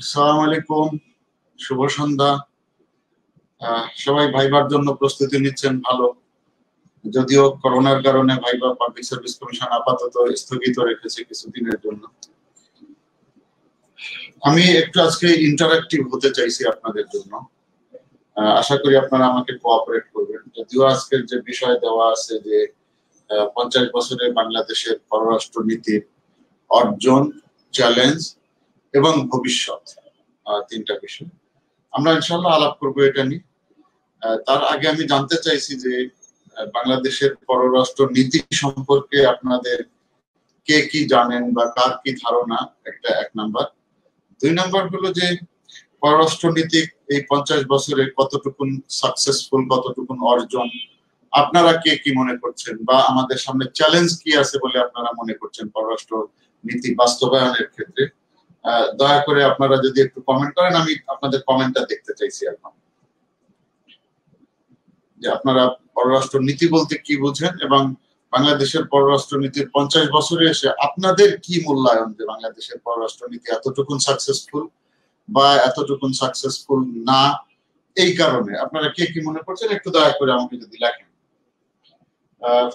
আসসালামু আলাইকুম, শুভ সন্ধ্যা। সবাই ভাইবার জন্য প্রস্তুতি নিচ্ছেন, ভালো। যদিও করোনার কারণে ভাইবা পাবলিক সার্ভিস কমিশন আপাতত স্থগিত রেখেছে কিছুদিনের জন্য। আমি একটু আজকে ইন্টারঅ্যাক্টিভ হতে চাইছি আপনাদের জন্য। আশা করি আপনারা আমাকে কোঅপারেট করবেন। যদিও আজকের যে বিষয় দেওয়া আছে যে 50 বছরে বাংলাদেশের পররাষ্ট্র নীতির অর্জন, চ্যালেঞ্জ এবং ভবিষ্যৎ, তিনটা বিষয় আমরা ইনশাআল্লাহ আলাপ করবো এটা নিয়ে। তার আগে আমি জানতে চাইছি যে বাংলাদেশের পররাষ্ট্র নীতি সম্পর্কে আপনাদের কে কি জানেন বা কার কি ধারণা, একটা এক নাম্বার। দুই নাম্বার হলো যে পররাষ্ট্র নীতি এই 50 বছরে কতটুকুন সাকসেসফুল, কতটুকুন অর্জন আপনারা কে কি মনে করছেন, বা আমাদের সামনে চ্যালেঞ্জ কি আছে বলে আপনারা মনে করছেন পররাষ্ট্র নীতি বাস্তবায়নের ক্ষেত্রে। দয়া করে আপনারা যদি একটু কমেন্ট করেন, আমি আপনাদের কমেন্টটা দেখতে চাইছি এখন, যে আপনারা পররাষ্ট্র নীতি বলতে কি বুঝেন এবং বাংলাদেশের পররাষ্ট্র নীতির 50 বছরে এসে আপনাদের কি মূল্যায়ন, যে বাংলাদেশের পররাষ্ট্র নীতি এতটুকুন সাকসেসফুল বা এতটুকুন সাকসেসফুল না, এই কারণে আপনারা কে কি মনে করছেন একটু দয়া করে আমাকে যদি লেখেন।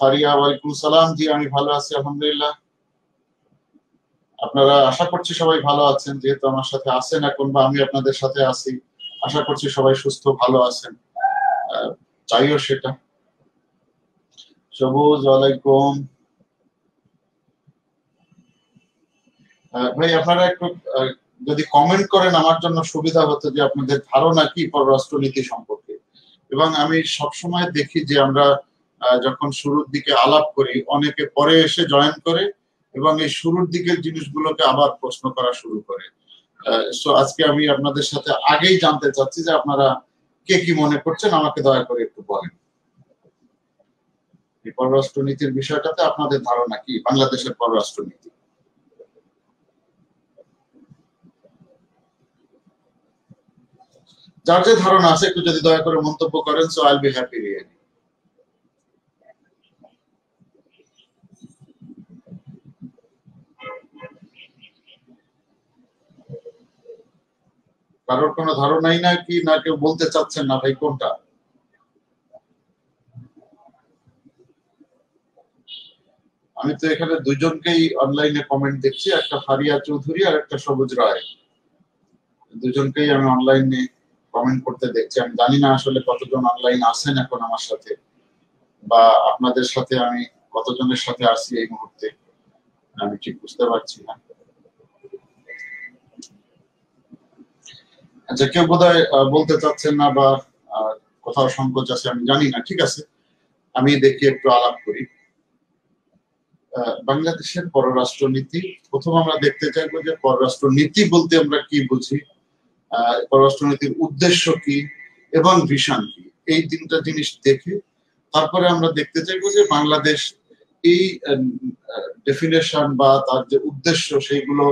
ফারিয়া, ওয়ালাইকুম সালাম। জি, আমি ভালো আছি আলহামদুলিল্লাহ। আপনারা আশা করছি সবাই ভালো আছেন, যেহেতু আমার সাথে আছেন এখন, বা আমি আপনাদের সাথে আছি। আশা করছি সবাই সুস্থ ভালো আছেন, চাইও সেটা। সবুজ, ওয়ালাইকুম। ভাই আপনারা একটু যদি কমেন্ট করেন আমার জন্য সুবিধা হতো, যে আপনাদের ধারণা কি পররাষ্ট্র নীতি সম্পর্কে। এবং আমি সবসময় দেখি যে আমরা যখন শুরুর দিকে আলাপ করি, অনেকে পরে এসে জয়েন করে এবং এই শুরুর দিকের জিনিসগুলোকে আবার প্রশ্ন করা শুরু করে। সো আজকে আমি আপনাদের সাথে আগেই জানতে চাচ্ছি যে আপনারা কে কি মনে করছেন, আমাকে দয়া করে একটু বলেন। এই পররাষ্ট্র নীতির বিষয়টাতে আপনাদের ধারণা কি, বাংলাদেশের পররাষ্ট্র নীতি। যার যে ধারণা আছে একটু যদি দয়া করে মন্তব্য করেন, সো আইল বি হ্যাপি রিয়েলি। কারোর কোনো ধারণাই না কি, না কেউ বলতে চাচ্ছেন না ভাই কোনটা? আমি তো এখানে দুজনকেই অনলাইনে কমেন্ট দেখছি, একটা ফারিয়া চৌধুরী আর একটা সবুজ রায়। দুজনকেই আমি অনলাইনে কমেন্ট করতে দেখছি। আমি জানি না আসলে কতজন অনলাইন আছেন এখন আমার সাথে, বা আপনাদের সাথে আমি কতজনের সাথে আছি এই মুহূর্তে, আমি ঠিক বুঝতে পারছি না। আচ্ছা, কেউ বোধহয় বলতে চাচ্ছেন না, বা কোথাও সংকোচ আছে, আমি জানি না। ঠিক আছে, আমি দেখি একটু আলাপ করি। বাংলাদেশের পররাষ্ট্র নীতি, প্রথম আমরা দেখতে চাইবো যে পররাষ্ট্র নীতি বলতে আমরা কি বুঝি, পররাষ্ট্রনীতির উদ্দেশ্য কি এবং ভিশন কি, এই তিনটা জিনিস দেখে তারপরে আমরা দেখতে চাইবো যে বাংলাদেশ এই ডেফিনেশন বা তার যে উদ্দেশ্য সেইগুলো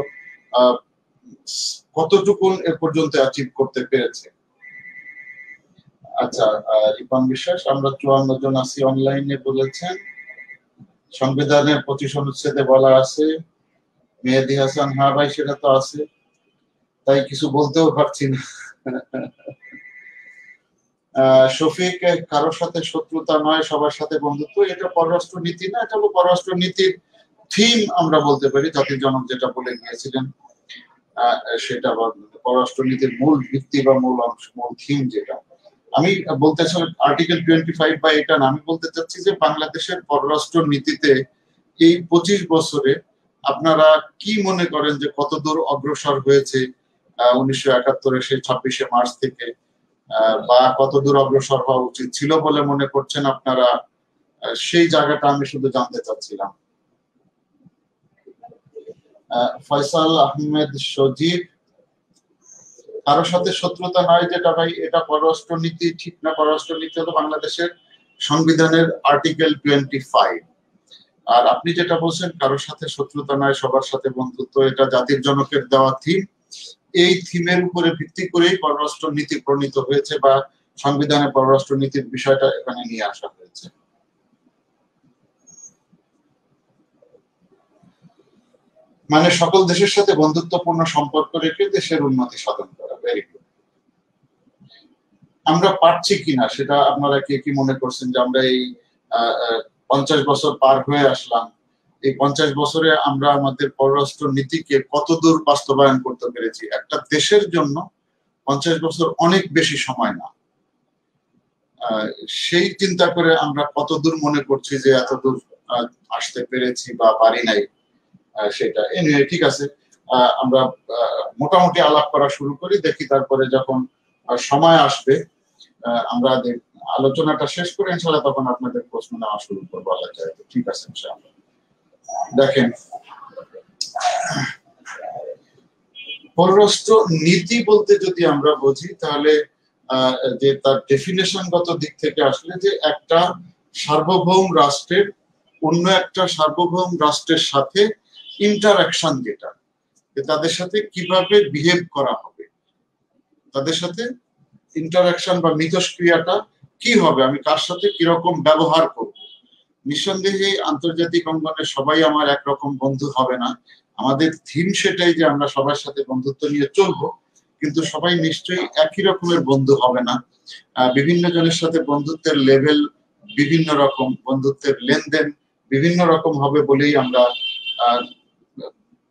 কতটুকু এ পর্যন্ত অ্যাচিভ করতে পেরেছে। আচ্ছা, রিপন বিশ্বাস, আমরা 54 জন আছি অনলাইনে বলেছেন। সংবিধানের 25 অনুচ্ছেদে বলা আছে। মেহেদী হাসান, হ্যাঁ ভাই সেটা তো আছে, তাই কিছু বলতেও পারছি না। শফিক, কারোর সাথে শত্রুতা নয়, সবার সাথে বন্ধুত্ব, এটা পররাষ্ট্র নীতি না, এটা হলো পররাষ্ট্র নীতির থিম আমরা বলতে পারি। জাতির জনক যেটা বলে গিয়েছিলেন সেটা পররাষ্ট্র নীতির মূল ভিত্তি বা মূল অংশ, মূল থিম যেটা। আমি বলতে চাই আর্টিকেল 25 বা এটা না, আমি বলতে চাচ্ছি যে বাংলাদেশের পররাষ্ট্র নীতিতে এই 25 বছরে আপনারা কি মনে করেন যে কত দূর অগ্রসর হয়েছে 1971 সেই 26শে মার্চ থেকে, বা কত দূর অগ্রসর হওয়া উচিত ছিল বলে মনে করছেন আপনারা, সেই জায়গাটা আমি শুধু জানতে চাচ্ছিলাম। ফয়সাল আহমেদ সজীব, কারোর সাথে শত্রুতা নয় যেটা ভাই, এটা পররাষ্ট্র নীতি ঠিক না। পররাষ্ট্র নীতি হলো বাংলাদেশের সংবিধানের আর্টিকেল 25। আর আপনি যেটা বলছেন কারোর সাথে শত্রুতা নয়, সবার সাথে বন্ধুত্ব, এটা জাতির জনকের দেওয়া থিম। এই থিমের উপরে ভিত্তি করেই পররাষ্ট্র নীতি প্রণীত হয়েছে, বা সংবিধানে পররাষ্ট্র নীতির বিষয়টা এখানে নিয়ে আসা হয়েছে। মানে সকল দেশের সাথে বন্ধুত্বপূর্ণ সম্পর্ক রেখে দেশের উন্নতি সাধন করা। Very good. আমরা পারছি কিনা সেটা আপনারা কে কি মনে করছেন যে আমরা এই 50 বছর পার হয়ে আসলাম, এই 50 বছরে আমরা আমাদের পররাষ্ট্র নীতিকে কতদূর বাস্তবায়ন করতে পেরেছি? একটা দেশের জন্য 50 বছর অনেক বেশি সময় না। সেই চিন্তা করে আমরা কতদূর মনে করছি যে এতদূর আসতে পেরেছি বা পারি নাই সেটা। এনিওয়ে ঠিক আছে, আমরা মোটামুটি আলাপ করা শুরু করি, দেখি তারপরে যখন সময় আসবে আমরা আলোচনাটা শেষ করে ইনশাআল্লাহ তখন আপনাদের প্রশ্ন নেওয়া শুরু করবো। আল্লাহ চাইলে ঠিক আছে ইনশাআল্লাহ। দেখেন, পররাষ্ট্র নীতি বলতে যদি আমরা বুঝি তাহলে যে তার ডেফিনেশনগত দিক থেকে আসলে যে একটা সার্বভৌম রাষ্ট্রের অন্য একটা সার্বভৌম রাষ্ট্রের সাথে ইন্টারঅ্যাকশন, যেটা তাদের সাথে কিভাবে বিহেভ করা হবে, তাদের সাথে ইন্টারঅ্যাকশন বা মিথস্ক্রিয়াটা কি হবে, আমি কার সাথে কিরকম ব্যবহার করব। নিঃসন্দেহে আন্তর্জাতিক অঙ্গনে সবাই আমার একরকম বন্ধু হবে না। আমাদের থিম সেটাই যে আমরা সবার সাথে বন্ধুত্ব নিয়ে চলবো, কিন্তু সবাই নিশ্চয়ই একই রকমের বন্ধু হবে না। বিভিন্ন জনের সাথে বন্ধুত্বের লেভেল বিভিন্ন রকম, বন্ধুত্বের লেনদেন বিভিন্ন রকম হবে বলেই আমরা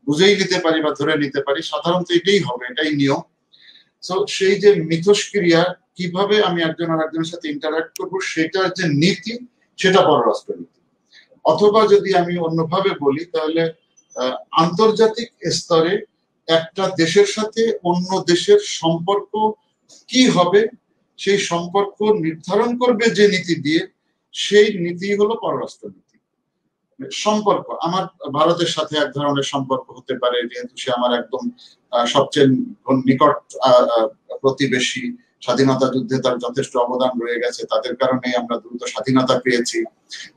বুঝেই নিতে পারি বা ধরে নিতে পারি। সাধারণত এটাই হবে, এটাই নিয়ম। সো সেই যে মিথস্ক্রিয়া, কিভাবে আমি একজন আর একজনের সাথে ইন্টারঅ্যাক্ট করবো, সেটার যে নীতি, সেটা পররাষ্ট্র নীতি। অথবা যদি আমি অন্যভাবে বলি তাহলে আন্তর্জাতিক স্তরে একটা দেশের সাথে অন্য দেশের সম্পর্ক কি হবে, সেই সম্পর্ক নির্ধারণ করবে যে নীতি দিয়ে, সেই নীতি হলো পররাষ্ট্র নীতি। সম্পর্ক আমার ভারতের সাথে এক ধরনের সম্পর্ক হতে পারে, যেহেতু সে আমার একদম সবচেয়ে নিকট প্রতিবেশী, স্বাধীনতা যুদ্ধে তার যথেষ্ট অবদান রয়ে গেছে, তাদের কারণে আমরা দ্রুত স্বাধীনতা পেয়েছি।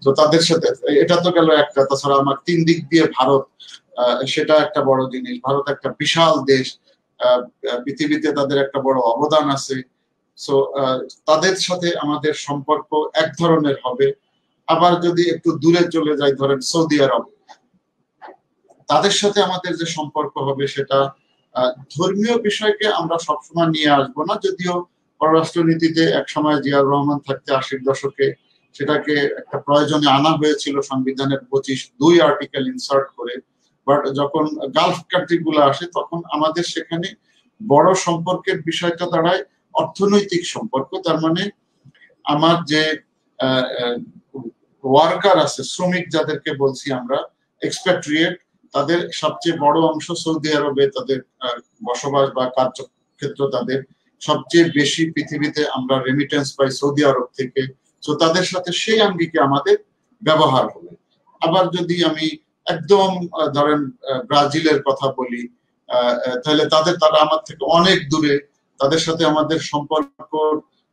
তো তাদের সাথে এটা তো গেল একটা। তাছাড়া আমার 3 দিক দিয়ে ভারত, সেটা একটা বড় জিনিস। ভারত একটা বিশাল দেশ, পৃথিবীতে তাদের একটা বড় অবদান আছে। সো তাদের সাথে আমাদের সম্পর্ক এক ধরনের হবে। আবার যদি একটু দূরে চলে যাই, ধরেন সৌদি আরব, তাদের সাথে আমাদের যে সম্পর্ক হবে সেটা ধর্মীয় বিষয়কে আমরা সবসময় নিয়ে আসবো না, যদিও পররাষ্ট্র নীতিতে এক সময় জিয়াউর রহমান থাকতে 80-র দশকে সেটাকে একটা প্রয়োজনে আনা হয়েছিল সংবিধানের 25(2) আর্টিকেল ইনসার্ট করে। বাট যখন গালফ কান্ট্রি গুলো আসে তখন আমাদের সেখানে বড় সম্পর্কের বিষয়টা দাঁড়ায় অর্থনৈতিক সম্পর্ক। তার মানে আমার যে ওয়ার্কার আছে, শ্রমিক যাদেরকে বলছি আমরা, এক্সপ্যাট্রিয়েট, তাদের সবচেয়ে বড় অংশ সৌদি আরবে তাদের বসবাস বা কার্যক্ষেত্র, তাদের সবচেয়ে বেশি পৃথিবীতে আমরা রেমিটেন্স পাই সৌদি আরব থেকে। তো তাদের সাথে সেই আঙ্গিকে আমাদের ব্যবহার হবে। আবার যদি আমি একদম ধরেন ব্রাজিলের কথা বলি, তাহলে তারা আমার থেকে অনেক দূরে, তাদের সাথে আমাদের সম্পর্ক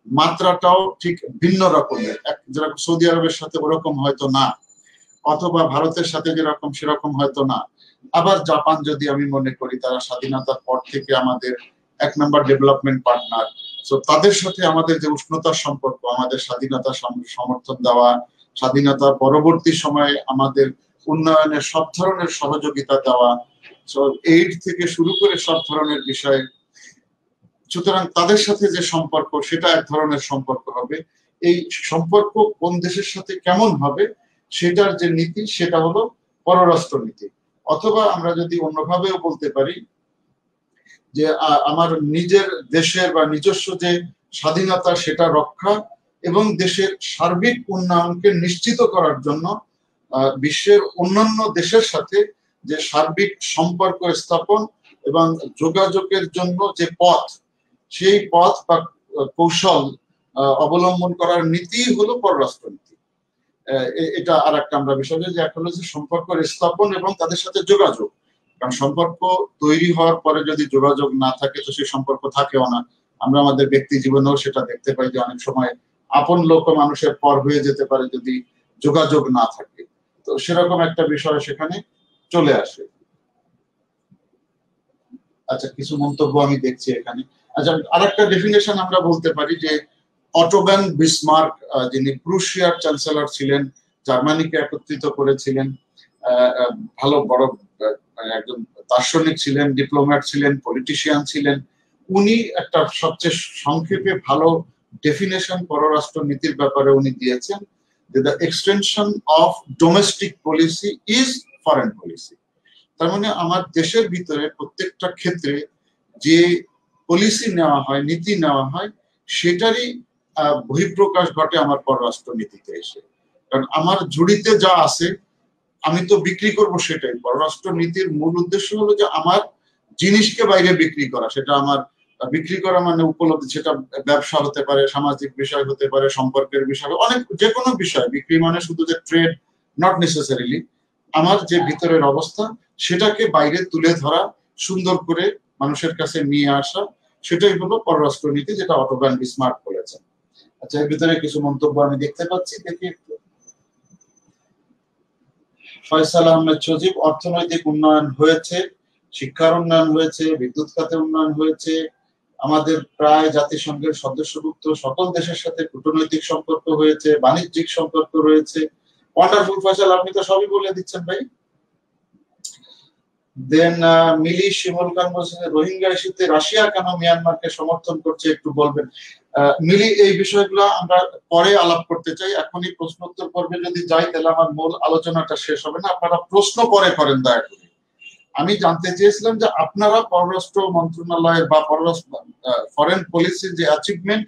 মাত্রাটাও ঠিক ভিন্ন রকমের। যেরকম সৌদি আরবের সাথে ওরকম হয়তো না, অথবা ভারতের সাথে যেরকম সেরকম হয়তো না। আবার জাপান যদি আমি মনে করি, তারা স্বাধীনতার পর থেকে আমাদের 1 নম্বর ডেভেলপমেন্ট পার্টনার। তো তাদের সাথে আমাদের যে উষ্ণতার সম্পর্ক, আমাদের স্বাধীনতা সমর্থন দেওয়া, স্বাধীনতা পরবর্তী সময়ে আমাদের উন্নয়নের সব ধরনের সহযোগিতা দেওয়া, এইড থেকে শুরু করে সব ধরনের বিষয়ে। সুতরাং তাদের সাথে যে সম্পর্ক, সেটা এক ধরনের সম্পর্ক হবে। এই সম্পর্ক কোন দেশের সাথে কেমন হবে, সেটার যে নীতি, সেটা হলো পররাষ্ট্র নীতি। অথবা আমরা যদি অন্যভাবেও বলতে পারি যে আমার নিজের দেশের বা নিজস্ব যে স্বাধীনতা, সেটা রক্ষা এবং দেশের সার্বিক উন্নয়নকে নিশ্চিত করার জন্য বিশ্বের অন্যান্য দেশের সাথে যে সার্বিক সম্পর্ক স্থাপন এবং যোগাযোগের জন্য যে পথ, সেই পথ বা কৌশল অবলম্বন করার নীতি হলো পররাষ্ট্র নীতি। এটা আর একটা আমরা বিষয়, যে এক হলো যে সম্পর্কের স্থাপন এবং তাদের সাথে যোগাযোগ। কারণ সম্পর্ক তৈরি হওয়ার পরে যদি যোগাযোগ না থাকে, তো সেই সম্পর্ক থাকেও না। আমরা আমাদের ব্যক্তি জীবনেও সেটা দেখতে পাই যে অনেক সময় আপন লোক মানুষের পর হয়ে যেতে পারে যদি যোগাযোগ না থাকে। তো সেরকম একটা বিষয় সেখানে চলে আসে। আচ্ছা, কিছু মন্তব্য আমি দেখছি এখানে। আচ্ছা, আরেকটা ডেফিনেশন আমরা বলতে পারি যে অটো ভ্যান বিসমার্ক, যিনি প্রুশিয়ার চ্যান্সেলর ছিলেন, জার্মানিকে একত্রিত করেছিলেন, ভালো বড় মানে একজন দার্শনিক ছিলেন, ডিপ্লোম্যাট ছিলেন, পলিটিশিয়ান ছিলেন। উনি একটা সবচেয়ে সংক্ষেপে ভালো ডেফিনেশন পররাষ্ট্র নীতির ব্যাপারে উনি দিয়েছেন যে the extension of domestic policy is foreign policy. তার মানে আমার দেশের ভিতরে প্রত্যেকটা ক্ষেত্রে যে পলিসি নেওয়া হয়, নীতি নেওয়া হয়, সেটারই বহিঃপ্রকাশ ঘটে আমার পররাষ্ট্র নীতিতে এসে। কারণ আমার ঝুড়িতে যা আছে আমি তো বিক্রি করব, সেটাই পররাষ্ট্র নীতির মূল উদ্দেশ্য হলো যে আমার জিনিসকে বাইরে বিক্রি করা। সেটা আমার বিক্রি করা মানে উপলব্ধি, সেটা ব্যবসা হতে পারে, সামাজিক বিষয় হতে পারে, সম্পর্কের বিষয়, অনেক যে কোনো বিষয়। বিক্রি মানে শুধু যে ট্রেড, নট নেসেসারিলি। আমার যে ভিতরের অবস্থা সেটাকে বাইরে তুলে ধরা, সুন্দর করে মানুষের কাছে নিয়ে আসা, সেটাই হলো পররাষ্ট্র নীতি, যেটা অটো ভ্যান বিসমার্ক বলেছেন। আচ্ছা, এর ভিতরে কিছু মন্তব্য আমি দেখতে পাচ্ছি, দেখি একটু। ফয়সাল আহমেদ সজীব, অর্থনৈতিক উন্নয়ন হয়েছে, শিক্ষার উন্নয়ন হয়েছে, বিদ্যুৎ খাতে উন্নয়ন হয়েছে, আমাদের প্রায় জাতিসংঘের সদস্যভুক্ত সকল দেশের সাথে কূটনৈতিক সম্পর্ক হয়েছে, বাণিজ্যিক সম্পর্ক রয়েছে। ওয়ান্ডারফুল ফয়সাল, আপনি তো সবই বলে দিচ্ছেন ভাই। দেন মিলি শিমুল খান বলছেন রোহিঙ্গা ইস্যুতে রাশিয়া কেন মিয়ানমারকে সমর্থন করছে একটু বলবেন। মিলি, এই বিষয়গুলো আমরা পরে আলাপ করতে চাই। এখনই প্রশ্নোত্তর পর্বে যদি যাই তাহলে আমার মূল আলোচনাটা শেষ হবে না। আপনারা প্রশ্ন পরে করেন দয়া করে। আমি জানতে চেয়েছিলাম যে আপনারা পররাষ্ট্র মন্ত্রণালয়ের বা পররাষ্ট্র ফরেন পলিসির যে অ্যাচিভমেন্ট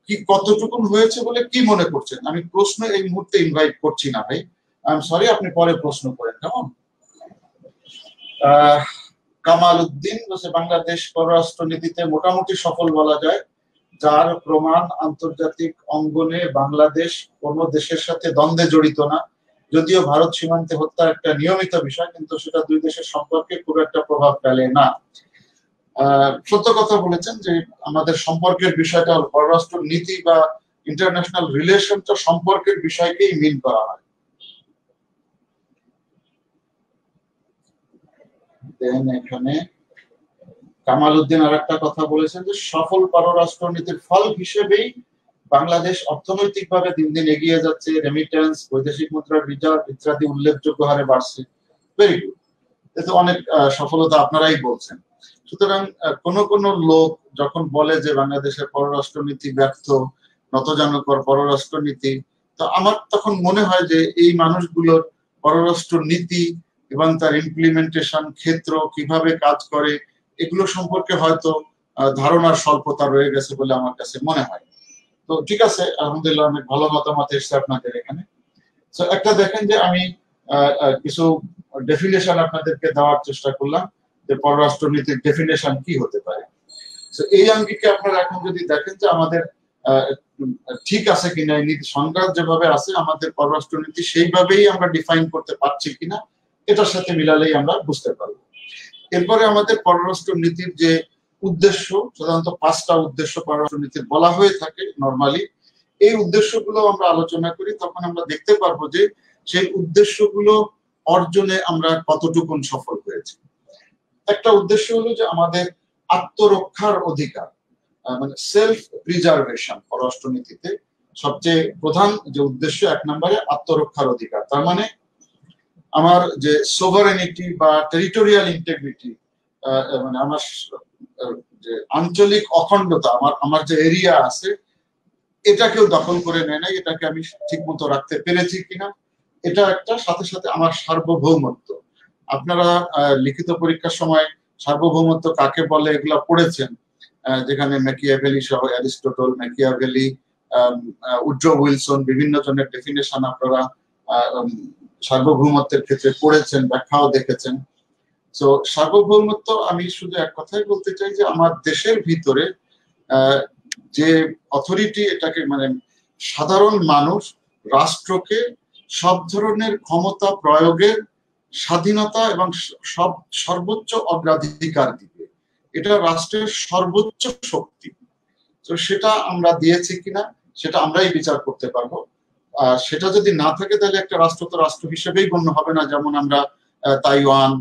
কি কতটুকু হয়েছে বলে কি মনে করছেন। আমি প্রশ্ন এই মুহূর্তে ইনভাইট করছি না ভাই, আই এম সরি, আপনি পরে প্রশ্ন করেন কেমন। কামাল উদ্দিন বলছে বাংলাদেশ পররাষ্ট্র নীতিতে মোটামুটি সফল বলা যায়, যার প্রমাণ আন্তর্জাতিক অঙ্গনে বাংলাদেশ কোনো দেশের সাথে দ্বন্দ্বে জড়িত না। যদিও ভারত সীমান্তে হত্যা একটা নিয়মিত বিষয়, কিন্তু সেটা দুই দেশের সম্পর্কে খুব একটা প্রভাব ফেলে না। সত্য কথা বলেছেন যে আমাদের সম্পর্কের বিষয়টা পররাষ্ট্র নীতি বা ইন্টারন্যাশনাল রিলেশনটা সম্পর্কের বিষয়কেই মিন করা হয়। দেন এখানে কামাল উদ্দিন আর একটা কথা বলেছেন যে সফল পররাষ্ট্র নীতির ফল হিসেবেই বাংলাদেশ অর্থনৈতিকভাবে দিন দিন এগিয়ে যাচ্ছে, রেমিটেন্স, বৈদেশিক মুদ্রার রিজার্ভ ইত্যাদি উল্লেখযোগ্য হারে বাড়ছে। ভেরি গুড, এতে অনেক সফলতা আপনারাই বলছেন। সুতরাং কোন লোক যখন বলে যে বাংলাদেশের পররাষ্ট্র নীতি ব্যর্থ, নতজানকর পররাষ্ট্র নীতি, তো আমার তখন মনে হয় যে এই মানুষগুলোর পররাষ্ট্র নীতি এবং তার ইমপ্লিমেন্টেশন ক্ষেত্র কিভাবে কাজ করে এগুলো সম্পর্কে হয়তো ধারণার স্বল্পতা রয়ে গেছে বলে আমার কাছে মনে হয়। তো ঠিক আছে, আলহামদুলিল্লাহ, অনেক ভালো মতামত এসেছে আপনাদের এখানে। তো একটা দেখেন যে আমি কিছু ডেফিনেশন আপনাদেরকে দেওয়ার চেষ্টা করলাম যে পররাষ্ট্র নীতির ডেফিনেশন কি হতে পারে। তো এই আঙ্গিকে আপনারা এখন যদি দেখেন যে আমাদের ঠিক আছে কিনা, এই নীতি সংজ্ঞা যেভাবে আছে আমাদের পররাষ্ট্র নীতি সেইভাবেই আমরা ডিফাইন করতে পারছি কিনা, এটার সাথে মিলালেই আমরা বুঝতে পারবো। এরপরে আমাদের পররাষ্ট্র নীতির যে উদ্দেশ্য, সাধারণত 5টা উদ্দেশ্য পররাষ্ট্র নীতির বলা হয়ে থাকে নরমালি। এই উদ্দেশ্যগুলো আমরা আলোচনা করি, তখন আমরা দেখতে পারবো যে সেই উদ্দেশ্যগুলো অর্জনে আমরা কতটুকু সফল হয়েছি। একটা উদ্দেশ্য হলো যে আমাদের আত্মরক্ষার অধিকার, মানে সেলফ প্রিজার্ভেশন। পররাষ্ট্রনীতিতে সবচেয়ে প্রধান যে উদ্দেশ্য 1 নম্বরে আত্মরক্ষার অধিকার। তার মানে আমার যে সোভারেনিটি বা টেরিটোরিয়াল ইন্টিগ্রিটি, মানে আমার যে আঞ্চলিক অখণ্ডতা, আমার যে এরিয়া আছে এটা কেউ দখল করে নেয় নাই, এটাকে আমি ঠিক মতো রাখতে পেরেছি কিনা, এটা একটা। সাথে সাথে আমার সার্বভৌমত্ব। আপনারা লিখিত পরীক্ষার সময় সার্বভৌমত্ব কাকে বলে এগুলা পড়েছেন, যেখানে ম্যাকিয়াভেলি সহ অ্যারিস্টটল, ম্যাকিয়াভেলি, উড্রো উইলসন বিভিন্ন জনের ডেফিনেশন আপনারা সার্বভৌমত্বের ক্ষেত্রে পড়েছেন, ব্যাখ্যাও দেখেছেন। তো সার্বভৌমত্ব আমি শুধু এক কথাই বলতে চাই যে আমার দেশের ভিতরে যে অথরিটি, এটাকে মানে সাধারণ মানুষ রাষ্ট্রকে সব ধরনের ক্ষমতা প্রয়োগের স্বাধীনতা এবং সর্বোচ্চ অগ্রাধিকার দিবে। এটা রাষ্ট্রের সর্বোচ্চ শক্তি। তো সেটা আমরা দিয়েছি কিনা সেটা আমরাই বিচার করতে পারবো। সেটা যদি না থাকে তাহলে একটা রাষ্ট্র তো রাষ্ট্র হিসেবেই গণ্য হবে না। যেমন আমরা তাইওয়ান,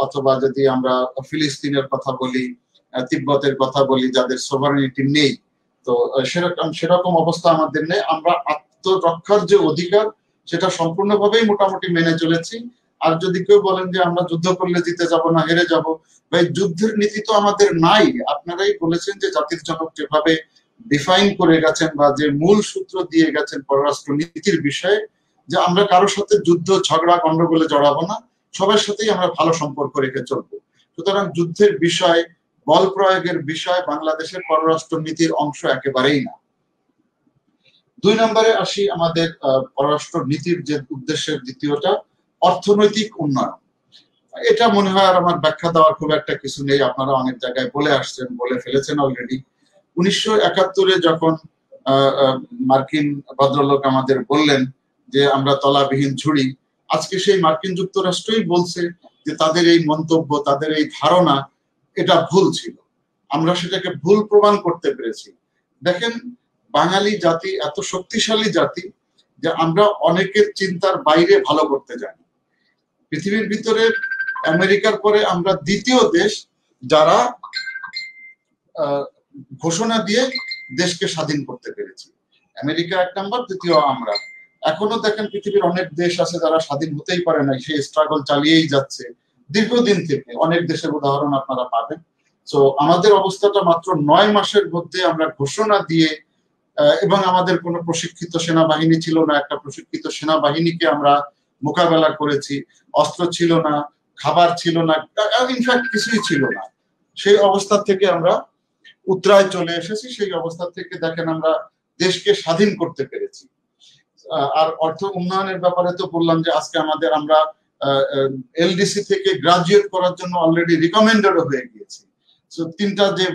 অথবা যদি আমরা ফিলিস্তিনের কথা বলি, তিব্বতের কথা বলি, যাদের সোভারেনিটি নেই, তো সেরকম অবস্থা আমাদের নেই। আমরা আত্মরক্ষার যে অধিকার সেটা সম্পূর্ণভাবেই মোটামুটি মেনে চলেছি। আর যদি কেউ বলেন যে আমরা যুদ্ধ করলে জিতে যাব না, হেরে যাব, ভাই যুদ্ধের নীতি তো আমাদের নাই। আপনারাই বলেছেন যে জাতির জনক যেভাবে ডিফাইন করে গেছেন বা যে মূল সূত্র দিয়ে গেছেন পররাষ্ট্র নীতির বিষয়ে, যে আমরা কারোর সাথে যুদ্ধ ঝগড়া গন্ডগোলে জড়াবো না, সবার সাথেই আমরা ভালো সম্পর্ক রেখে চলবো। সুতরাং যুদ্ধের বিষয়, বল প্রয়োগের বিষয় বাংলাদেশের পররাষ্ট্র নীতির অংশ একেবারেই না। 2 নম্বরে আসি আমাদের পররাষ্ট্র নীতির যে উদ্দেশ্যের দ্বিতীয়টা, অর্থনৈতিক উন্নয়ন। এটা মনে হয় আর আমার ব্যাখ্যা দেওয়ার খুব একটা কিছু নেই, আপনারা অনেক জায়গায় বলে আসছেন, বলে ফেলেছেন অলরেডি। 1971-এ যখন মার্কিন ভদ্রলোক আমাদের বললেন যে আমরা তলাবিহীন ঝুড়ি, আজকে সেই মার্কিন যুক্তরাষ্ট্রই বলছে যে তাদের এই মন্তব্য, তাদের এই ধারণা এটা ভুল ছিল। আমরা সেটাকে ভুল প্রমাণ করতে পেরেছি। দেখেন, বাঙালি জাতি এত শক্তিশালী জাতি যে আমরা অনেকের চিন্তার বাইরে ভালো করতে জানি। পৃথিবীর ভিতরে আমেরিকার পরে আমরা দ্বিতীয় দেশ যারা ঘোষণা দিয়ে দেশকে স্বাধীন করতে পেরেছি। আমেরিকা 1 নম্বর, দ্বিতীয় আমরা। এখনো দেখেন পৃথিবীর অনেক দেশ আছে যারা স্বাধীন হতেই পারে না, সেই স্ট্রাগল চালিয়েই যাচ্ছে দীর্ঘদিন থেকে। অনেক দেশের উদাহরণ আপনারা পাবেন। তো আমাদের অবস্থাটা মাত্র 9 মাসের মধ্যে আমরা ঘোষণা দিয়ে, এবং আমাদের কোনো প্রশিক্ষিত সেনাবাহিনী ছিল না, একটা প্রশিক্ষিত সেনাবাহিনীকে আমরা মোকাবেলা করেছি। অস্ত্র ছিল না, খাবার ছিল না, ইনফ্যাক্ট কিছুই ছিল না। সেই অবস্থা থেকে আমরা উতরায় চলে এসেছি। সেই অবস্থা থেকে দেখেন আমরা দেশকে স্বাধীন করতে পেরেছি। আর অর্থ উন্নয়নের ব্যাপারে তো বললাম যে আজকে আমরা এলডিসি থেকে গ্রাজুয়েট করার জন্য অলরেডি রিকমেন্ডেড হয়ে গিয়েছি। তো 3টা যে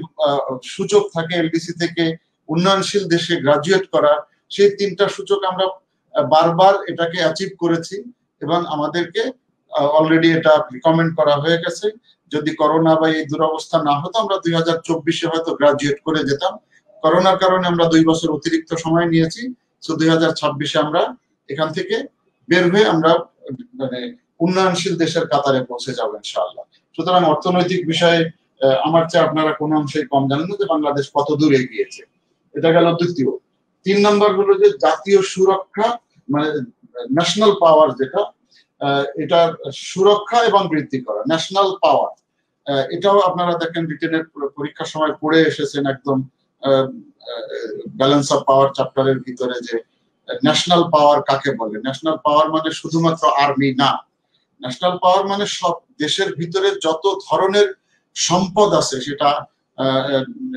সূচক থাকে এলডিসি থেকে উন্নয়নশীল দেশে গ্রাজুয়েট করা, সেই 3টা সূচক আমরা বারবার এটাকে অ্যাচিভ করেছি এবং আমাদেরকে অলরেডি এটা রিকমেন্ড করা হয়ে গেছে। যদি করোনা বা এই দুরবস্থা না হতো আমরা 2024-এ হয়তো গ্রাজুয়েট করে যেতাম। করোনার কারণে আমরা 2 বছর অতিরিক্ত সময় নিয়েছি। তো 2026-এ আমরা এখান থেকে বের হয়ে আমরা মানে উন্নয়নশীল দেশের কাতারে পৌঁছে যাবো ইনশাআল্লাহ। সুতরাং অর্থনৈতিক বিষয়ে আমার চেয়ে আপনারা কোনো অংশেই কম জানেন না যে বাংলাদেশ কত দূর এগিয়েছে। এটা গেল দ্বিতীয়। 3 নম্বর হলো যে জাতীয় সুরক্ষা, মানে ন্যাশনাল পাওয়ার, যেটা এটার সুরক্ষা এবং বৃদ্ধি করা, ন্যাশনাল পাওয়ার। এটাও আপনারা দেখেন রিটেনের পরীক্ষার সময় পড়ে এসেছেন একদম ব্যালেন্স অফ পাওয়ার চ্যাপ্টারের ভিতরে, যে ন্যাশনাল পাওয়ার কাকে বলে। ন্যাশনাল পাওয়ার মানে শুধুমাত্র আর্মি না, ন্যাশনাল পাওয়ার মানে সব দেশের ভিতরে যত ধরনের সম্পদ আছে, সেটা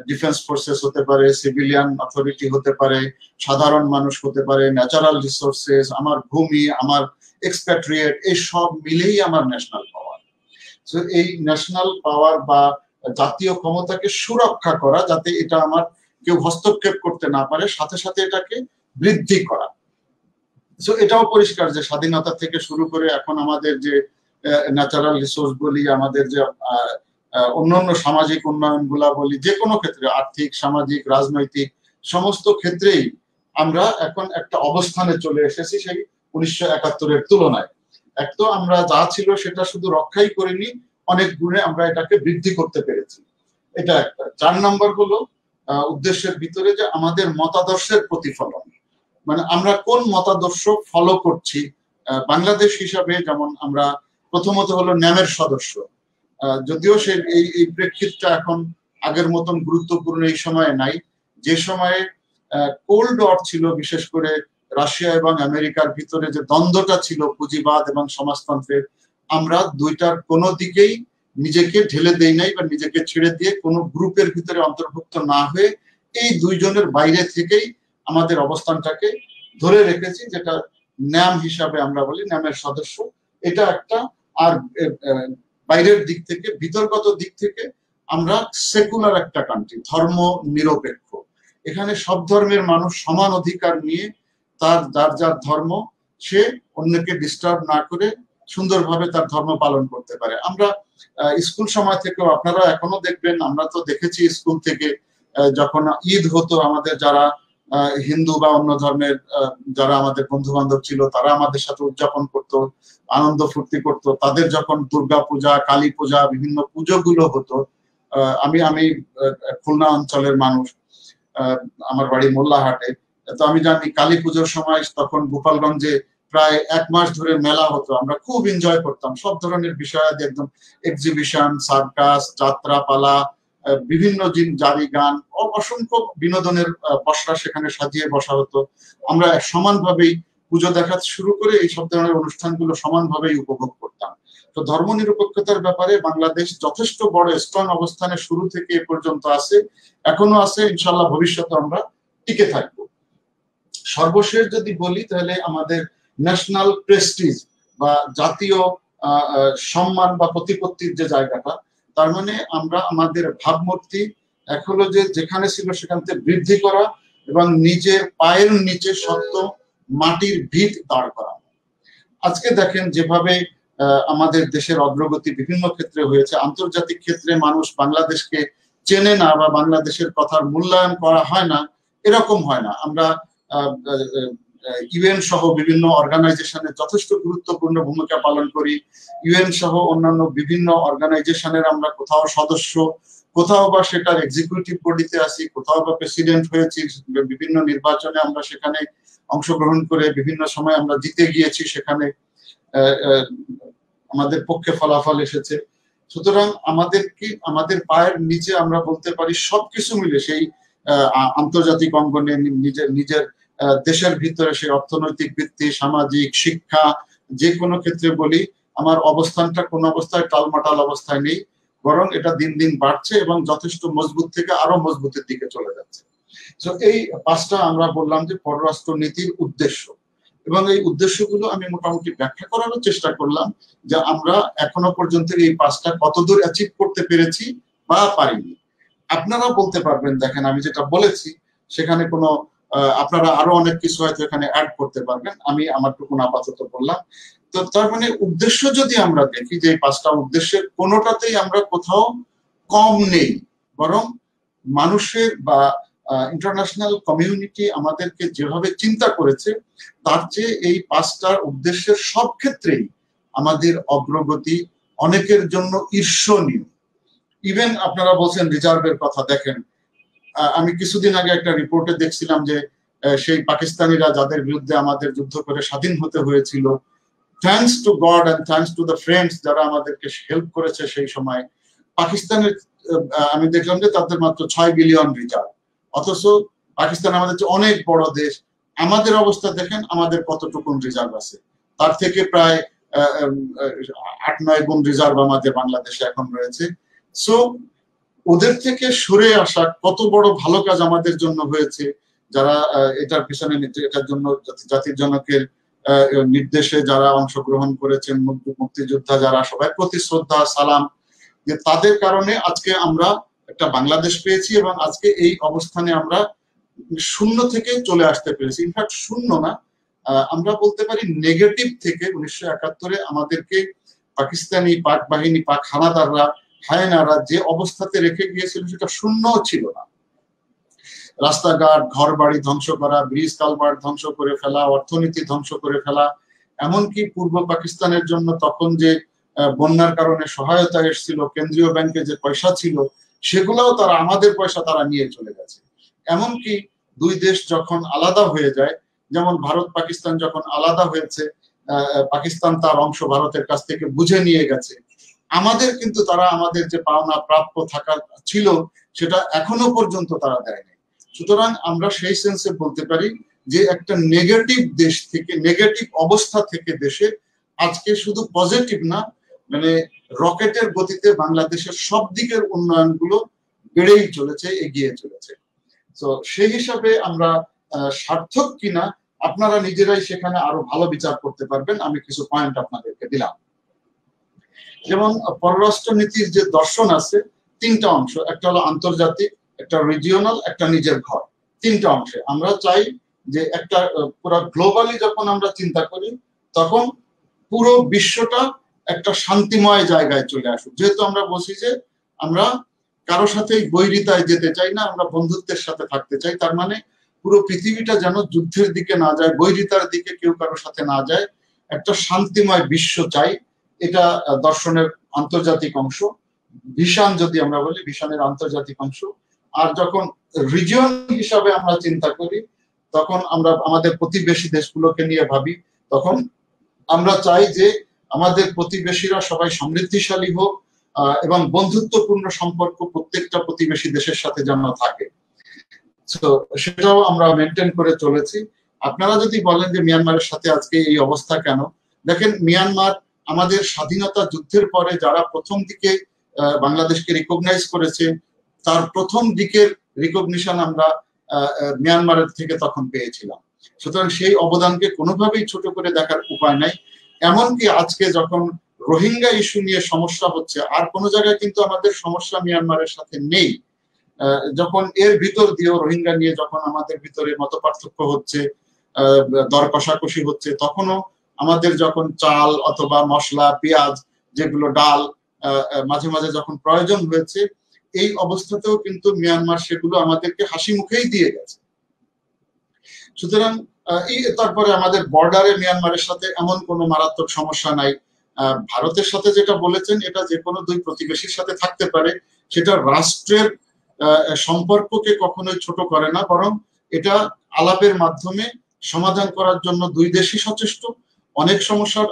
ডিফেন্স ফোর্সেস হতে পারে, সিভিলিয়ান অথরিটি হতে পারে, সাধারণ মানুষ হতে পারে, ন্যাচারাল রিসোর্সেস, আমার ভূমি, আমার এক্সপ্যাট্রিয়েট, এই সব মিলেই আমার ন্যাশনাল পাওয়ার। তো এই ন্যাশনাল পাওয়ার বা জাতীয় ক্ষমতাকে সুরক্ষা করা, যাতে এটা আমার কেউ হস্তক্ষেপ করতে না পারে, সাথে সাথে এটাকে বৃদ্ধি করা। তো এটাও পরিষ্কার যে স্বাধীনতা থেকে শুরু করে এখন আমাদের যে ন্যাচারাল রিসোর্স বলি, আমাদের যে অন্যান্য সামাজিক উন্নয়ন গুলা বলি, যে কোনো ক্ষেত্রে আর্থিক, সামাজিক, রাজনৈতিক সমস্ত ক্ষেত্রেই আমরা এখন একটা অবস্থানে চলে এসেছি সেই 1971-এর তুলনায়। এক তো আমরা যা ছিল সেটা শুধু রক্ষাই করিনি, অনেক গুণে আমরা এটাকে বৃদ্ধি করতে পেরেছি। এটা একটা। 4 নম্বর হলো উদ্দেশ্যের ভিতরে যে আমাদের মতাদর্শের প্রতিফলন, মানে আমরা কোন মতাদর্শ ফলো করছি। বাংলাদেশ হিসাবে যেমন আমরা প্রথমত হলো ন্যামের সদস্য, যদিও সে এই প্রেক্ষিতটা এখন আগের মতন গুরুত্বপূর্ণ এই সময়ে নাই। যে সময়ে কোল্ড ওয়ার ছিল, বিশেষ করে রাশিয়া এবং আমেরিকার ভিতরে যে দ্বন্দ্বটা ছিল পুঁজিবাদ এবং সমাজতন্ত্রের, আমরা দুইটার কোনো দিকেই নিজেকে ঢেলে দেই নাই বা নিজেকে ছেড়ে দিয়ে কোনো গ্রুপের ভিতরে অন্তর্ভুক্ত না হয়ে এই দুইজনের বাইরে থেকেই আমাদের অবস্থানটাকে ধরে রেখেছি, যেটা ন্যাম হিসাবে আমরা বলি, ন্যামের সদস্য। এটা একটা। আর বাইরের দিক থেকে, বিতর্কত দিক থেকে আমরা সেকুলার একটা কান্ট্রি, ধর্ম নিরপেক্ষ। এখানে সব ধর্মের মানুষ সমান অধিকার নিয়ে যার যার ধর্ম সে অন্যকে ডিস্টার্ব না করে সুন্দরভাবে তার ধর্ম পালন করতে পারে। আমরা স্কুল সময় থেকেও, আপনারা এখনো দেখবেন, আমরা তো দেখেছি স্কুল থেকে যখন ঈদ হতো, আমাদের যারা হিন্দু বা অন্য ধর্মের যারা আমাদের বন্ধু বান্ধব ছিল তারা আমাদের সাথে উদযাপন করতো, আনন্দ ফুর্তি করতো। তাদের যখন দুর্গা পূজা, কালী পূজা, বিভিন্ন পুজোগুলো হতো, আমি খুলনা অঞ্চলের মানুষ, আমার বাড়ি মোল্লাহাটে, তো আমি জানি কালী পুজোর সময় তখন গোপালগঞ্জে প্রায় 1 মাস ধরে মেলা হতো, আমরা খুব এনজয় করতাম, সব ধরনের বিষয় একদম এক্সিবিশন, সার্কাস, যাত্রাপালা, বিভিন্ন জারি গান, অসংখ্য বিনোদনের পসরা সেখানে সাজিয়ে বসা হতো। আমরা সমানভাবেই পুজো দেখা শুরু করে এই সব ধরনের অনুষ্ঠানগুলো সমানভাবেই উপভোগ করতাম। তো ধর্মনিরপেক্ষতার ব্যাপারে বাংলাদেশ যথেষ্ট বড় স্ট্রং অবস্থানে শুরু থেকে এ পর্যন্ত আছে, এখনো আছে, ইনশাল্লাহ ভবিষ্যতে আমরা টিকে থাকব। সর্বশেষ যদি বলি তাহলে আমাদের ন্যাশনাল প্রেস্টিজ বা জাতীয় সম্মান বা প্রতিপত্তির যে জায়গাটা, তার মানে আমরা আমাদের ভাবমূর্তি এখনো যেখানে ছিল সেখান থেকে বৃদ্ধি করা এবং নিজের পায়ের নিচে শক্ত মাটির ভিত দাঁড় করা। আজকে দেখেন যেভাবে আমাদের দেশের অগ্রগতি বিভিন্ন ক্ষেত্রে হয়েছে, আন্তর্জাতিক ক্ষেত্রে মানুষ বাংলাদেশকে চেনে না বা বাংলাদেশের কথার মূল্যায়ন করা হয় না, এরকম হয় না। আমরা ইউএন সহ বিভিন্ন অর্গানাইজেশনে যথেষ্ট গুরুত্বপূর্ণ ভূমিকা পালন করি। ইউএন সহ অন্যান্য বিভিন্ন অর্গানাইজেশনের আমরা কোথাও সদস্য, কোথাও বা সেটার এক্সিকিউটিভ বডিতে আছি, কোথাও বা প্রেসিডেন্ট হয়েছি, বিভিন্ন নির্বাচনে আমরা সেখানে অংশগ্রহণ করে বিভিন্ন সময় আমরা জিতে গিয়েছি, সেখানে আমাদের পক্ষে ফলাফল এসেছে। সুতরাং আমাদের পায়ের নিচে আমরা বলতে পারি সবকিছু মিলে সেই আন্তর্জাতিক অঙ্গনে নিজের দেশের ভিতরে সেই অর্থনৈতিক ভিত্তি, সামাজিক, শিক্ষা, যে কোনো ক্ষেত্রে বলি আমার অবস্থানটা কোন অবস্থায় টালমাটাল অবস্থায় নেই, বরং এটা দিন দিন বাড়ছে এবং যথেষ্ট মজবুত থেকে আরো মজবুতের দিকে চলে যাচ্ছে। তো এই 5টা আমরা বললাম যে পররাষ্ট্র নীতির উদ্দেশ্য, এবং এই উদ্দেশ্যগুলো আমি মোটামুটি ব্যাখ্যা করার চেষ্টা করলাম যে আমরা এখনো পর্যন্ত এই 5টা কতদূর অ্যাচিভ করতে পেরেছি বা পারিনি। আপনারা বলতে পারবেন, দেখেন আমি যেটা বলেছি সেখানে কোনো আপনারা আরো অনেক কিছু হয়তো এখানে অ্যাড করতে পারবেন, আমি আমারটুকু আপাতত বললাম। তো তার মানে উদ্দেশ্য যদি আমরা দেখি যে এই 5টা উদ্দেশ্যের কোনোটাতেই আমরা কোথাও কম নেই, বরং মানুষের বা ইন্টারন্যাশনাল কমিউনিটি আমাদেরকে যেভাবে চিন্তা করেছে তার চেয়ে এই 5টার উদ্দেশ্যের সব ক্ষেত্রেই আমাদের অগ্রগতি অনেকের জন্য ঈর্ষণীয়। ইভেন আপনারা বলছেন রিজার্ভের কথা, দেখেন আমি কিছুদিন আগে একটা রিপোর্টে দেখছিলাম যে সেই পাকিস্তানিরা যাদের বিরুদ্ধে আমাদের যুদ্ধ করে স্বাধীন হতে হয়েছিল, thanks to God and thanks to the friends যারা আমাদেরকে হেল্প করেছে সেই সময়, পাকিস্তানের আমি দেখলাম যে তাদের মাত্র 6 বিলিয়ন রিজার্ভ, অথচ পাকিস্তান আমাদের চেয়ে অনেক বড় দেশ। আমাদের অবস্থা দেখেন আমাদের কতটুকু রিজার্ভ আছে, তার থেকে প্রায় 8-9 গুণ রিজার্ভ আমাদের বাংলাদেশে এখন রয়েছে। সো ওদের থেকে সরে আসা কত বড় ভালো কাজ আমাদের জন্য হয়েছে, যারা এটার পিছনে এটার জন্য জাতির জনকের নির্দেশে যারা অংশগ্রহণ করেছেন, মুক্তিযোদ্ধা যারা, সবাই প্রতি শ্রদ্ধা সালাম, যে তাদের কারণে আজকে আমরা একটা বাংলাদেশ পেয়েছি এবং আজকে এই অবস্থানে আমরা শূন্য থেকে চলে আসতে পেরেছি। ইনফ্যাক্ট শূন্য না, আমরা বলতে পারি নেগেটিভ থেকে 1971-এ আমাদেরকে পাকিস্তানি পাক বাহিনী, পাক হায়নারা যে অবস্থাতে রেখে গিয়েছিল সেটা শূন্যও ছিল না। রাস্তাঘাট, ঘর বাড়ি ধ্বংস করা, ব্রিজ কালভার্ট ধ্বংস করে ফেলা, অর্থনীতি ধ্বংস করে ফেলা, এমনকি পূর্ব পাকিস্তানের জন্য তখন যে বন্যার কারণে সহায়তা এসেছিল, কেন্দ্রীয় ব্যাংকে যে পয়সা ছিল সেগুলোও তারা, আমাদের পয়সা তারা নিয়ে চলে গেছে। এমনকি দুই দেশ যখন আলাদা হয়ে যায়, যেমন ভারত পাকিস্তান যখন আলাদা হয়েছে, পাকিস্তান তার অংশ ভারতের কাছ থেকে বুঝে নিয়ে গেছে, আমাদের কিন্তু তারা আমাদের যে পাওনা প্রাপ্য থাকা ছিল সেটা এখনো পর্যন্ত তারা দেয়নি। সুতরাং আমরা সেই সেন্সে বলতে পারি যে একটা নেগেটিভ দেশ থেকে, নেগেটিভ অবস্থা থেকে দেশে আজকে শুধু পজিটিভ না, মানে রকেটের গতিতে বাংলাদেশের সব দিকের উন্নয়নগুলো বেড়েই চলেছে, এগিয়ে চলেছে। তো সেই হিসাবে আমরা সার্থক কিনা আপনারা নিজেরাই সেখানে আরো ভালো বিচার করতে পারবেন। আমি কিছু পয়েন্ট আপনাদেরকে দিলাম। যেমন পররাষ্ট্র নীতির যে দর্শন আছে 3টা অংশ, একটা হলো আন্তর্জাতিক, একটা রিজিওনাল, একটা নিজের ঘর। 3টা অংশে আমরা চাই যে একটা পুরো গ্লোবালি যখন আমরা চিন্তা করি তখন পুরো বিশ্বটা একটা শান্তিময় জায়গায় চলে আসুক। যেহেতু আমরা বলছি যে আমরা কারো সাথে বৈরিতায় যেতে চাই না, আমরা বন্ধুত্বের সাথে থাকতে চাই, তার মানে পুরো পৃথিবীটা যেন যুদ্ধের দিকে না যায়, বৈরিতার দিকে কেউ কারোর সাথে না যায়, একটা শান্তিময় বিশ্ব চাই। এটা দর্শনের আন্তর্জাতিক অংশ। ভিশন যদি আমরা বলি, ভিশনের আন্তর্জাতিক অংশ। আর যখন রিজিয়ন হিসাবে আমরা চিন্তা করি তখন আমরা আমাদের প্রতিবেশী দেশগুলোকে নিয়ে ভাবি, তখন আমরা চাই যে আমাদের প্রতিবেশীরা সবাই সমৃদ্ধিশালী হোক এবং বন্ধুত্বপূর্ণ সম্পর্ক প্রত্যেকটা প্রতিবেশী দেশের সাথে যেন থাকে। তো সেটাও আমরা মেনটেন করে চলেছি। আপনারা যদি বলেন যে মিয়ানমারের সাথে আজকে এই অবস্থা কেন, দেখেন মিয়ানমার আমাদের স্বাধীনতা যুদ্ধের পরে যারা প্রথম দিকে বাংলাদেশকে রিকগনাইজ করেছে, তার প্রথম দিকের রিকগনিশন আমরা মিয়ানমারের থেকে তখন পেয়েছিলাম। সুতরাং সেই অবদানকে কোনোভাবেই ছোট করে দেখার উপায় নাই। এমনকি আজকে যখন রোহিঙ্গা ইস্যু নিয়ে সমস্যা হচ্ছে, আর কোনো জায়গায় কিন্তু আমাদের সমস্যা মিয়ানমারের সাথে নেই, যখন এর ভিতর দিয়েও রোহিঙ্গা নিয়ে যখন আমাদের ভিতরে মত পার্থক্য হচ্ছে, দর কষাকষি হচ্ছে, তখনও আমাদের যখন চাল অথবা মশলা, পেঁয়াজ, যেগুলো ডাল মাঝে মাঝে যখন প্রয়োজন হয়েছে, এই অবস্থাতেও কিন্তু মিয়ানমার সেগুলো আমাদেরকে হাসি মুখেই দিয়ে গেছে। সুতরাং তারপরে আমাদের বর্ডারে মিয়ানমারের সাথে এমন কোনো মারাত্মক সমস্যা নাই। ভারতের সাথে যেটা বলেছেন, এটা যে কোনো দুই প্রতিবেশীর সাথে থাকতে পারে, সেটা রাষ্ট্রের সম্পর্ককে কখনোই ছোট করে না, বরং এটা আলাপের মাধ্যমে সমাধান করার জন্য দুই দেশই সচেষ্ট। অনেক সমস্যার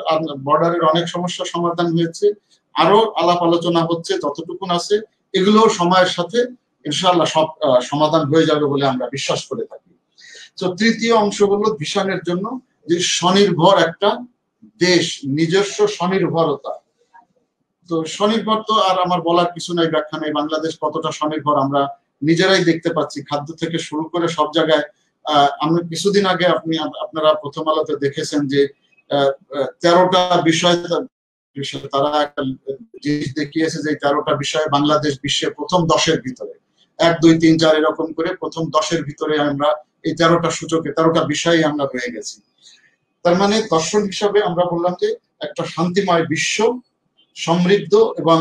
বর্ডারের অনেক সমস্যা সমাধান হয়েছে, আরো আলাপ আলোচনা হচ্ছে, যতটুকুন আছে এগুলো সময়ের সাথে ইনশাআল্লাহ সব সমাধান হয়ে যাবে বলে আমরা বিশ্বাস করে থাকি। তো তৃতীয় অংশ হলো ভিশনের জন্য যে স্বনির্ভর একটা দেশ, নিজস্ব স্বনির্ভরতা। তো স্বনির্ভর তো আর আমার বলার কিছু নাই, ব্যাখ্যা নেই। বাংলাদেশ কতটা স্বনির্ভর আমরা নিজেরাই দেখতে পাচ্ছি, খাদ্য থেকে শুরু করে সব জায়গায়। আমি কিছুদিন আগে আপনারা প্রথম আলোতে দেখেছেন যে 13টা বিষয় তারা একটা জিনিস দেখিয়েছে, যে 13টা বিষয়ে বাংলাদেশ বিশ্বের প্রথম 10-এর ভিতরে, 1, 2, 3, 4 এরকম করে প্রথম 10-এর ভিতরে আমরা এই 13টা সূচকে 13টা বিষয়ে আমরা রয়ে গেছি। তার মানে দর্শন হিসাবে আমরা বললাম যে একটা শান্তিময় বিশ্ব, সমৃদ্ধ এবং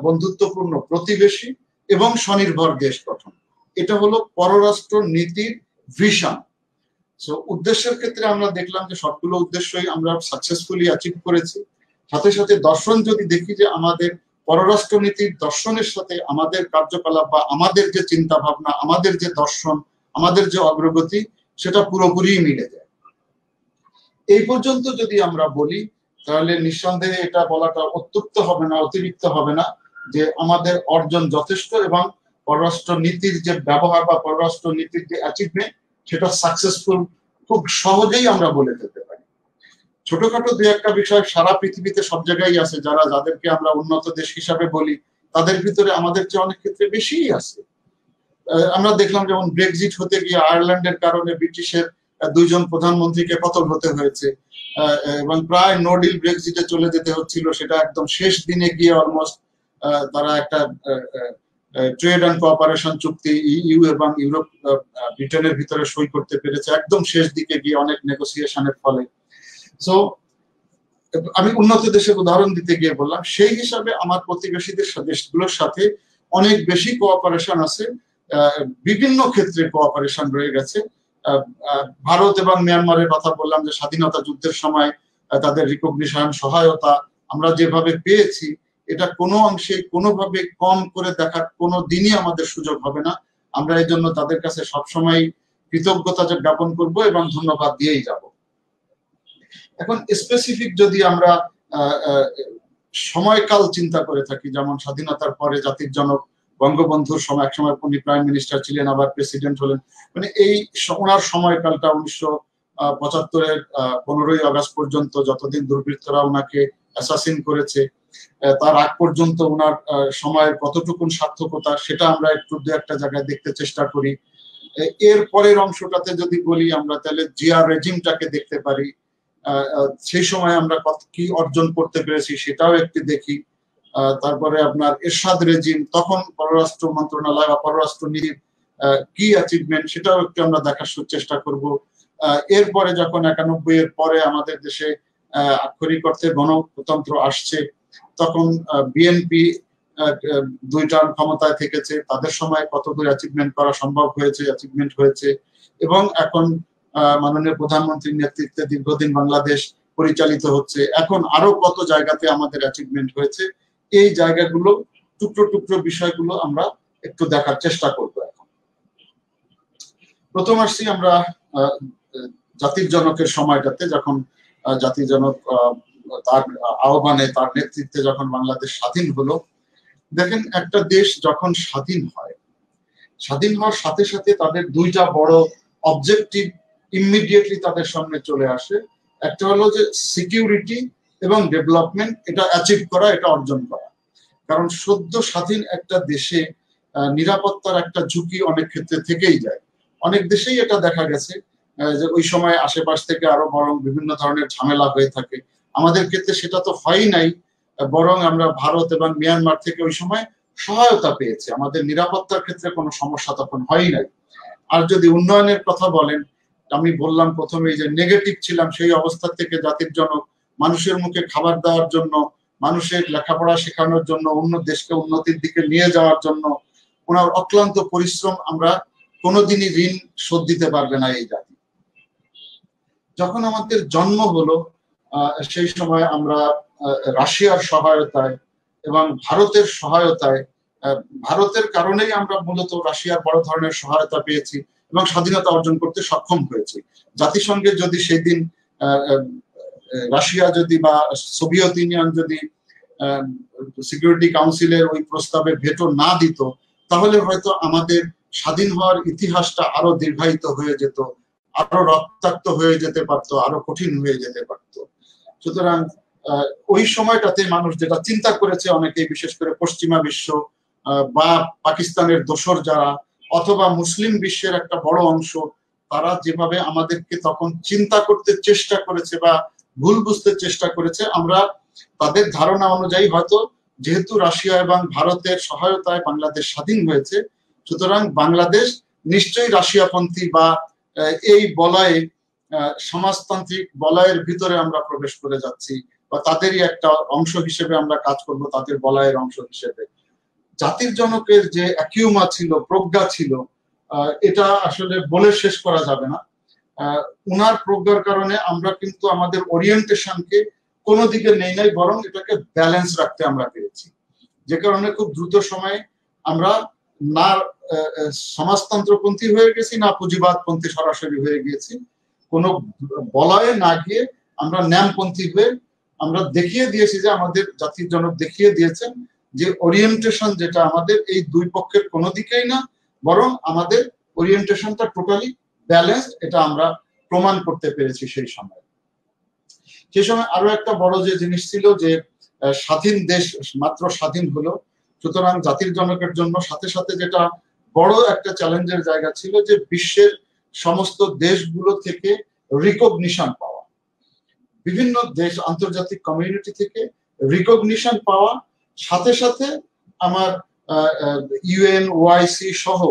বন্ধুত্বপূর্ণ প্রতিবেশী এবং স্বনির্ভর দেশ গঠন, এটা হলো পররাষ্ট্র নীতির ভিশন। সো উদ্দেশ্যের ক্ষেত্রে আমরা দেখলাম যে সবগুলো উদ্দেশ্যই আমরা সাকসেসফুলি অ্যাচিভ করেছি। সাথে সাথে দর্শন যদি দেখি, যে আমাদের পররাষ্ট্র নীতির দর্শনের সাথে আমাদের কার্যকলাপ বা আমাদের যে চিন্তা ভাবনা, আমাদের যে দর্শন, আমাদের যে অগ্রগতি, সেটা পুরোপুরি মিলে যায়। এই পর্যন্ত যদি আমরা বলি, তাহলে নিঃসন্দেহে এটা বলাটা অত্যুক্ত হবে না, অতিরিক্ত হবে না, যে আমাদের অর্জন যথেষ্ট এবং পররাষ্ট্র নীতির যে ব্যবহার বা পররাষ্ট্র নীতির যে অ্যাচিভমেন্ট, সেটা সাকসেসফুল খুব সহজেই আমরা বলে ফেলতে পারি। ছোটখাটো দুই একটা বিষয় সারা পৃথিবীতে সব জায়গায় আছে, যাদেরকে আমরা উন্নত দেশ হিসাবে বলি, তাদের ভিতরে আমাদের চেয়ে অনেক ক্ষেত্রে বেশিই আছে। আমরা দেখলাম যেমন ব্রেক্সিট হতে গিয়ে আয়ারল্যান্ডের কারণে ব্রিটিশের 2 জন প্রধানমন্ত্রীকে পতন হতে হয়েছে, এবং প্রায় নো ডিল ব্রেক্সিটে চলে যেতে হচ্ছিল। সেটা একদম শেষ দিনে গিয়ে অলমোস্ট তারা একটা ট্রেড অ্যান্ড কোঅপারেশন চুক্তি ইউ এবং ইউরোপ ব্রিটেনের ভিতরে সই করতে পেরেছে একদম শেষ দিকে গিয়ে, অনেক নেগোসিয়েশনের ফলে। সো আমি উন্নত দেশের উদাহরণ দিতে গিয়ে বললাম, সেই হিসাবে আমার প্রতিবেশীদের দেশগুলোর সাথে অনেক বেশি কোঅপারেশন আছে, বিভিন্ন ক্ষেত্রে কোঅপারেশন রয়ে গেছে। ভারত এবং মিয়ানমারের কথা বললাম, যে স্বাধীনতা যুদ্ধের সময় তাদের রিকগনিশন, সহায়তা আমরা যেভাবে পেয়েছি, এটা কোনো অংশে কোনোভাবে কম করে দেখার কোনো দিনই আমাদের সুযোগ হবে না। আমরা এই জন্য তাদের কাছে সবসময় কৃতজ্ঞতা জ্ঞাপন করব এবং ধন্যবাদ দিয়েই যাব। এখন স্পেসিফিক যদি আমরা সময়কাল চিন্তা করে থাকি, যেমন স্বাধীনতার পরে জাতির জনক বঙ্গবন্ধুর সময়, একসময় উনি প্রাইম মিনিস্টার ছিলেন, আবার প্রেসিডেন্ট হলেন, মানে এই ওনার সময়কালটা 1975-এর 15ই আগস্ট পর্যন্ত, যতদিন দুর্বৃত্তরা ওনাকে অ্যাসাসিন করেছে, তার আগ পর্যন্ত ওনার সময়ের কতটুকুন সার্থকতা, সেটা আমরা একটু দু একটা জায়গায় দেখতে চেষ্টা করি। এর পরের অংশটাতে যদি বলি আমরা, তাহলে জিয়া রেজিমটাকে দেখতে পারি, সেই সময় আমরা কি অর্জন করতে পেরেছি সেটাও একটু দেখি। তারপরে আপনার এরশাদ রেজিম, তখন পররাষ্ট্র মন্ত্রণালয় বা পররাষ্ট্র নীতির কি অ্যাচিভমেন্ট, সেটাও একটু আমরা দেখার চেষ্টা করব। এরপরে যখন 91-এর পরে আমাদের দেশে আক্ষরিক অর্থে গণতন্ত্র আসছে, তখন বিএনপি 2 টার্ম ক্ষমতায় থেকেছে, তাদের সময় কতদূর অ্যাচিভমেন্ট করা সম্ভব হয়েছে, অ্যাচিভমেন্ট হয়েছে, এবং এখন মাননীয় প্রধানমন্ত্রীর নেতৃত্বে দীর্ঘদিন বাংলাদেশ পরিচালিত হচ্ছে, এখন আরো কত জায়গাতে আমাদের অ্যাচিভমেন্ট হয়েছে। এই জায়গাগুলো, টুকরো টুকরো বিষয়গুলো আমরা একটু দেখার চেষ্টা করব। এখন প্রথম আসছি আমরা জাতির জনকের সময়টাতে, যখন জাতির জনক তার আহ্বানে, তার নেতৃত্বে যখন বাংলাদেশ স্বাধীন হলো, দেখেন একটা দেশ যখন স্বাধীন হয়, স্বাধীন হওয়ার সাথে সাথে তাদের দুইটা বড় অবজেক্টিভ ইমিডিয়েটলি তাদের সামনে চলে আসে। একটা হলো যে সিকিউরিটি এবং ডেভেলপমেন্ট, এটা অ্যাচিভ করা, এটা অর্জন করা। কারণ সদ্য স্বাধীন একটা দেশে নিরাপত্তার একটা ঝুঁকি অনেক ক্ষেত্রে থেকেই যায়। অনেক দেশেই এটা দেখা গেছে যে ওই সময় আশেপাশ থেকে আরো বরং বিভিন্ন ধরনের ঝামেলা হয়ে থাকে। আমাদের ক্ষেত্রে সেটা তো হয়ই নাই, বরং আমরা ভারত এবং মিয়ানমার থেকে ওই সময় সহায়তা পেয়েছি। আমাদের নিরাপত্তার ক্ষেত্রে কোনো সমস্যা তখন হয় নাই। আর যদি উন্নয়নের কথা বলেন, আমি বললাম প্রথমেই যে নেগেটিভ ছিলাম, সেই অবস্থা থেকে জাতির জনক মানুষের মুখে খাবার দেওয়ার জন্য, মানুষের লেখাপড়া শেখানোর জন্য, অন্য দেশকে উন্নতির দিকে নিয়ে যাওয়ার জন্য ওনার অক্লান্ত পরিশ্রম আমরা কোনোদিনই ঋণ শোধ দিতে পারবে না এই জাতি। যখন আমাদের জন্ম হলো সেই সময় আমরা রাশিয়ার সহায়তায় এবং ভারতের সহায়তায়, ভারতের কারণেই আমরা মূলত রাশিয়ার বড় ধরনের সহায়তা পেয়েছি এবং স্বাধীনতা অর্জন করতে সক্ষম হয়েছি। জাতিসংঘে যদি সেই দিন রাশিয়া যদি বা সোভিয়েত ইউনিয়ন যদি সিকিউরিটি কাউন্সিলের ওই প্রস্তাবে ভেটো না দিত, তাহলে হয়তো আমাদের স্বাধীন হওয়ার ইতিহাসটা আরো দীর্ঘায়িত হয়ে যেত, আরো রক্তাক্ত হয়ে যেতে পারতো, আরো কঠিন হয়ে যেতে পারতো। সুতরাং ওই সময়টাতে মানুষ যেটা চিন্তা করেছে, অনেকেই বিশেষ করে পশ্চিমা বিশ্ব বা পাকিস্তানের দোসর যারা অথবা মুসলিম বিশ্বের একটা বড় অংশ, তারা যেভাবে আমাদেরকে তখন চিন্তা করতে চেষ্টা করেছে বা ভুল বুঝতে চেষ্টা করেছে, আমরা তাদের ধারণা অনুযায়ী হয়তো যেহেতু রাশিয়া এবং ভারতের সহায়তায় বাংলাদেশ স্বাধীন হয়েছে, সুতরাং বাংলাদেশ নিশ্চয়ই রাশিয়াপন্থী বা এই বলয়ে সমাজতান্ত্রিক বলয়ের ভিতরে আমরা প্রবেশ করে যাচ্ছি বা তাদেরই একটা অংশ হিসেবে আমরা কাজ করব, তাদের বলয়ের অংশ হিসেবে। জাতির জনকের যে অ্যাকিউমা ছিল, প্রজ্ঞা ছিল, এটা আসলে বলে শেষ করা যাবে না। উনার প্রজ্ঞার কারণে আমরা কিন্তু আমাদের ওরিয়েন্টেশনকে কোনো দিকে নেই নাই, বরং এটাকে ব্যালেন্স রাখতে আমরা পেরেছি। যে কারণে খুব দ্রুত সময়ে আমরা না সমাজতন্ত্রপন্থী হয়ে গেছি, না পুঁজিবাদপন্থী সরাসরি হয়ে গিয়েছি। কোনো বলয়ে না গিয়ে আমরা ন্যামপন্থী হয়ে আমরা দেখিয়ে দিয়েছি যে আমাদের জাতির জনক দেখিয়ে দিয়েছেন যে ওরিয়েন্টেশন যেটা আমাদের এই দুই পক্ষের কোনো দিকেই না, বরং আমাদের ওরিয়েন্টেশনটা টোটালি ব্যালেন্সড, এটা আমরা প্রমাণ করতে পেরেছি সেই সময়। সেই সময় আরো একটা বড় যে জিনিস ছিল যে স্বাধীন দেশ মাত্র স্বাধীন হলো, সুতরাং জাতির জনকের জন্য সাথে সাথে যেটা বড় একটা চ্যালেঞ্জের জায়গা ছিল যে বিশ্বের সমস্ত দেশগুলো থেকে রিকগনিশন পাওয়া, বিভিন্ন দেশ আন্তর্জাতিক কমিউনিটি থেকে রিকগনিশন পাওয়া, সাথে সাথে আমার ইউএন, ওআইসি সহ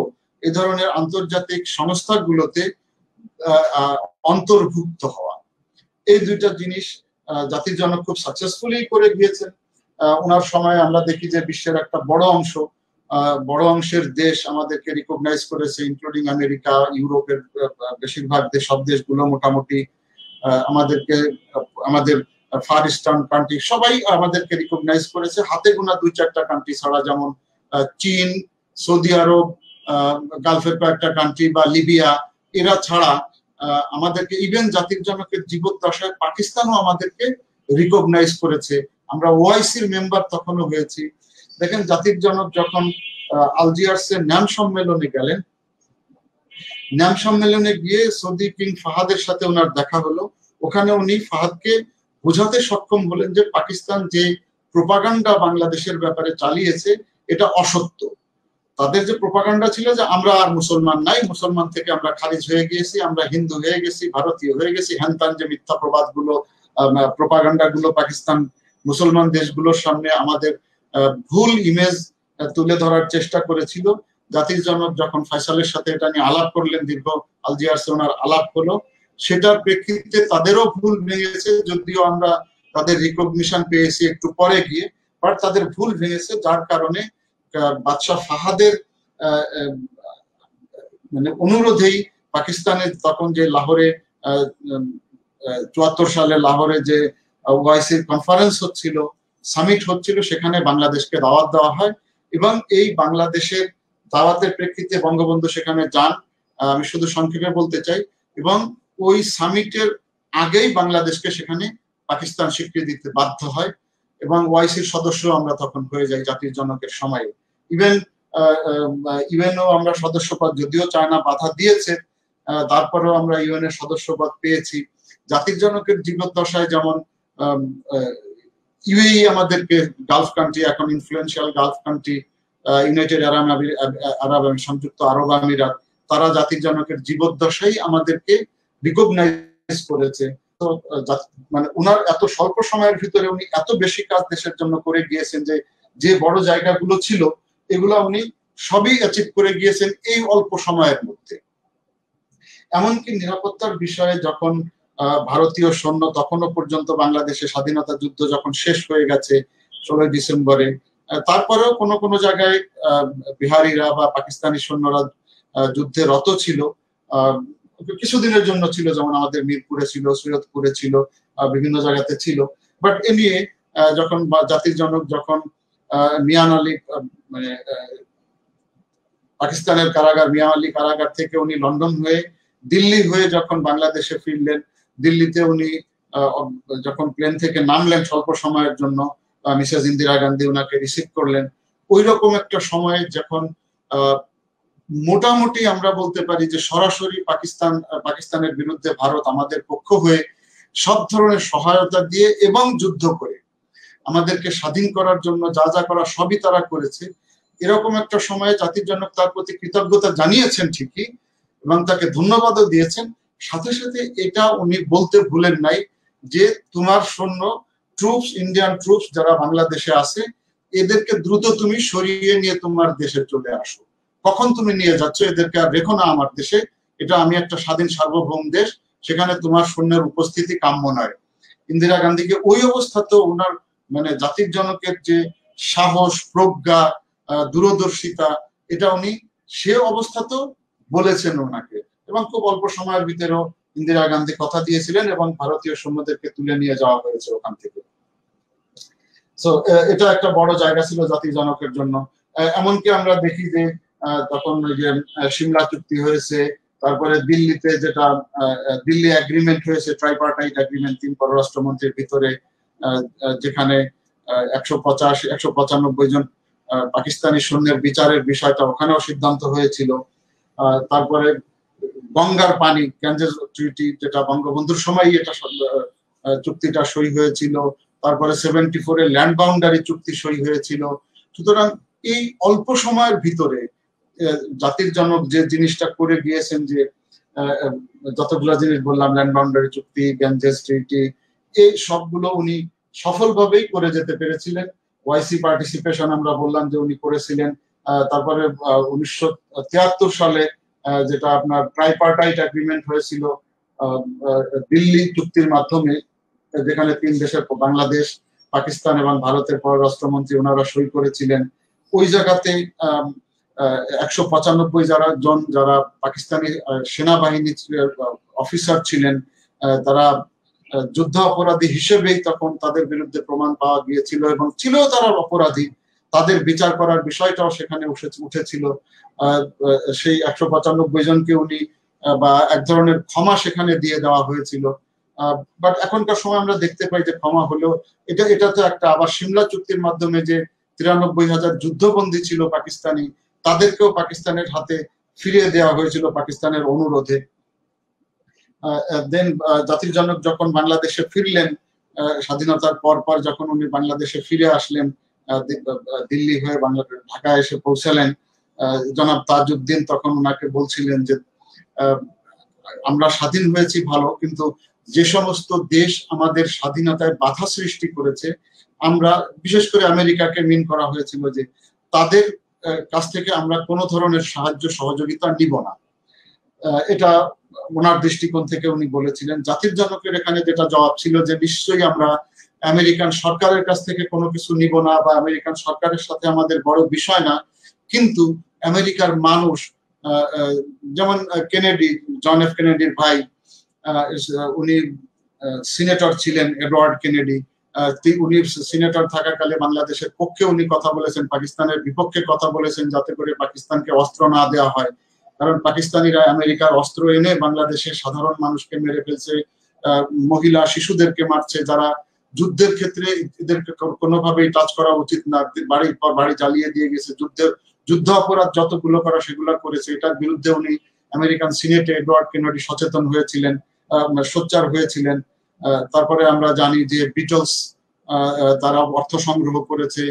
এ ধরনের আন্তর্জাতিক সংস্থাগুলোতে অন্তর্ভুক্ত হওয়া। এই দুইটা জিনিস জাতির জনক খুব সাকসেসফুলি করে গিয়েছেন। ওনার সময় আমরা দেখি যে বিশ্বের একটা বড় অংশের দেশ আমাদেরকে রিকগনাইজ করেছে, ইনক্লুডিং আমেরিকা, ইউরোপের বেশিরভাগ সব দেশগুলো মোটামুটি আমাদেরকে, আমাদের ফার ইস্টার্ন কান্ট্রি সবাই আমাদেরকে রিকগনাইজ করেছে। হাতে গোনা 2-4টা কান্ট্রি ছাড়া, যেমন চীন, সৌদি আরব, গালফের কয়েকটা কান্ট্রি বা লিবিয়া, এরা ছাড়া আমাদেরকে ইভেন জাতির জনকের জীবদ্দশায় পাকিস্তানও আমাদেরকে রিকগনাইজ করেছে। আমরা ওআইসির মেম্বার তখনও হয়েছি। দেখেন জাতির জনক যখন আলজিয়ার্সের ন্যাম সম্মেলনে গেলেন, ন্যাম সম্মেলনে গিয়ে সৌদি কিং ফাহাদের সাথে ওনার দেখা হলো। ওখানে উনি ফাহাদকে বোঝাতে সক্ষম হলেন যে পাকিস্তান যে প্রোপাগান্ডা বাংলাদেশের ব্যাপারে চালিয়েছে এটা অসত্য। তাদের যে প্রোপাগান্ডা ছিল যে আমরা আর মুসলমান নাই, মুসলমান থেকে আমরা খারিজ হয়ে গিয়েছি, আমরা হিন্দু হয়ে গেছি, ভারতীয় হয়ে গেছি, হ্যানত্যান যে মিথ্যা প্রবাদগুলো, প্রোপাগান্ডা গুলো পাকিস্তান মুসলমান দেশগুলোর সামনে আমাদের ভুল ইমেজ তুলে ধরার চেষ্টা করেছিল। জাতির জনক যখন ফয়সালের সাথে এটা নিয়ে আলাপ করলেন, দীর্ঘ আলজিয়ার্সে ওনার আলাপ হলো, সেটার প্রেক্ষিতে তাদেরও ভুল ভেঙেছে, যদিও আমরা তাদের রিকগনিশন পেয়েছি একটু পরে গিয়ে, বাট তাদের ভুল ভেঙেছে, যার কারণে বাদশাহ ফাহাদের মানে অনুরোধেই পাকিস্তানের তখন যে লাহোরে 74 সালে লাহোরে যে ওআইসির কনফারেন্স হচ্ছিল, সামিট হচ্ছিল, সেখানে বাংলাদেশকে দাওয়াত দেওয়া হয় এবং এই বাংলাদেশের দাওয়াতের প্রেক্ষিতে বঙ্গবন্ধু সেখানে যান। আমি শুধু সংক্ষেপে বলতে চাই, এবং ওই সামিটের আগেই বাংলাদেশকে সেখানে পাকিস্তান স্বীকৃতি দিতে বাধ্য হয় এবং ওআইসির সদস্য আমরা তখন হয়ে যাই জাতির জনকের সময়ে। ইউএনও আমরা সদস্যপদ, যদিও চায়না বাধা দিয়েছে, তারপরেও আমরা ইউএন এর সদস্যপদ পেয়েছি। জাতির জনকের জীবদ্দশায় যেমন ইউএই আমাদেরকে, গালফ কান্ট্রি, এখন ইনফ্লুয়েন্সিয়াল গালফ কান্ট্রি, ইউনাইটেড আরব সংযুক্ত আরব আমিরাত, তারা জাতির জনকের জীবদ্দশায় আমাদেরকে রিকগনাইজ করেছে। তো মানে উনার এত স্বল্প সময়ের ভিতরে উনি এত বেশি কাজ দেশের জন্য করে গিয়েছেন যে বড় জায়গাগুলো ছিল এগুলো উনি সবই অ্যাচিভ করে গিয়েছেন এই অল্প সময়ের মধ্যে। এমনকি নিরাপত্তার বিষয়ে যখন ভারতীয় সৈন্য, তখনও পর্যন্ত বাংলাদেশে স্বাধীনতা যুদ্ধ যখন শেষ হয়ে গেছে 16 ডিসেম্বরে, তারপরেও কোনো কোনো জায়গায় বিহারিরা বা পাকিস্তানি সৈন্যরা যুদ্ধে রত ছিল, কিছুদিনের জন্য ছিল, যেমন আমাদের মিরপুরে ছিল, সৈয়দপুরে ছিল, বিভিন্ন জায়গাতে ছিল। বাট এ নিয়ে যখন জাতির জনক যখন মিয়ান আলী, মানে পাকিস্তানের কারাগার, মিয়ান আলী কারাগার থেকে উনি লন্ডন হয়ে দিল্লি হয়ে যখন বাংলাদেশে ফিরলেন, দিল্লিতে উনি যখন প্লেন থেকে নামলেন স্বল্প সময়ের জন্য, মিসেস ইন্দিরা গান্ধী ওনাকে রিসিভ করলেন। ওই রকম একটা সময়ে যখন মোটামুটি আমরা বলতে পারি যে সরাসরি পাকিস্তানের বিরুদ্ধে ভারত আমাদের পক্ষ হয়ে সব ধরনের সহায়তা দিয়ে এবং যুদ্ধ করে আমাদেরকে স্বাধীন করার জন্য যা যা করা সবই তারা করেছে, এরকম একটা সময়ে জাতির জনক তার প্রতি কৃতজ্ঞতা জানিয়েছেন ঠিকই এবং তাকে ধন্যবাদও দিয়েছেন। সাথে সাথে এটা উনি বলতে ভুলেন নাই যে তোমার সৈন্য ট্রুপস, ইন্ডিয়ান ট্রুপস যারা বাংলাদেশে আছে, এদেরকে দ্রুত তুমি সরিয়ে নিয়ে তোমার দেশে চলে আসো। কখন তুমি নিয়ে যাচ্ছ? এদেরকে আর রেখো না আমার দেশে, এটা আমি একটা স্বাধীন সার্বভৌম দেশ, সেখানে তোমার সৈন্যের উপস্থিতি কাম্য নয়। ইন্দিরা গান্ধীকে ওই অবস্থাতেও ওনার মানে জাতির জনকের যে সাহস, প্রজ্ঞা, দূরদর্শিতা, এটা উনি সে অবস্থাতেও বলেছেন ওনাকে, এবং খুব অল্প সময়ের ভিতরেও ইন্দিরা গান্ধী কথা দিয়েছিলেন এবং ভারতীয় সৈন্যদেরকে তুলে নিয়ে যাওয়া হয়েছে ওখান থেকে। সো এটা একটা বড় জায়গা ছিল জাতির জনকের জন্য। এমনকি আমরা দেখি যে তখন ওই যে সিমলা চুক্তি হয়েছে, তারপরে দিল্লিতে যেটা দিল্লি এগ্রিমেন্ট হয়েছে, ট্রাইপার্টাইট এগ্রিমেন্ট 3 পররাষ্ট্রমন্ত্রীর ভিতরে, যেখানে 195 জন পাকিস্তানি সৈন্যের বিচারের বিষয়টা ওখানেও সিদ্ধান্ত হয়েছিল। তারপরে গঙ্গার পানি, গ্যাঞ্জেস ট্রিটি, যেটা বঙ্গবন্ধুর সময়ই এটা চুক্তিটা সই হয়েছিল। তারপরে 74 এর ল্যান্ড বাউন্ডারি চুক্তি সই হয়েছিল। সুতরাং এই অল্প সময়ের ভিতরে জাতির জনক যে জিনিসটা করে গিয়েছেন, যে যতগুলো জিনিস বললাম, ল্যান্ড বাউন্ডারি চুক্তি, গ্যাঞ্জেস ট্রিটি, এই সবগুলো উনি সফলভাবেই করে যেতে পেরেছিলেন। ওআইসি পার্টিসিপেশন আমরা বললাম যে উনি করেছিলেন। তারপরে 1973 সালে যেটা আপনার ট্রাইপার্টাইট এগ্রিমেন্ট হয়েছিল দিল্লি চুক্তির মাধ্যমে, যেখানে 3 দেশের, বাংলাদেশ, পাকিস্তান এবং ভারতের পররাষ্ট্রমন্ত্রী ওনারা সই করেছিলেন। ওই জায়গাতে 195 যারা পাকিস্তানি সেনাবাহিনী অফিসার ছিলেন, তারা যুদ্ধ অপরাধী হিসেবেই তখন তাদের বিরুদ্ধে প্রমাণ পাওয়া গিয়েছিল এবং ছিল তারা অপরাধী, তাদের বিচার করার বিষয়টাও সেখানে উঠেছিল। সেই 195 জনকে উনি বা এক ধরনের ক্ষমা সেখানে দিয়ে দেওয়া হয়েছিল। বাট এখনকার সময় আমরা দেখতে পাই যে ক্ষমা হলেও এটা তো একটা, আবার সিমলা চুক্তির মাধ্যমে যে 93,000 যুদ্ধবন্দী ছিল পাকিস্তানি, তাদেরকেও পাকিস্তানের হাতে ফিরিয়ে দেওয়া হয়েছিল পাকিস্তানের অনুরোধে। দেন জাতির জনক যখন বাংলাদেশে ফিরলেন, স্বাধীনতার পর যখন উনি বাংলাদেশে ফিরে আসলেন, দিল্লি হয়ে ঢাকায় এসে পৌঁছালেন, জনাব তাজউদ্দিন তখন ওনাকে বলছিলেন যে আমরা স্বাধীন হয়েছি ভালো, কিন্তু যে সমস্ত দেশ আমাদের স্বাধীনতায় বাধা সৃষ্টি করেছে, আমরা বিশেষ করে আমেরিকাকে মিন করা হয়েছিল, যে তাদের কাছ থেকে আমরা কোনো ধরনের সাহায্য সহযোগিতা নিব না। এটা ওনার দৃষ্টিকোণ থেকে উনি বলেছিলেন। জাতির জনকের এখানে যেটা জবাব ছিল যে নিশ্চয়ই আমরা আমেরিকান সরকারের কাছ থেকে কোনো কিছু নিব না, বা আমেরিকান সরকারের সাথে আমাদের বড় বিষয় না, কিন্তু আমেরিকার মানুষ, যেমন কেনেডি, জন এফ কেনেডির ভাই, উনি সিনেটর ছিলেন, এডওয়ার্ড কেনেডি, উনি সিনেটর থাকাকালে বাংলাদেশের পক্ষে উনি কথা বলেছেন, পাকিস্তানের বিপক্ষে কথা বলেছেন, যাতে করে পাকিস্তানকে অস্ত্র না দেওয়া হয়। কারণ পাকিস্তানিরা আমেরিকার অস্ত্র এনে বাংলাদেশের সাধারণ মানুষকে মেরে ফেলছে, মহিলা শিশুদেরকে মারছে, যারা যুদ্ধের ক্ষেত্রে এদেরকে কোনোভাবেই টাচ করা উচিত না, বাড়ির পর বাড়ি জ্বালিয়ে দিয়ে গেছে, যুদ্ধ অপরাধ যতগুলো করা সেগুলো করেছে। এটার বিরুদ্ধে উনি আমেরিকান সিনেটে এডওয়ার্ড কেনেডি সচেতন হয়েছিলেন, সোচ্চার হয়েছিলেন। তারপরে আমরা জানি যে বিটলস তারা অর্থ সংগ্রহ করেছে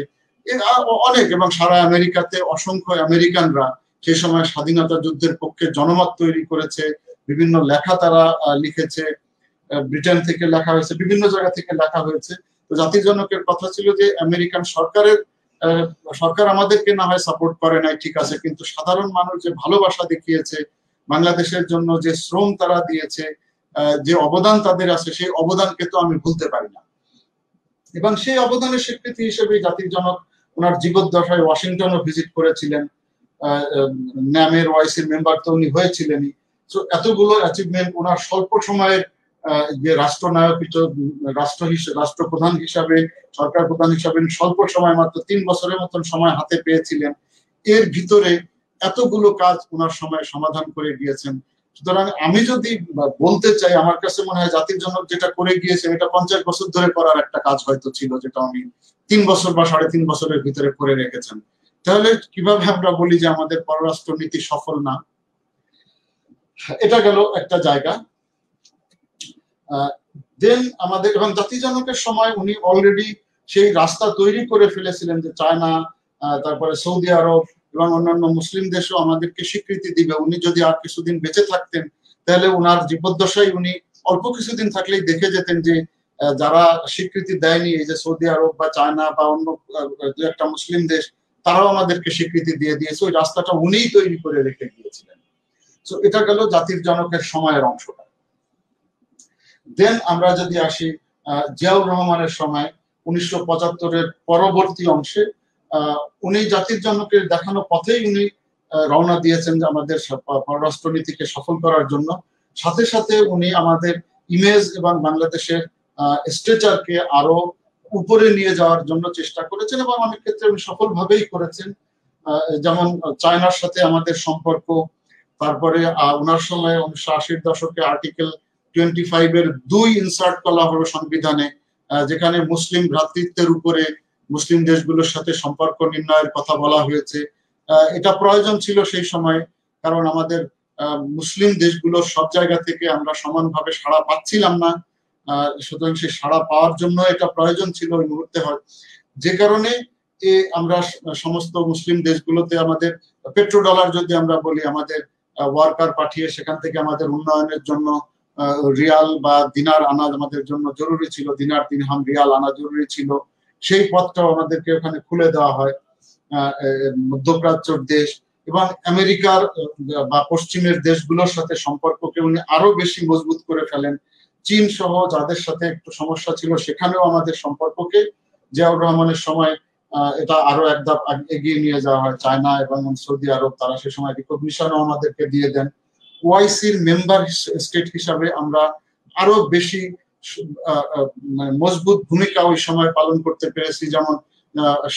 অনেক, এবং সারা আমেরিকাতে অসংখ্য আমেরিকানরা সেই সময় স্বাধীনতা যুদ্ধের পক্ষে জনমত তৈরি করেছে, বিভিন্ন লেখা তারা লিখেছে, ব্রিটেন থেকে লেখা হয়েছে, বিভিন্ন জায়গা থেকে লেখা হয়েছে। তো জাতির জনকের কথা ছিল যে আমেরিকান সরকার আমাদেরকে না হয় সাপোর্ট করে নাই, ঠিক আছে, কিন্তু সাধারণ মানুষ যে ভালোবাসা দেখিয়েছে, বাংলাদেশের জন্য যে শ্রম তারা দিয়েছে, যে অবদান তাদের আছে, সেই অবদানকে তো আমি ভুলতে পারি না। এবং সেই অবদানের স্বীকৃতি হিসেবে জাতির জনক ওনার জীবদ্দশায় ওয়াশিংটনও ভিজিট করেছিলেন, ন্যামের ওয়াইসির মেম্বার তো উনি হয়েছিলেনই। তো এতগুলো অ্যাচিভমেন্ট ওনার স্বল্প সময়ের যে রাষ্ট্রনায়ক, রাষ্ট্রপ্রধান হিসাবে, সরকার প্রধান হিসাবে স্বল্প সময়, মাত্র 3 বছরের মতন সময় হাতে পেয়েছিলেন, এর ভিতরে এতগুলো কাজ ওনার সময় সমাধান করে গিয়েছেন। সুতরাং আমি যদি বলতে চাই, আমার কাছে মনে হয় জাতির জনক যেটা করে গিয়েছে এটা 50 বছর ধরে করার একটা কাজ হয়তো ছিল, যেটা আমি 3 বছর বা 3.5 বছরের ভিতরে করে রেখেছেন। তাহলে কিভাবে আমরা বলি যে আমাদের পররাষ্ট্র নীতি সফল না? এটা গেল একটা জায়গা। দেন আমাদের, এবং জাতির জনকের সময় উনি অলরেডি সেই রাস্তা তৈরি করে ফেলেছিলেন যে চায়না, তারপরে সৌদি আরব এবং অন্যান্য মুসলিম দেশও আমাদেরকে স্বীকৃতি দিবে। উনি যদি আর কিছুদিন বেঁচে থাকতেন, তাহলে ওনার জীবদ্দশায় উনি অল্প কিছুদিন থাকলেই দেখে যেতেন যে যারা স্বীকৃতি দেয়নি, এই যে সৌদি আরব বা চায়না বা অন্য একটা মুসলিম দেশ, তারাও আমাদেরকে স্বীকৃতি দিয়ে দিয়েছে। ওই রাস্তাটা উনিই তৈরি করে রেখে গিয়েছিলেন। তো এটা গেল জাতির জনকের সময়ের অংশটা। দেন আমরা যদি আসি জিয়াউর রহমানের সময় 1975-এর পরবর্তী অংশে, উনি জাতির জনকের দেখানো পথেই উনি রওনা দিয়েছেন যে আমাদের পররাষ্ট্রনীতিকে সফল করার জন্য। সাথে সাথে উনি আমাদের ইমেজ এবং বাংলাদেশের স্ট্রেচারকে আরো উপরে নিয়ে যাওয়ার জন্য চেষ্টা করেছেন, এবং অনেক ক্ষেত্রে উনি সফলভাবেই করেছেন। যেমন চায়নার সাথে আমাদের সম্পর্ক, তারপরে ওনার সময় 1980-র দশকে আর্টিকেল 25-এর 2 ইনসার্ট করা হলো সংবিধানে, যেখানে মুসলিম ভ্রাতৃত্বের উপরে মুসলিম দেশগুলোর সাথে সম্পর্ক নির্ণয়ের কথা বলা হয়েছে। এটা প্রয়োজন ছিল সেই সময়, কারণ আমাদের মুসলিম দেশগুলোর সব জায়গা থেকে আমরা সমানভাবে সাড়া পাচ্ছিলাম না। সুতরাং সেই সাড়া পাওয়ার জন্য এটা প্রয়োজন ছিল ওই মুহূর্তে হয়, যে কারণে আমরা সমস্ত মুসলিম দেশগুলোতে আমাদের পেট্রোডলার যদি আমরা বলি, আমাদের ওয়ার্কার পাঠিয়ে সেখান থেকে আমাদের উন্নয়নের জন্য রিয়াল বা দিনার আনা আমাদের জন্য জরুরি ছিল, দিনার, দিরহাম, রিয়াল আনা জরুরি ছিল। সেই পথটাও আমাদেরকে ওখানে খুলে দেওয়া হয়। মধ্যপ্রাচ্যের দেশ এবং আমেরিকার বা পশ্চিমের দেশগুলোর সাথে সম্পর্ককে উনি আরো বেশি মজবুত করে ফেলেন। চীন সহ যাদের সাথে একটু সমস্যা ছিল, সেখানেও আমাদের সম্পর্ককে জিয়াউর রহমানের সময় এটা আরো এক ধাপ এগিয়ে নিয়ে যাওয়া হয়। চায়না এবং সৌদি আরব তারা সে সময় রিকগনিশনও আমাদেরকে দিয়ে দেন। ওআইসির মেম্বার স্টেট হিসাবে আমরা আরো বেশি মজবুত ভূমিকা ওই সময় পালন করতে পেরেছি। যেমন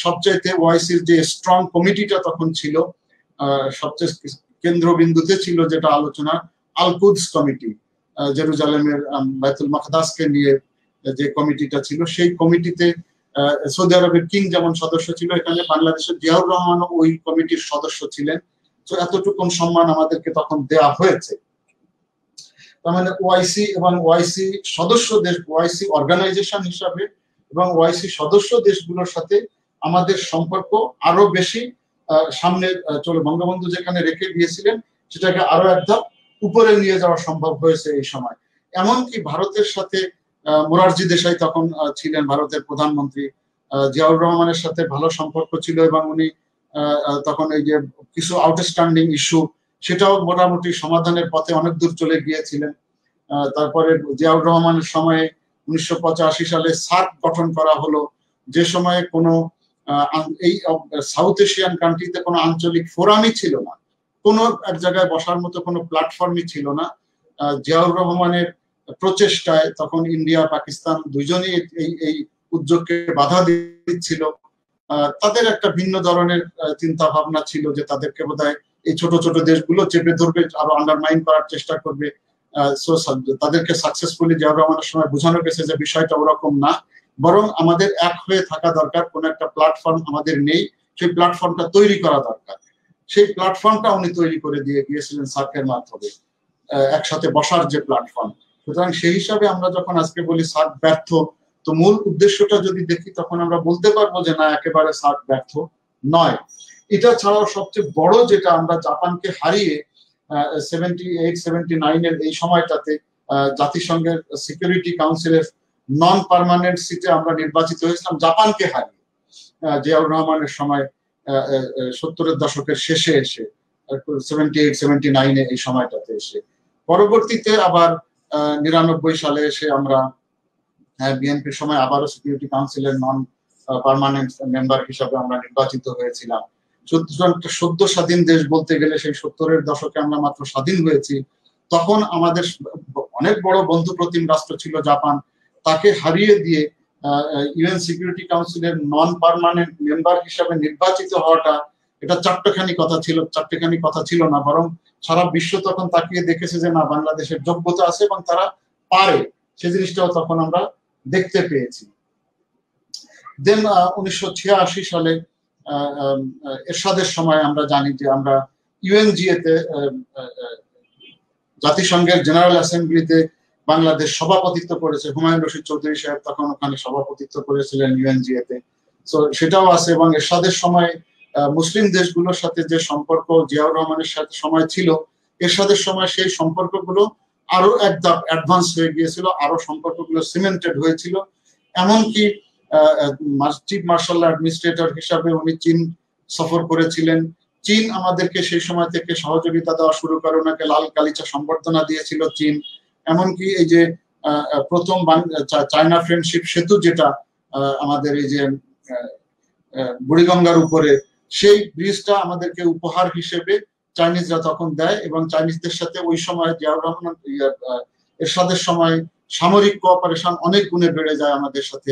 সবচাইতে ওআইসির যে স্ট্রং কমিটিটা তখন ছিল, সবচেয়ে কেন্দ্রবিন্দুতে ছিল যেটা আলোচনা, আল কুদস কমিটি, জেরুজালেমের বাইতুল মাকদাসকে নিয়ে যে কমিটিটা ছিল, সেই কমিটিতে সৌদি আরবের কিং যেমন সদস্য ছিল, এখানে বাংলাদেশের জিয়াউর রহমান ওই কমিটির সদস্য ছিলেন। তো এতটুকু সম্মান আমাদেরকে তখন দেয়া হয়েছে। তার মানে ওআইসি এবং ওআইসি সদস্য দেশ, ওআইসি অর্গানাইজেশন হিসাবে এবং ওআইসি সদস্য দেশগুলোর সাথে আমাদের সম্পর্ক আরো বেশি সামনে চলে, বঙ্গবন্ধু যেখানে রেখে গিয়েছিলেন সেটাকে আরো এক ধাপ উপরে নিয়ে যাওয়া সম্ভব হয়েছে এই সময়। এমনকি ভারতের সাথে মোরারজি দেশাই তখন ছিলেন ভারতের প্রধানমন্ত্রী, জিয়াউর রহমানের সাথে ভালো সম্পর্ক ছিল, এবং উনি তখন এই যে কিছু আউটস্ট্যান্ডিং ইস্যু সেটাও মোটামুটি সমাধানের পথে অনেক দূর চলে গিয়েছিলেন। তারপরে জিয়াউর রহমানের সময়ে 1985 সালে সার্ক গঠন করা হলো, যে সময়ে কোনো এই সাউথ এশিয়ান কান্ট্রিতে কোনো আঞ্চলিক ফোরামই ছিল না, কোনো এক জায়গায় বসার মতো কোনো প্ল্যাটফর্মই ছিল না। জিয়াউর রহমানের প্রচেষ্টায় তখন ইন্ডিয়া পাকিস্তান দুইজনই এই উদ্যোগকে বাধা দিচ্ছিল। তাদের একটা ভিন্ন ধরনের চিন্তা ভাবনা ছিল যে তাদেরকে বোধহয় এই ছোট ছোট দেশগুলো চেপে ধরবে, আরো আন্ডারমাইন করার চেষ্টা করবে। তাদেরকে সাকসেসফুলি জিয়াউর রহমানের সময় বোঝানো গেছে যে বিষয়টা ওরকম না, বরং আমাদের এক হয়ে থাকা দরকার, কোন একটা প্ল্যাটফর্ম আমাদের নেই, সেই প্ল্যাটফর্মটা তৈরি করা দরকার। সেই প্ল্যাটফর্মটা উনি তৈরি করে দিয়ে গিয়েছিলেন সার্কের মাধ্যমে, একসাথে বসার যে প্ল্যাটফর্ম। সুতরাং সেই হিসাবে আমরা যখন আজকে বলি সার্ক ব্যর্থ, তো মূল উদ্দেশ্যটা যদি দেখি তখন আমরা বলতে পারবো যে না, একেবারে সার্ক ব্যর্থ নয়। এটা ছাড়াও সবচেয়ে বড় যেটা, আমরা জাপানকে হারিয়ে 78-79 এর এই সময়টাতে জাতিসংঘের সিকিউরিটি কাউন্সিলের নন পার্মানেন্ট সিটে আমরা নির্বাচিত হয়েছিলাম জাপানকে হারিয়ে, জিয়াউর রহমানের সময় 70-এর দশকের শেষে এসে, 78-79 এই সময়টাতে এসে। পরবর্তীতে আবার 99 সালে এসে আমরা বিএনপির সময় আবারও সিকিউরিটি কাউন্সিলের নন পার্মানেন্ট মেম্বার হিসাবে আমরা নির্বাচিত হয়েছিলাম। সদ্য স্বাধীন দেশ বলতে গেলে সেই 70-এর দশকে আমরা মাত্র স্বাধীন হয়েছি। তখন আমাদের অনেক বড় বন্ধু প্রতিম রাষ্ট্র ছিল জাপান, তাকে হারিয়ে দিয়ে ইউএন সিকিউরিটি কাউন্সিলের নন পার্মানেন্ট মেম্বার হিসাবে নির্বাচিত হওয়াটা, এটা চারটেখানি কথা ছিল না, বরং সারা বিশ্ব তখন তাকিয়ে দেখেছে যে না, বাংলাদেশের যোগ্যতা আছে এবং তারা পারে, সে জিনিসটাও তখন আমরা দেখতে পেয়েছি। দেন 1986 সালে এরশাদের সময় আমরা জানি যে আমরা ইউএনজিএতে, জাতিসংঘের জেনারেল অ্যাসেম্বলিতে বাংলাদেশ সভাপতিত্ব করেছে। হুমায়ুন রশিদ চৌধুরী সাহেব তখন ওখানে সভাপতিত্ব করেছিলেন ইউএনজিএতে। তো সেটাও আছে। এবং এরশাদের সময় মুসলিম দেশগুলোর সাথে যে সম্পর্ক জিয়াউর রহমানের সাথে সময় ছিল, এরশাদের সময় সেই সম্পর্কগুলো আরো এক ধাপ অ্যাডভান্স হয়ে গিয়েছিল, আরো সম্পর্কগুলো সিমেন্টেড হয়েছিল। এমনকি চিফ মার্শাল অ্যাডমিনিস্ট্রেটর হিসাবে উনি চীন সফর করেছিলেন। চীন আমাদেরকে সেই সময় থেকে সহযোগিতা দেওয়া শুরু করে, ওনাকে লাল গালিচা সম্বর্ধনা দিয়েছিল চীন। এমনকি এই যে প্রথম চায়না ফ্রেন্ডশিপ সেতু, যেটা আমাদের এই যে বুড়িগঙ্গার উপরে, সেই ব্রিজটা আমাদেরকে উপহার হিসেবে চাইনিজরা তখন দেয়। এবং চাইনিজদের সাথে ওই সময় জিয়াউর রহমান এরশাদের সময় সামরিক কোঅপারেশন অনেক গুণে বেড়ে যায় আমাদের সাথে।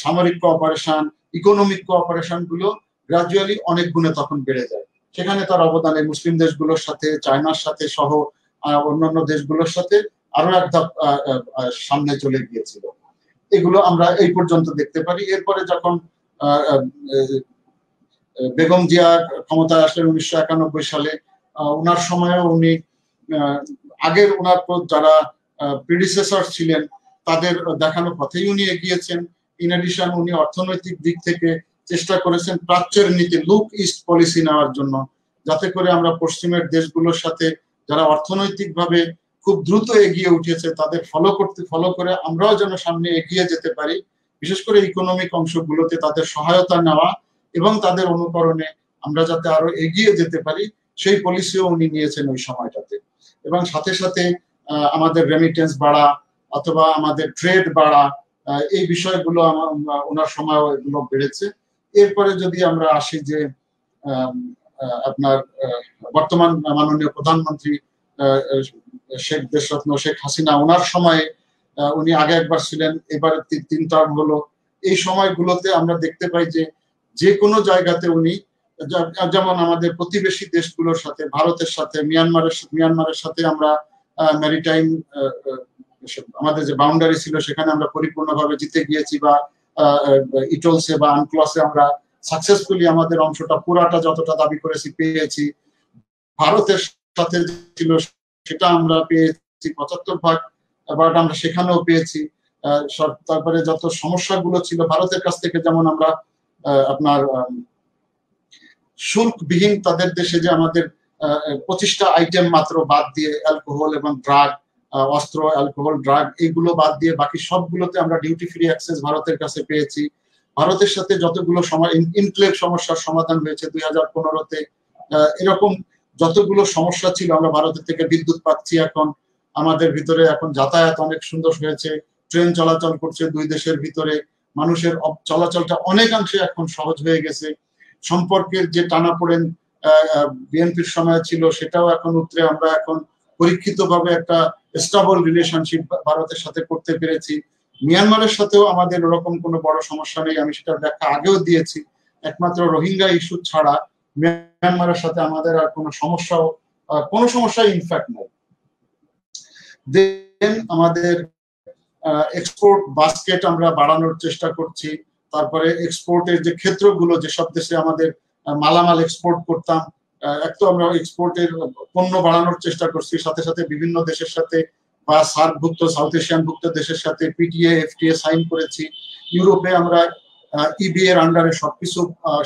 সামরিক কোঅপারেশন, ইকোনমিক কোঅপারেশন গুলো গ্রাজুয়ালি অনেক গুণে তখন বেড়ে যায়। সেখানে তার অবদানে মুসলিম দেশগুলোর সাথে, চায়নার সাথে সহ অন্যান্য দেশগুলোর সাথে আরো এক ধাপ সামনে চলে গিয়েছিল। এগুলো আমরা এই পর্যন্ত দেখতে পারি। এরপরে যখন বেগম জিয়া ক্ষমতায় আসলেন 1991 সালে, ওনার সময়ও উনি আগের ওনার যারা প্রিডিসেসর ছিলেন তাদের দেখানো পথেই উনি এগিয়েছেন। ইন এডিশন উনি অর্থনৈতিক দিক থেকে চেষ্টা করেছেন প্রাচ্যের নীতি, লুক ইস্ট পলিসি নেওয়ার জন্য, যাতে করে আমরা পশ্চিমের দেশগুলোর সাথে যারা অর্থনৈতিকভাবে খুব দ্রুত এগিয়ে উঠেছে তাদের ফলো করে আমরাও যেন সামনে এগিয়ে যেতে পারি। বিশেষ করে ইকোনমিক অংশগুলোতে তাদের সহায়তা নেওয়া এবং তাদের অনুকরণে আমরা যাতে আরো এগিয়ে যেতে পারি, সেই পলিসিও উনি নিয়েছেন ওই সময়টাতে। এবং সাথে সাথে আমাদের রেমিটেন্স বাড়া অথবা আমাদের ট্রেড বাড়া, এই বিষয়গুলো ওনার সময় এগুলো বেড়েছে। এরপরে যদি আমরা আসি যে আপনার বর্তমান মাননীয় প্রধানমন্ত্রী শেখ দেশরত্ন শেখ হাসিনা, ওনার সময়ে উনি আগে একবার ছিলেন, এবার 3 টার্ম হলো। এই সময়গুলোতে আমরা দেখতে পাই যে কোনো জায়গাতে উনি, যেমন আমাদের প্রতিবেশী দেশগুলোর সাথে, ভারতের সাথে, মিয়ানমারের সাথে আমরা ম্যারিটাইম আমাদের যে বাউন্ডারি ছিল সেখানে আমরা পরিপূর্ণভাবে জিতে গিয়েছি, বা ইটলসে বা আনক্লসে আমরা সাকসেসফুলি আমাদের অংশটা পুরাটা যতটা দাবি করেছি পেয়েছি। ভারতের সাথে ছিল সেটা আমরা পেয়েছি 75 ভাগ, আমরা সেখানেও পেয়েছি। তারপরে যত সমস্যাগুলো ছিল ভারতের কাছ থেকে, যেমন আমরা আপনার শুল্কবিহীন তাদের দেশে যে আমাদের 25টা আইটেম মাত্র বাদ দিয়ে, অ্যালকোহল এবং ড্রাগ, অস্ত্র, অ্যালকোহল, ড্রাগ, এইগুলো বাদ দিয়ে বাকি সবগুলোতে আমরা ডিউটি ফ্রি অ্যাক্সেস ভারতের কাছে পেয়েছি। ভারতের সাথে যতগুলো ইনক্লেভ সমস্যার সমাধান হয়েছে 2015-তে, এরকম যতগুলো সমস্যা ছিল, আমরা ভারতের থেকে বিদ্যুৎ পাচ্ছি এখন, আমাদের ভিতরে এখন যাতায়াত অনেক সুন্দর হয়েছে, ট্রেন চলাচল করছে দুই দেশের ভিতরে, মানুষের চলাচলটা অনেকাংশে এখন সহজ হয়ে গেছে। সম্পর্কের যে টানাপোড়েন বিএনপির সময় ছিল সেটাও এখন উতরে আমরা এখন পরীক্ষিতভাবে একটা স্টেবল রিলেশনশিপ ভারতের সাথে করতে পেরেছি। মিয়ানমারের সাথেও আমাদের ওরকম কোনো বড় সমস্যা নেই, আমি সেটার ব্যাখ্যা আগেও দিয়েছি। একমাত্র রোহিঙ্গা ইস্যু ছাড়া মিয়ানমারের সাথে আমাদের আর কোনো সমস্যাই ইনফ্যাক্ট নেই। দেন আমাদের এক্সপোর্ট বাস্কেট আমরা বাড়ানোর চেষ্টা করছি। তারপরে এক্সপোর্টের যে ক্ষেত্রগুলো, যেসব দেশে আমাদের মালামাল এক্সপোর্ট করতাম, এক তো আমরা এক্সপোর্টের পণ্য বাড়ানোর চেষ্টা করছি, সাথে সাথে বিভিন্ন দেশের সাথে বা সার্কভুক্ত সাউথ এশিয়ানভুক্ত দেশের সাথে পিটিএ এফটিএ সাইন করেছি। ইউরোপে আমরা ইবি এর আন্ডারে সবকিছু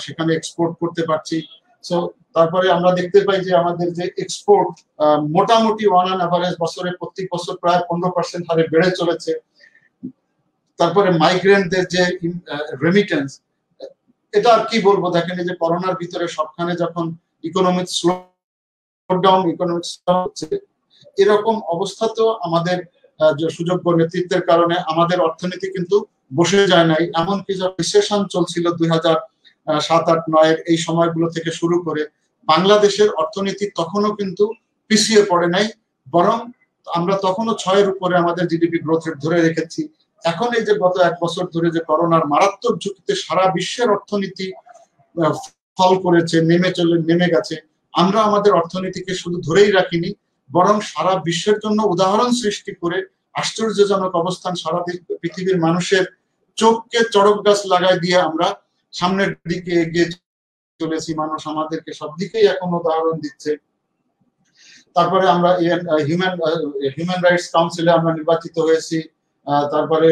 সেখানে এক্সপোর্ট করতে পারছি। সো তারপরে আমরা দেখতে পাই যে আমাদের যে এক্সপোর্ট মোটামুটি অন অ্যান অ্যাভারেজ বছরে প্রত্যেক বছর প্রায় 15% হারে বেড়ে চলেছে। তারপরে মাইগ্রেন্টদের যে রেমিটেন্স, এটা আর কি বলবো, দেখেন এই যে করোনার ভিতরে সবখানে যখন ইকোনমিক স্লোডাউন, ইকোনমিক হচ্ছে, এরকম অবস্থাতেও আমাদের সুযোগ্য নেতৃত্বের কারণে আমাদের অর্থনীতি কিন্তু বসে যায় নাই। এমনকি যখন রিসেশন চলছিল 2007-08-9 এই সময়গুলো থেকে শুরু করে, বাংলাদেশের অর্থনীতি তখনও কিন্তু পিছিয়ে পড়ে নাই, বরং আমরা তখনও 6-এর উপরে আমাদের জিডিপি গ্রোথ রেট ধরে রেখেছি। এখন এই যে গত 1 বছর ধরে যে করোনার মারাত্মক ঝুঁকিতে সারা বিশ্বের অর্থনীতি ফল করেছে, নেমে গেছে, আমরা আমাদের অর্থনীতিকে শুধু ধরেই রাখিনি, বরং সারা বিশ্বের জন্য উদাহরণ সৃষ্টি করে আশ্চর্যজনক অবস্থান সারা পৃথিবীর মানুষের চোখকে চড়ক গাছ লাগাই দিয়ে আমরা সামনের দিকে এগিয়ে চলেছি। মানুষ আমাদেরকে সব দিকেই এখন উদাহরণ দিচ্ছে। তারপরে আমরা হিউম্যান রাইটস কাউন্সিলে আমরা নির্বাচিত হয়েছি। তারপরে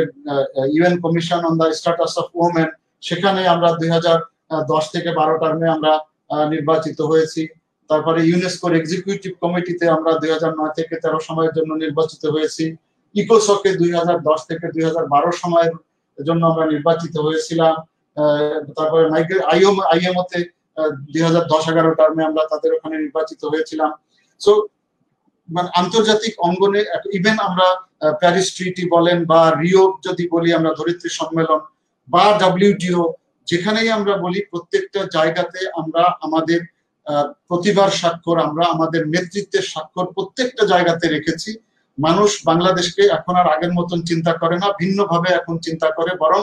UN commission on the status of women, সেখানে আমরা 2010 থেকে 12 টার্মে আমরা নির্বাচিত হয়েছি। তারপরে ইউনেস্কোর এক্সিকিউটিভ কমিটিতে আমরা 2009 থেকে 13 সময়ের জন্য নির্বাচিত হয়েছি। ইকোসকে 2010 থেকে 2012 সময়ের জন্য আমরা নির্বাচিত হয়েছিলাম। তারপরে আইএমওতে 2010-11 টার্মে আমরা তাদের ওখানে নির্বাচিত হয়েছিলাম। সো মানে আন্তর্জাতিক অঙ্গনে ইভেন আমরা প্যারিস ট্রিটি বলেন বা রিও যদি বলি, আমরা ধরিত্রী সম্মেলন বা ডব্লিউটিও, যেখানেই আমরা বলি, প্রত্যেকটা জায়গাতে আমরা আমাদের প্রতিভার স্বাক্ষর, আমরা আমাদের নেতৃত্বের স্বাক্ষর প্রত্যেকটা জায়গাতে রেখেছি। মানুষ বাংলাদেশকে এখন আর আগের মতন চিন্তা করে না, ভিন্নভাবে এখন চিন্তা করে, বরং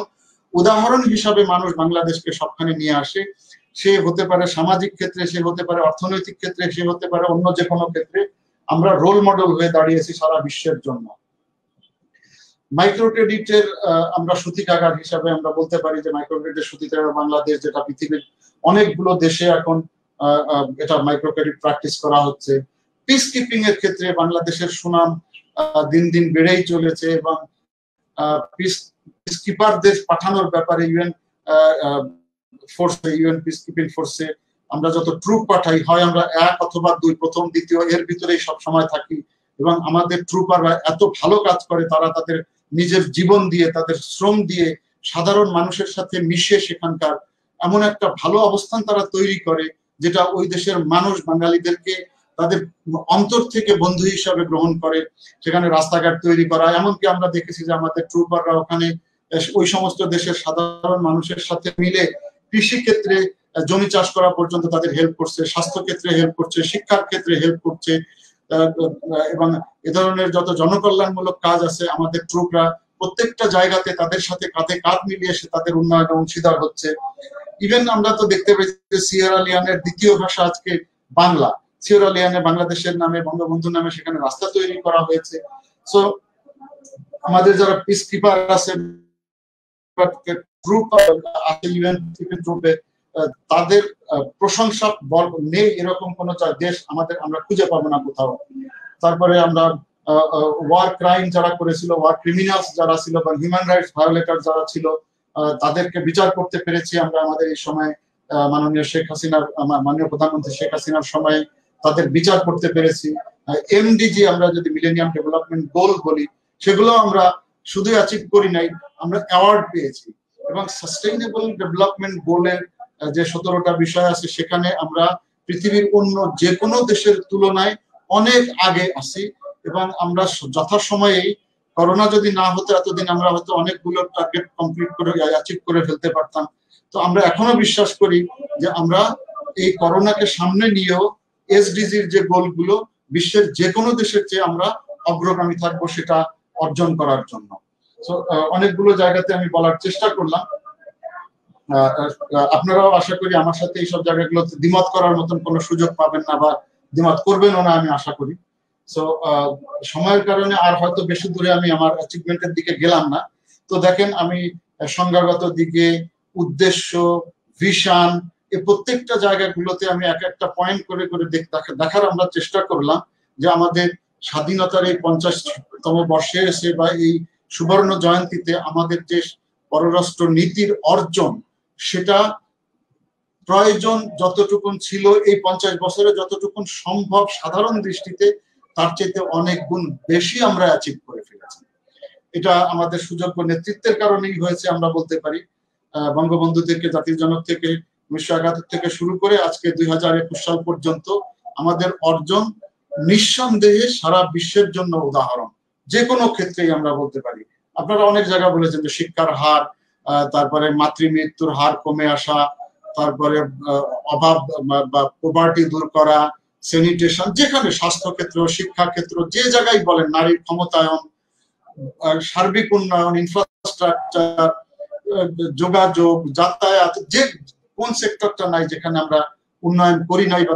উদাহরণ হিসাবে মানুষ বাংলাদেশকে সবখানে নিয়ে আসে। সে হতে পারে সামাজিক ক্ষেত্রে, সে হতে পারে অর্থনৈতিক ক্ষেত্রে, সে হতে পারে অন্য যে কোনো ক্ষেত্রে। আমরা রোল মডেল হয়ে দাঁড়িয়েছি সারা বিশ্বের জন্য। মাইক্রো ক্রেডিটের আমরা সূতিকাগার হিসাবে আমরা বলতে পারি যে মাইক্রো ক্রেডিটের সূতিকাগার বাংলাদেশ, যেটা পৃথিবীর অনেকগুলো দেশে এখন এটা মাইক্রো ক্রেডিট প্র্যাকটিস করা হচ্ছে। পিস কিপিং এর ক্ষেত্রে বাংলাদেশের সুনাম দিন দিন বেড়েই চলেছে, এবং পিস কিপারদের পাঠানোর ব্যাপারে ইউএন পিস কিপিং ফোর্সে আমরা যত ট্রুপ পাঠাই, হয় আমরা 1 অথবা 2, প্রথম দ্বিতীয় এর ভিতরেই সব সময় থাকি, এবং আমাদের ট্রুপাররা এত ভালো কাজ করে, তারা তাদের নিজের জীবন দিয়ে, তাদের শ্রম দিয়ে সাধারণ মানুষের সাথে মিশে সেখানকার এমন একটা ভালো অবস্থান তারা তৈরি করে, যেটা ওই দেশের মানুষ বাঙালিদেরকে তাদের অন্তর থেকে বন্ধু হিসাবে গ্রহণ করে। সেখানে রাস্তাঘাট তৈরি করা, এমনকি আমরা দেখেছি যে আমাদের ট্রুপাররা ওখানে ওই সমস্ত দেশের সাধারণ মানুষের সাথে মিলে কৃষি ক্ষেত্রে, জমি চাষ করা পর্যন্ত তাদের হেল্প করছে, স্বাস্থ্য ক্ষেত্রে হেল্প করছে, শিক্ষার ক্ষেত্রে হেল্প করছে, এবং এ ধরনের যত জনকল্যাণমূলক কাজ আছে, আমাদের ট্রুপরা প্রত্যেকটা জায়গাতে তাদের সাথে কাঁধে কাঁধ মিলিয়ে এসে তাদের উন্নয়নে অংশীদার হচ্ছে। ইভেন আমরা তো দেখতে পেয়েছি যে সিয়েরা লিওনের দ্বিতীয় ভাষা আজকে বাংলা। সিয়েরা লিওনে বাংলাদেশের নামে, বঙ্গবন্ধুর নামে সেখানে রাস্তা তৈরি করা হয়েছে। সো আমাদের যারা পিস কিপার আছে, গ্রুপ আছে ইউএন গ্রুপে, তাদের প্রশংসা নেই এরকম কোন দেশ আমরা খুঁজে পাবো না কোথাও। তারপরে আমরা ওয়ার ক্রাইম যারা করেছিল, ওয়ার ক্রিমিনালস যারা ছিল বা হিউম্যান রাইটস ভায়োলেটর যারা ছিল, তাদেরকে বিচার করতে পেরেছি আমরা আমাদের এই সময়। মাননীয় প্রধানমন্ত্রী শেখ হাসিনার সময় তাদের বিচার করতে পেরেছি। এমডিজি আমরা যদি মিলেনিয়াম ডেভেলপমেন্ট গোল বলি, সেগুলো আমরা শুধু অ্যাচিভ করি নাই, আমরা অ্যাওয়ার্ড পেয়েছি। এবং সাস্টেইনেবল ডেভেলপমেন্ট গোলের যে 17টা বিষয় আছে, সেখানে আমরা পৃথিবীর অন্য যে কোনো দেশের তুলনায় অনেক আগে আছি, এবং আমরা যথাসময়েই, করোনা যদি না হতো এতদিন আমরা হয়তো অনেকগুলো টার্গেট কমপ্লিট করে অ্যাচিভ করে ফেলতে পারতাম। তো আমরা এখনো বিশ্বাস করি যে আমরা এই করোনাকে সামনে নিয়েও এসডিজির যে গোলগুলো, বিশ্বের যে কোনো দেশের চেয়ে আমরা অগ্রগামী থাকবো সেটা অর্জন করার জন্য। তো অনেকগুলো জায়গাতে আমি বলার চেষ্টা করলাম। আপনারাও আশা করি আমার সাথে এইসব জায়গাগুলোতে দ্বিমত করার মতন কোনো সুযোগ পাবেন না, বা দ্বিমত করবেনও না আমি আশা করি। সো সময়ের কারণে আর হয়তো বেশি দূরে আমি আমার অ্যাচিভমেন্টের দিকে গেলাম না। তো দেখেন আমি সংজ্ঞাগত দিকে, উদ্দেশ্য, ভিশন, এই প্রত্যেকটা জায়গাগুলোতে আমি এক একটা পয়েন্ট করে করে দেখার আমরা চেষ্টা করলাম যে আমাদের স্বাধীনতার এই 50তম বর্ষে এসে বা এই সুবর্ণ জয়ন্তীতে আমাদের যে পররাষ্ট্র নীতির অর্জন, সেটা প্রয়োজন যতটুকুন ছিল এই 50 বছরে, যতটুকুন সম্ভব সাধারণ দৃষ্টিতে, তার চাইতে অনেক গুণ বেশি আমরা অ্যাচিভ করে ফেলেছি। এটা আমাদের সুযোগ্য নেতৃত্বের কারণেই হয়েছে আমরা বলতে পারি। বঙ্গবন্ধু থেকে, জাতির জনক থেকে, 1971 থেকে শুরু করে আজকে 2021 সাল পর্যন্ত আমাদের অর্জন নিঃসন্দেহে সারা বিশ্বের জন্য উদাহরণ, যে কোনো ক্ষেত্রেই আমরা বলতে পারি। আপনারা অনেক জায়গা বলেছেন যে শিক্ষার হার, তারপরে মাতৃমৃত্যুর হার কমে আসা, তারপরে অভাব বা পভার্টি দূর করা, স্যানিটেশন, যেখানে স্বাস্থ্য ক্ষেত্র, শিক্ষা ক্ষেত্র, যে জায়গায় বলেন, নারীর ক্ষমতায়ন, সার্বিক উন্নয়ন, ইনফ্রাস্ট্রাকচার, যোগাযোগ, যাতায়াত, যে কোন সেক্টরটা নাই যেখানে আমরা উন্নয়ন করি নাই বা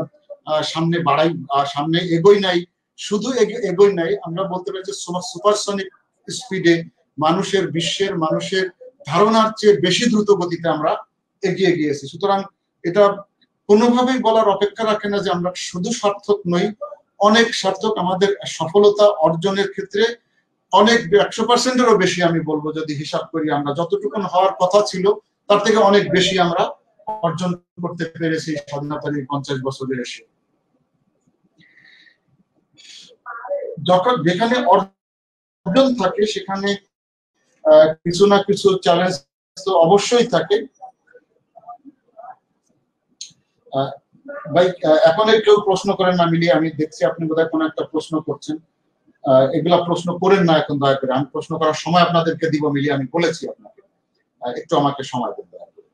সামনে বাড়াই, সামনে এগোই নাই। শুধু এগোই নাই, আমরা বলতে পারি যে সুপারসনিক স্পিডে মানুষের, বিশ্বের মানুষের ধারণার চেয়ে বেশি দ্রুত গতিতে আমরা এগিয়ে গিয়েছি। সুতরাং এটা কোনোভাবেই বলার অপেক্ষা রাখে না যে আমরা শুধু সার্থক নই, অনেক সার্থক। আমাদের সফলতা অর্জনের ক্ষেত্রে অনেক 100%-এরও বেশি আমি বলবো, যদি হিসাব করি আমরা যতটুকু হওয়ার কথা ছিল তার থেকে অনেক বেশি আমরা অর্জন করতে পেরেছি স্বাধীনতার এই 50 বছরে এসে। যখন যেখানে অর্জন থাকে সেখানে কিছু না কিছু চ্যালেঞ্জ তো অবশ্যই থাকে। ভাই এখন কেউ প্রশ্ন করেন না মিলিয়ে, আমি দেখছি আপনি বোধহয় কোনো একটা প্রশ্ন করছেন। এগুলা প্রশ্ন করেন না এখন দয়া করে, আমি প্রশ্ন করার সময় আপনাদেরকে দিব মিলিয়ে, আমি বলেছি আপনাকে, একটু আমাকে সময় দেন দয়া করে।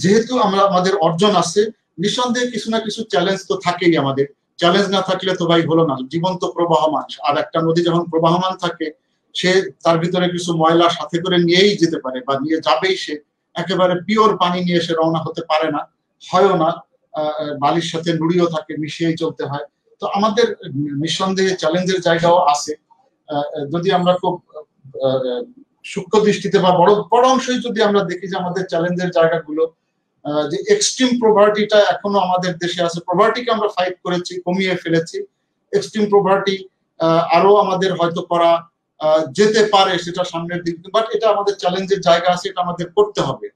যেহেতু আমাদের অর্জন আছে, নিঃসন্দেহে কিছু না কিছু চ্যালেঞ্জ তো থাকেই আমাদের। চ্যালেঞ্জ না থাকলে তো ভাই হলো না। জীবন তো প্রবাহমান, আর একটা নদী যখন প্রবাহমান থাকে, সে তার ভিতরে কিছু ময়লা সাথে করে নিয়েই যেতে পারে বা নিয়ে যাবেই। সে একেবারে পিওর পানি নিয়ে সে রওনা হতে পারে না, হয়ও না। বালির সাথে নুড়িও থাকে, মিশিয়েই চলতে হয়। তো আমাদের নিঃসন্দেহে চ্যালেঞ্জের জায়গাও আছে। যদি আমরা খুব সূক্ষ্ম দৃষ্টিতে বা বড় অংশই যদি আমরা দেখি যে আমাদের চ্যালেঞ্জের জায়গাগুলো, যে এক্সট্রিম প্রভার্টিটা এখনো আমাদের দেশে আছে। প্রভার্টিকে আমরা ফাইট করেছি, কমিয়ে ফেলেছি। এক্সট্রিম প্রভার্টি আরো আমাদের হয়তো করা যেতে পারে, সেটা সামনের দিক, বাট এটা আমাদের চ্যালেঞ্জের জায়গা আছে, এটা আমাদের করতে হবে।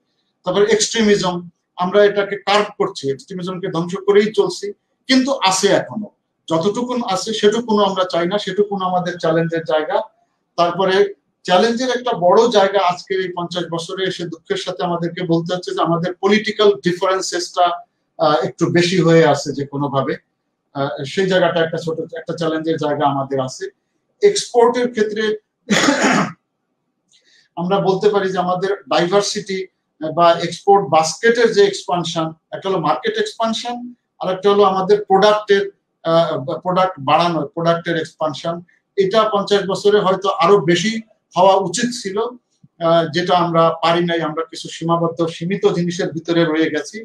তারপরে এক্সট্রিমিজম, আমরা এটাকে কার্ভ করছি, এক্সট্রিমিজমকে ধ্বংস করেই চলছি, কিন্তু আছে এখনো। যতটুকুন আছে সেটুকুন আমরা চাই না, সেটুকুন আমাদের চ্যালেঞ্জের জায়গা। তারপরে চ্যালেঞ্জের একটা বড় জায়গা আজকের এই 50 বছরে এসে দুঃখের সাথে আমাদেরকে বলতে হচ্ছে যে আমাদের পলিটিক্যাল ডিফারেন্সেসটা একটু বেশি হয়ে আছে যে কোনোভাবে। সেই জায়গাটা একটা ছোট একটা চ্যালেঞ্জের জায়গা আমাদের আছে। এক্সপোর্টের ক্ষেত্রে আমরা বলতে পারি যে আমাদের ডাইভার্সিটি বা এক্সপোর্ট বাস্কেটের যে এক্সপানশন, একটা হলো মার্কেট এক্সপানশন, আর একটা হলো আমাদের প্রোডাক্ট বাড়ানো, প্রোডাক্টের এক্সপানশন। এটা 50 বছরে হয়তো আরো বেশি হওয়া উচিত ছিল, যেটা আমরা পারি নাই। আমরা কিছু সীমিত জিনিসের ভিতরে রয়ে গেছি।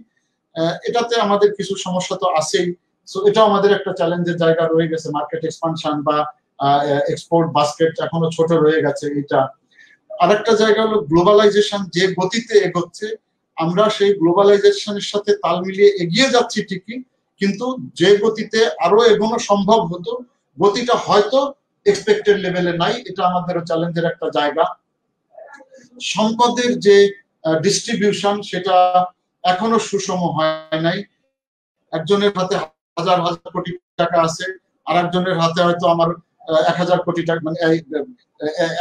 এটাতে আমাদের কিছু সমস্যা তো আছেই। সো এটা আমাদের একটা চ্যালেঞ্জের জায়গা রয়ে গেছে, মার্কেট এক্সপানশন বা এক্সপোর্ট বাস্কেট এখনো ছোট রয়ে গেছে। এটা আরেকটা জায়গা হলো গ্লোবালাইজেশন, যে গতিতে এগোচ্ছে, আমরা সেই গ্লোবালাইজেশনের সাথে তাল মিলিয়ে এগিয়ে যাচ্ছি ঠিকই, কিন্তু যে গতিতে আরো এগোনো সম্ভব হতো, গতিটা হয়তো এক্সপেক্টেড লেভেলে নাই। এটা আমাদের চ্যালেঞ্জের একটা জায়গা। সম্পদের যে ডিস্ট্রিবিউশন, সেটা এখনো সুষম হয় নাই। একজনের হাতে হাজার হাজার কোটি টাকা আছে, আর একজনের হাতে হয়তো আমার 1000 কোটি টাকা, মানে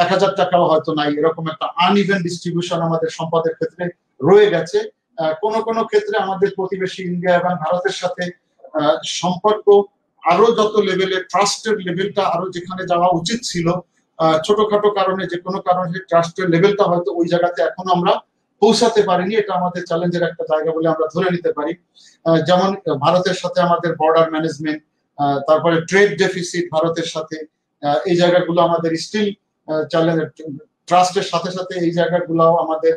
1000 টাকাও হয়তো নাই। এরকম একটা আনইভেন ডিস্ট্রিবিউশন আমাদের সম্পদের ক্ষেত্রে রয়ে গেছে। কোন কোন ক্ষেত্রে আমাদের প্রতিবেশী ইন্ডিয়া এবং ভারতের সাথে সম্পর্ক আরো যত লেভেলে, ট্রাস্টের লেভেলটা আরো যেখানে যাওয়া উচিত ছিল, ছোটখাটো কারণে, যে কোনো কারণে ট্রাস্টের লেভেলটা হয়তো ওই জায়গাতে এখনো আমরা পৌঁছাতে পারিনি। এটা আমাদের চ্যালেঞ্জের একটা জায়গা বলে আমরা ধরে নিতে পারি। যেমন ভারতের সাথে আমাদের বর্ডার ম্যানেজমেন্ট, তারপরে ট্রেড ডেফিসিট ভারতের সাথে, এই জায়গাগুলো আমাদের স্টিল চ্যালেঞ্জ। ট্রাস্টের সাথে সাথে এই জায়গাগুলো আমাদের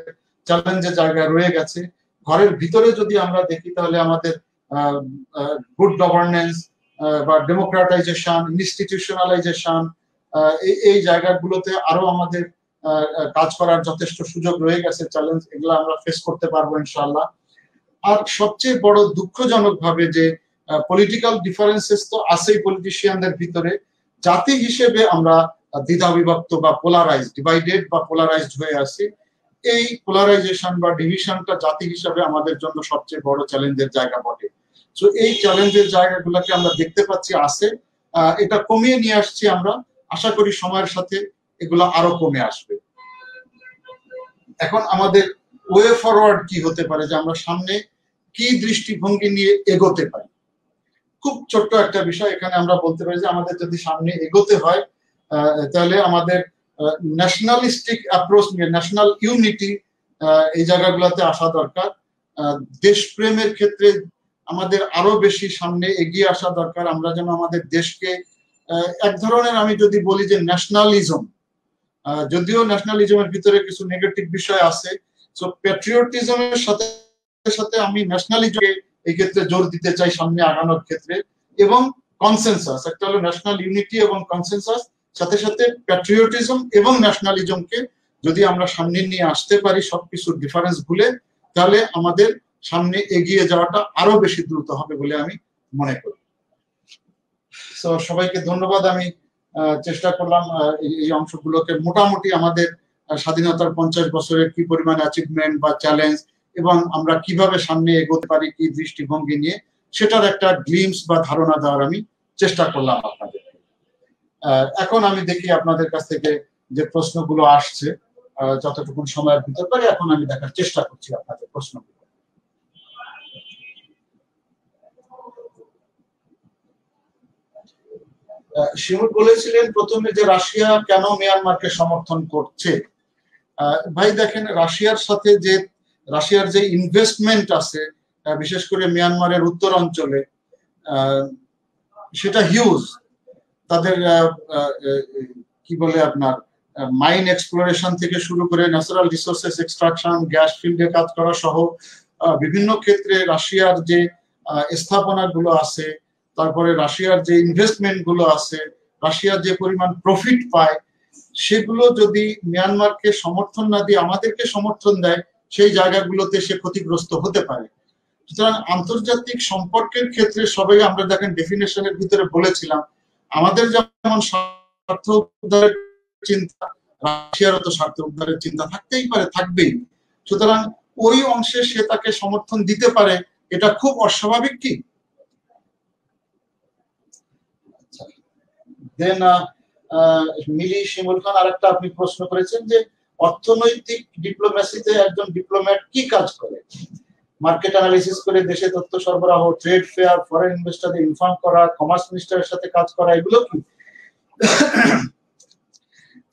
চ্যালেঞ্জের জায়গায় রয়ে গেছে। ঘরের ভিতরে যদি আমরা দেখি তাহলে আমাদের গুড গভর্নেন্স, বা ডেমোক্রেটাইজেশন, ইনস্টিটিউশনালাইজেশন, এই জায়গাগুলোতে আরো আমাদের কাজ করার যথেষ্ট সুযোগ রয়ে গেছে। চ্যালেঞ্জ এগুলো আমরা ফেস করতে পারবো ইনশাআল্লাহ। আর সবচেয়ে বড় দুঃখজনক ভাবে যে পলিটিক্যাল ডিফারেন্সেস তো আছেই পলিটিশিয়ানদের ভিতরে, জাতি হিসেবে আমরা দ্বিধা বিভক্ত বা পোলারাইজড, ডিভাইডেড বা পোলারাইজড হয়ে আছি। এই পোলারাইজেশন বা ডিভিশনটা জাতি হিসাবে আমাদের জন্য সবচেয়ে বড় চ্যালেঞ্জের জায়গা বটে। তো এই চ্যালেঞ্জের জায়গাগুলোকে আমরা দেখতে পাচ্ছি আছে, এটা কমিয়ে নিয়ে আসছি আমরা। আশা করি সময়ের সাথে এগুলো আরো কমে আসবে। এখন আমাদের ওয়ে ফরওয়ার্ড কি হতে পারে, যে আমরা সামনে কি দৃষ্টিভঙ্গি নিয়ে এগোতে পারি। খুব ছোট্ট একটা বিষয় এখানে আমরা বলতে পারি যে আমাদের যদি সামনে এগোতে হয় তাহলে আমাদের ন্যাশনালিস্টিক অ্যাপ্রোচ নিয়ে, ন্যাশনাল ইউনিটি এই জায়গাগুলোতে আসা দরকার। দেশপ্রেমের ক্ষেত্রে আমাদের আরো বেশি সামনে এগিয়ে আসা দরকার। আমরা যেন আমাদের দেশকে এক ধরনের, আমি যদি বলি যে ন্যাশনালিজম, যদিও ন্যাশনালিজমের ভিতরে কিছু নেগেটিভ বিষয় আছে, সো প্যাট্রিয়টিজমের সাথে সাথে আমি ন্যাশনালিজমকে এই ক্ষেত্রে জোর দিতে চাই সামনে আগানোর ক্ষেত্রে। এবং কনসেনসাস, একটা হলো ন্যাশনাল ইউনিটি এবং কনসেনসাস, সাথে সাথে প্যাট্রিয়টিজম এবং ন্যাশনালিজমকে যদি আমরা সামনে নিয়ে আসতে পারি সবকিছু ডিফারেন্স ভুলে, তাহলে আমাদের সামনে এগিয়ে যাওয়াটা আরো বেশি দ্রুত হবে বলে আমি মনে করি। তো সবাইকে ধন্যবাদ। আমি চেষ্টা করলাম এই অংশগুলোকে মোটামুটি আমাদের স্বাধীনতার 50 বছরের কি পরিমাণ অ্যাচিভমেন্ট বা চ্যালেঞ্জ এবং আমরা কিভাবে সামনে এগোতে পারি কি দৃষ্টিভঙ্গি নিয়ে, সেটার একটা গ্লিমস বা ধারণা দেওয়ার আমি চেষ্টা করলাম আপনাদের। এখন আমি দেখি আপনাদের কাছ থেকে যে প্রশ্নগুলো আসছে, যতটুকু সময়ের ভিতর পারি এখন আমি দেখার চেষ্টা করছি আপনাদের প্রশ্নগুলো। শিমুল বলেছিলেন প্রথমে যে রাশিয়া কেন মিয়ানমারকে সমর্থন করছে। ভাই দেখেন, রাশিয়ার যে ইনভেস্টমেন্ট আছে বিশেষ করে মিয়ানমারের উত্তর অঞ্চলে, সেটা হিউজ। তাদের কি বলে আপনার মাইন এক্সপ্লোরেশন থেকে শুরু করে ন্যাচারাল রিসোর্সেস এক্সট্রাকশন, গ্যাস ফিল্ডে কাজ করা সহ বিভিন্ন ক্ষেত্রে রাশিয়ার যে স্থাপনাগুলো আছে, তারপরে রাশিয়ার যে ইনভেস্টমেন্ট গুলো আছে, রাশিয়ার যে পরিমাণ প্রফিট পায়, সেগুলো যদি মিয়ানমারকে সমর্থন না দিয়ে আমাদেরকে সমর্থন দেয়, সেই জায়গাগুলোতে সে ক্ষতিগ্রস্ত হতে পারে। সুতরাং আন্তর্জাতিক সম্পর্কের ক্ষেত্রে সবাই আমরা দেখেন ডেফিনেশনের ভিতরে বলেছিলাম, আমাদের যেমন স্বার্থ উদ্ধারের চিন্তা, রাশিয়ারও তো স্বার্থ উদ্ধারের চিন্তা থাকতেই পারে, থাকবেই। সুতরাং ওই অংশে সে তাকে সমর্থন দিতে পারে, এটা খুব অস্বাভাবিক কি? দেন মিলি শিমুল খান আরেকটা আপনি প্রশ্ন করেছেন যে অর্থনৈতিক ডিপ্লোম্যাসিতে একজন ডিপ্লোম্যাট কি কাজ করে। মার্কেট অ্যানালিসিস করে দেশে তথ্য সরবরাহ, ট্রেড ফেয়ার, ফরেন ইনভেস্টরদের ইনফর্ম করা, কমার্স মিনিস্টারের সাথে কাজ করা, এগুলো কি?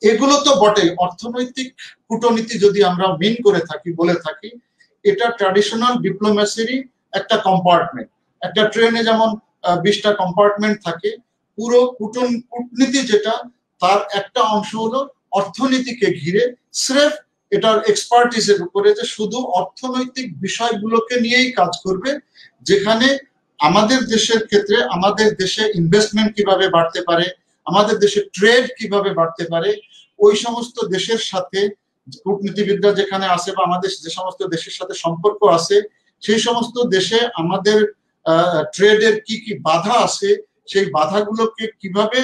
এগুলো তো বটেই। অর্থনৈতিক কূটনীতি যদি আমরা মিন করে থাকি, বলে থাকি, এটা ট্র্যাডিশনাল ডিপ্লোম্যাসিরই একটা কম্পার্টমেন্ট। একটা ট্রেনে যেমন 20টা কম্পার্টমেন্ট থাকে, পুরো কূটনীতি যেটা, তার একটা অংশ হলো অর্থনীতিকে ঘিরে, স্রেফ এটার এক্সপার্টিসের উপরে, যে শুধু অর্থনৈতিক বিষয়গুলোকে নিয়েই কাজ করবে, যেখানে আমাদের দেশের ক্ষেত্রে আমাদের দেশে ইনভেস্টমেন্ট কিভাবে বাড়তে পারে, আমাদের দেশে ট্রেড কিভাবে বাড়তে পারে, ওই সমস্ত দেশের সাথে কূটনীতিবিদরা যেখানে আছে বা আমাদের যে সমস্ত দেশের সাথে সম্পর্ক আছে, সেই সমস্ত দেশে আমাদের ট্রেডের কি কি বাধা আছে, সেই বাধাগুলোকে কিভাবে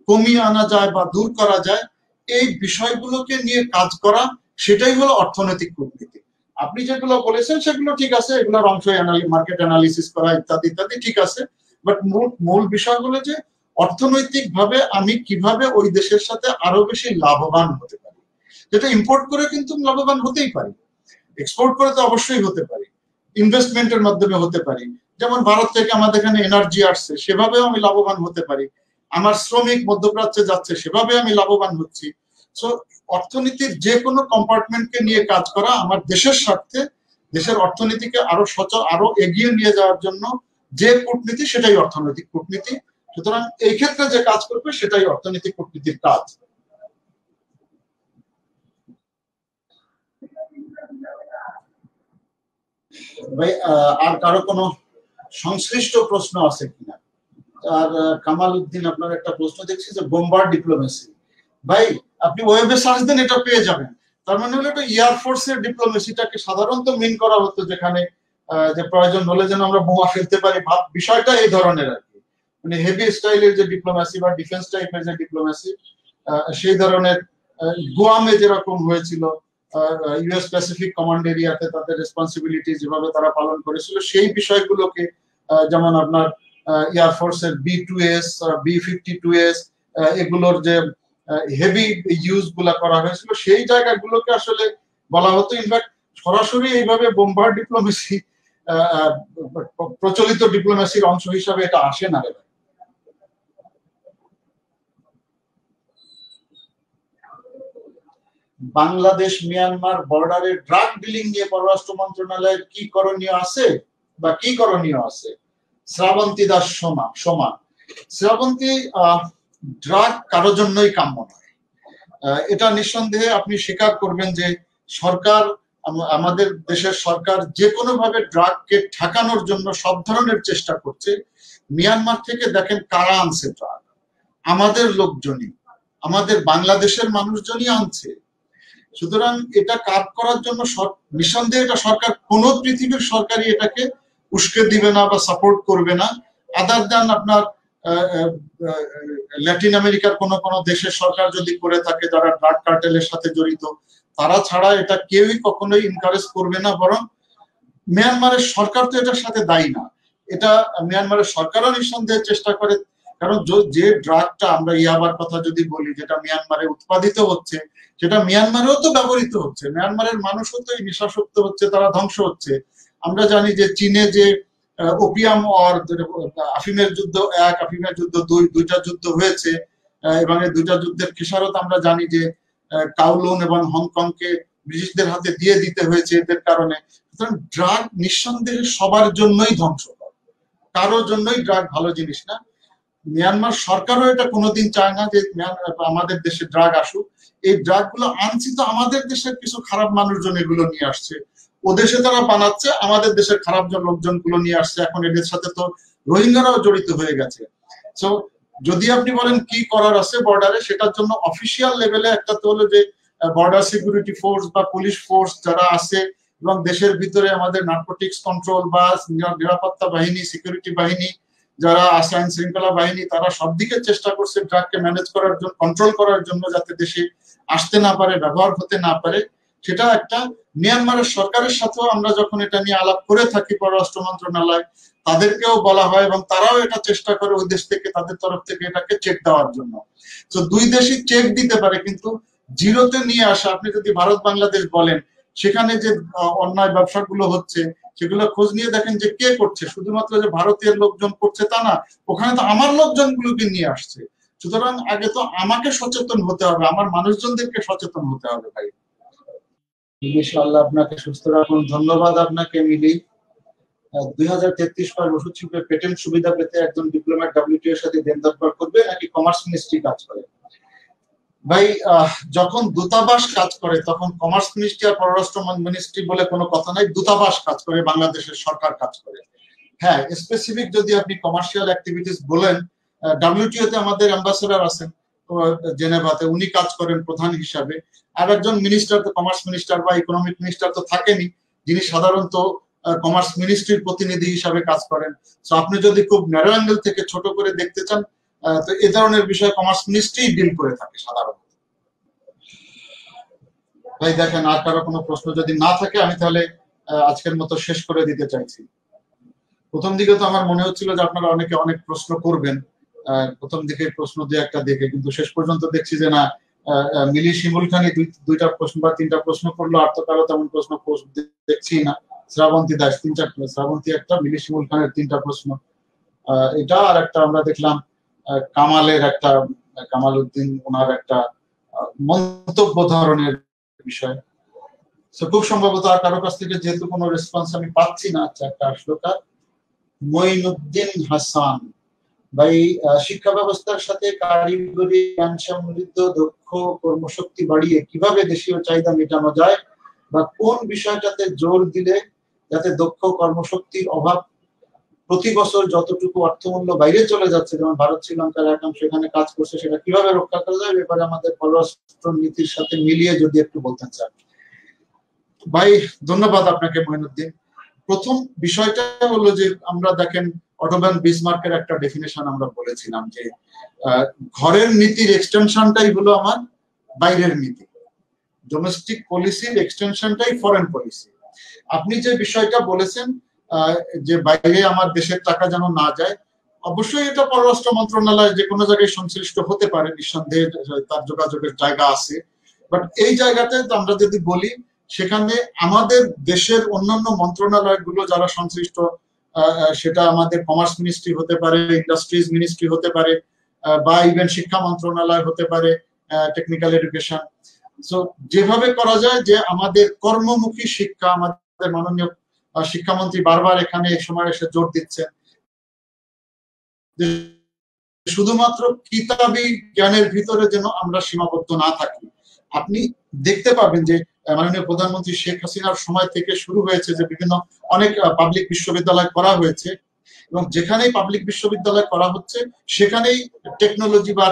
কমিয়ে আনা যায় বা দূর করা যায়, এই বিষয়গুলোকে নিয়ে কাজ করা, সেটাই হলো অর্থনৈতিক কূটনীতি। আপনি যেগুলো বলেছেন সেগুলো ঠিক আছে, এগুলোর অংশ মার্কেট অ্যানালিসিস করা ইত্যাদি ইত্যাদি ঠিক আছে, বাট মূল বিষয় হলো যে অর্থনৈতিক ভাবে আমি কিভাবে ওই দেশের সাথে আরো বেশি লাভবান হতে পারি। যেটা ইম্পোর্ট করে কিন্তু লাভবান হতেই পারি, এক্সপোর্ট করে তো অবশ্যই হতে পারি, ইনভেস্টমেন্টের মাধ্যমে হতে পারি। যেমন ভারত থেকে আমাদের এখানে এনার্জি আসছে, সেভাবেও আমি লাভবান হতে পারি। আমার শ্রমিক মধ্যপ্রাচ্যে যাচ্ছে, সেভাবে আমি লাভবান হচ্ছি। সো অর্থনীতির যে কোনো কম্পার্টমেন্টকে নিয়ে কাজ করা আমার দেশের স্বার্থে, দেশের অর্থনীতিকে আরো এগিয়ে নিয়ে যাওয়ার জন্য যে কূটনীতি, সেটাই অর্থনৈতিক কূটনীতি। সুতরাং এই ক্ষেত্রে যে কাজ করবে সেটাই অর্থনৈতিক কূটনীতির কাজ। ভাই আর কারো কোনো সংশ্লিষ্ট প্রশ্ন আছে কিনা? আর কামাল উদ্দিন আপনার একটা প্রশ্ন দেখছি যে বোম্বার ডিপ্লোমেসি, ভাই আপনি ওয়েবে সার্চ দেন এটা পেয়ে যাবেন। তার মানে হলো এটা এয়ারফোর্সের ডিপ্লোমেসিটাকে সাধারণত মিন করা হতো, যেখানে যে প্রয়োজন হলে যেন আমরা বোমা ফেলতে পারি, বিষয়টা এই ধরনের আর কি। মানে হেভি স্টাইলের যে ডিপ্লোমেসি বা ডিফেন্স টাইপের যে ডিপ্লোমেসি, সেই ধরনের গুয়ামে যেরকম হয়েছিল, ইউএস প্যাসিফিক কমান্ড এরিয়াতে তাদের রেসপন্সিবিলিটি যেভাবে তারা পালন করেছিল, সেই বিষয়গুলোকে যেমন আপনার এয়ারফোর্সের B2S, B52S এগুলোর যে হেভি ইউজ গুলা করা হয়েছিল, সেই জায়গাগুলোকে আসলে বলা হতো। ইনফ্যাক্ট সরাসরি এইভাবে বোম্বার ডিপ্লোমেসি প্রচলিত ডিপ্লোমেসির অংশ হিসাবে এটা আসে না। বাংলাদেশ মিয়ানমার বর্ডারে ড্রাগ ডিলিং নিয়ে পররাষ্ট্র মন্ত্রণালয়ের কি করণীয় আছে বা কি করণীয় আছে? শ্রাবন্তী দাস সোমা। শ্রাবন্তী, ড্রাগ কারোর জন্যই কাম্য নয়। এটা নিঃসন্দেহে আপনি স্বীকার করবেন যে সরকার, আমাদের দেশের সরকার যে কোনো ভাবে ড্রাগকে ঠেকানোর জন্য সব ধরনের চেষ্টা করছে। মিয়ানমার থেকে দেখেন কারা আনছে ড্রাগ, আমাদের লোকজনই, আমাদের বাংলাদেশের মানুষজনই আনছে। সুতরাং এটা কাজ করার জন্য নিঃসন্দেহে এটা সরকার, কোন পৃথিবীর সরকারই এটাকে উস্কে দিবে না বা সাপোর্ট করবে না, আদার দেন আপনার ল্যাটিন আমেরিকার কোন কোন দেশের সরকার যদি করে থাকে যারা ড্রাগ কার্টেলের সাথে জড়িত, তারা ছাড়া এটা কেউই কখনোই এনকারেজ করবে না। বরং মিয়ানমারের সরকার তো এটার সাথে দায়ী না, এটা মিয়ানমারের সরকারও নিঃসন্দেহে চেষ্টা করে। কারণ যে ড্রাগটা, আমরা ইয়াবার কথা যদি বলি, যেটা মিয়ানমারে উৎপাদিত হচ্ছে, সেটা মিয়ানমারেও তো ব্যবহৃত হচ্ছে, মিয়ানমারের মানুষও তো এই নেশাসক্ত হচ্ছে, তারা ধ্বংস হচ্ছে। আমরা জানি যে চীনে যে ওপিয়াম অর আফিমের যুদ্ধ 1, আফিমের যুদ্ধ 2, দুইটা যুদ্ধ হয়েছে, এবং এই দুইটা যুদ্ধের খেসারত আমরা জানি যে কাউলুন এবং হংকংকে ব্রিটিশদের হাতে দিয়ে দিতে হয়েছে এদের কারণে। সুতরাং ড্রাগ নিঃসন্দেহে সবার জন্যই ধ্বংসকর, কারোর জন্যই ড্রাগ ভালো জিনিস না। মিয়ানমার সরকারও এটা কোনোদিন চায় না যে আমাদের দেশে ড্রাগ আসুক। এই ড্রাগ গুলো আনছি তো আমাদের দেশের কিছু খারাপ মানুষজন এগুলো নিয়ে আসছে, ও দেশে তারা বানাচ্ছে, আমাদের দেশের খারাপ লোকজন গুলো নিয়ে আসছে। এখন এদের সাথে তো রোহিঙ্গারাও জড়িত হয়ে গেছে। সো যদি আপনি বলেন কি করার আছে বর্ডারে, সেটার জন্য অফিসিয়াল লেভেলে একটা তো হলো যে বর্ডার সিকিউরিটি ফোর্স বা পুলিশ ফোর্স যারা আছে, এবং দেশের ভিতরে আমাদের নার্কোটিক্স কন্ট্রোল বা নিরাপত্তা বাহিনী, সিকিউরিটি বাহিনী যারা আছে, আইন শৃঙ্খলা বাহিনী, তারা সব দিকে চেষ্টা করছে ড্রাগকে ম্যানেজ করার জন্য, কন্ট্রোল করার জন্য, যাতে দেশে আসতে না পারে, ব্যবহার হতে না পারে। সেটা একটা মিয়ানমারের সরকারের সাথেও আমরা যখন এটা নিয়ে আলাপ করে থাকি পররাষ্ট্র মন্ত্রণালয়, তাদেরকেও বলা হয় এবং তারাও এটা চেষ্টা করে ওই দেশ থেকে, তাদের তরফ থেকে এটাকে চেক দেওয়ার জন্য। তো দুই দেশই চেক দিতে পারে, কিন্তু জিরোতে নিয়ে আসা, আপনি যদি ভারত বাংলাদেশ বলেন, সেখানে যে অন্যায় ব্যবসাগুলো হচ্ছে সেগুলো খোঁজ নিয়ে দেখেন যে কে করছে। শুধুমাত্র যে ভারতীয় লোকজন করছে তা না, ওখানে তো আমার লোকজনগুলোকে নিয়ে আসছে। সুতরাং আগে তো আমাকে সচেতন হতে হবে, আমার মানুষজনদেরকে সচেতন হতে হবে। ভাই ইনশাআল্লাহ আপনাকে সুস্থ রাখুন। ধন্যবাদ আপনাকে মিলি। 2033 ওষুধ শিল্পের পেটেন্ট সুবিধা পেতে একজন ডিপ্লোম্যাট WTO এর সাথে দেন দরবার করবে নাকি কমার্স মিনিস্ট্রি কাজ করে? ভাই যখন দূতাবাস কাজ করে তখন কমার্স মিনিস্ট্রি আর পররাষ্ট্র মিনিস্ট্রি বলে কোনো কথা নাই, দূতাবাস কাজ করে, বাংলাদেশের সরকার কাজ করে। হ্যাঁ, স্পেসিফিক যদি আপনি কমার্শিয়াল অ্যাক্টিভিটিস বলেন, WTO তে আমাদের অ্যাম্বাসেডর আছেন জেনেভাতে, উনি কাজ করেন প্রধান হিসাবে। আর একজন মিনিস্টার, তো কমার্স মিনিস্টার বা ইকোনমিক মিনিস্টার তো থাকেনি, যিনি সাধারণত কমার্স মিনিস্ট্রির প্রতিনিধি হিসাবে কাজ করেন। তো আপনি যদি খুব ন্যারো অ্যাঙ্গেল থেকে ছোট করে দেখতে চান, তো এ ধরনের বিষয় কমার্স মিনিস্ট্রি ডিল করে থাকে সাধারণত। ভাই দেখেন, আর কারো কোনো প্রশ্ন যদি না থাকে, আমি তাহলে আজকের মতো শেষ করে দিতে চাইছি। প্রথম দিকে তো আমার মনে হচ্ছিল যে আপনারা অনেকে অনেক প্রশ্ন করবেন, প্রথম দিকে প্রশ্ন দিয়ে একটা দেখে, কিন্তু শেষ পর্যন্ত দেখছি যে না, মিলি শিমুল খানি দুইটা প্রশ্ন বা তিনটা প্রশ্ন করলো, আর তো কারো তেমন প্রশ্ন দেখছি না। শ্রাবন্তী দাস 3-4, শ্রাবন্তী একটা, মিলি শিমুল খানের 3টা প্রশ্ন, এটা আর একটা আমরা দেখলাম কামালের একটা, কামাল উদ্দিন ওনার একটা মন্তব্য ধরনের বিষয়। খুব সম্ভবত আর কারো কাছ থেকে যেহেতু কোনো রেসপন্স আমি পাচ্ছি না। আচ্ছা, একটা আসলো কার, মঈনুদ্দিন হাসান ভাই, শিক্ষা ব্যবস্থার সাথে কারিগরি জ্ঞান সমৃদ্ধ দক্ষ কর্মশক্তি বাড়িয়ে কিভাবে দেশীয় চাহিদা মেটানো যায়, বা কোন বিষয়টাতে জোর দিলে যাতে দক্ষ কর্মশক্তির অভাব প্রতি বছর যতটুকু অর্থমূল্য বাইরে চলে যাচ্ছে, যেমন ভারত শ্রীলঙ্কার একাংশ সেখানে কাজ করছে, সেটা কিভাবে রক্ষা করা যায় ব্যাপারে আমাদের পররাষ্ট্র নীতির সাথে মিলিয়ে যদি একটু বলতে চান। ভাই ধন্যবাদ আপনাকে মঈনুদ্দিন। প্রথম বিষয়টা হলো যে আমরা দেখেন অটো ভ্যান বিসমার্কের একটা ডেফিনেশন আমরা বলেছিলাম যে ঘরের নীতির এক্সটেনশনটাই হলো আমার বাইরের নীতি, ডোমেস্টিক পলিসির এক্সটেনশনটাই ফরেন পলিসি। আপনি যে বিষয়টা বলেছেন যে বাইরে আমার দেশের টাকা যেন না যায়, অবশ্যই এটা পররাষ্ট্র মন্ত্রণালয় যে কোনো জায়গায় সংশ্লিষ্ট হতে পারে, নিঃসন্দেহে তার যোগাযোগের জায়গা আছে। বাট এই জায়গাতে আমরা যদি বলি, সেখানে আমাদের দেশের অন্যান্য মন্ত্রণালয়গুলো যারা সংশ্লিষ্ট, সেটা আমাদের কমার্স মিনিস্ট্রি হতে পারে, ইন্ডাস্ট্রিজ মিনিস্ট্রি হতে পারে, বা ইভেন শিক্ষা মন্ত্রণালয় হতে পারে, টেকনিক্যাল এডুকেশন। সো যেভাবে করা যায় যে আমাদের কর্মমুখী শিক্ষা, আমাদের মাননীয় শিক্ষামন্ত্রী বারবার এখানে এই সময় এসে জোর দিচ্ছেন যে শুধুমাত্র কিতাবি জ্ঞানের ভিতরে যেন আমরা সীমাবদ্ধ না থাকি। আপনি দেখতে পাবেন যে মাননীয় প্রধানমন্ত্রী শেখ হাসিনার সময় থেকে শুরু হয়েছে যে বিভিন্ন অনেক পাবলিক বিশ্ববিদ্যালয় করা হয়েছে, এবং যেখানেই পাবলিক বিশ্ববিদ্যালয় করা হচ্ছে সেখানেই টেকনোলজি বা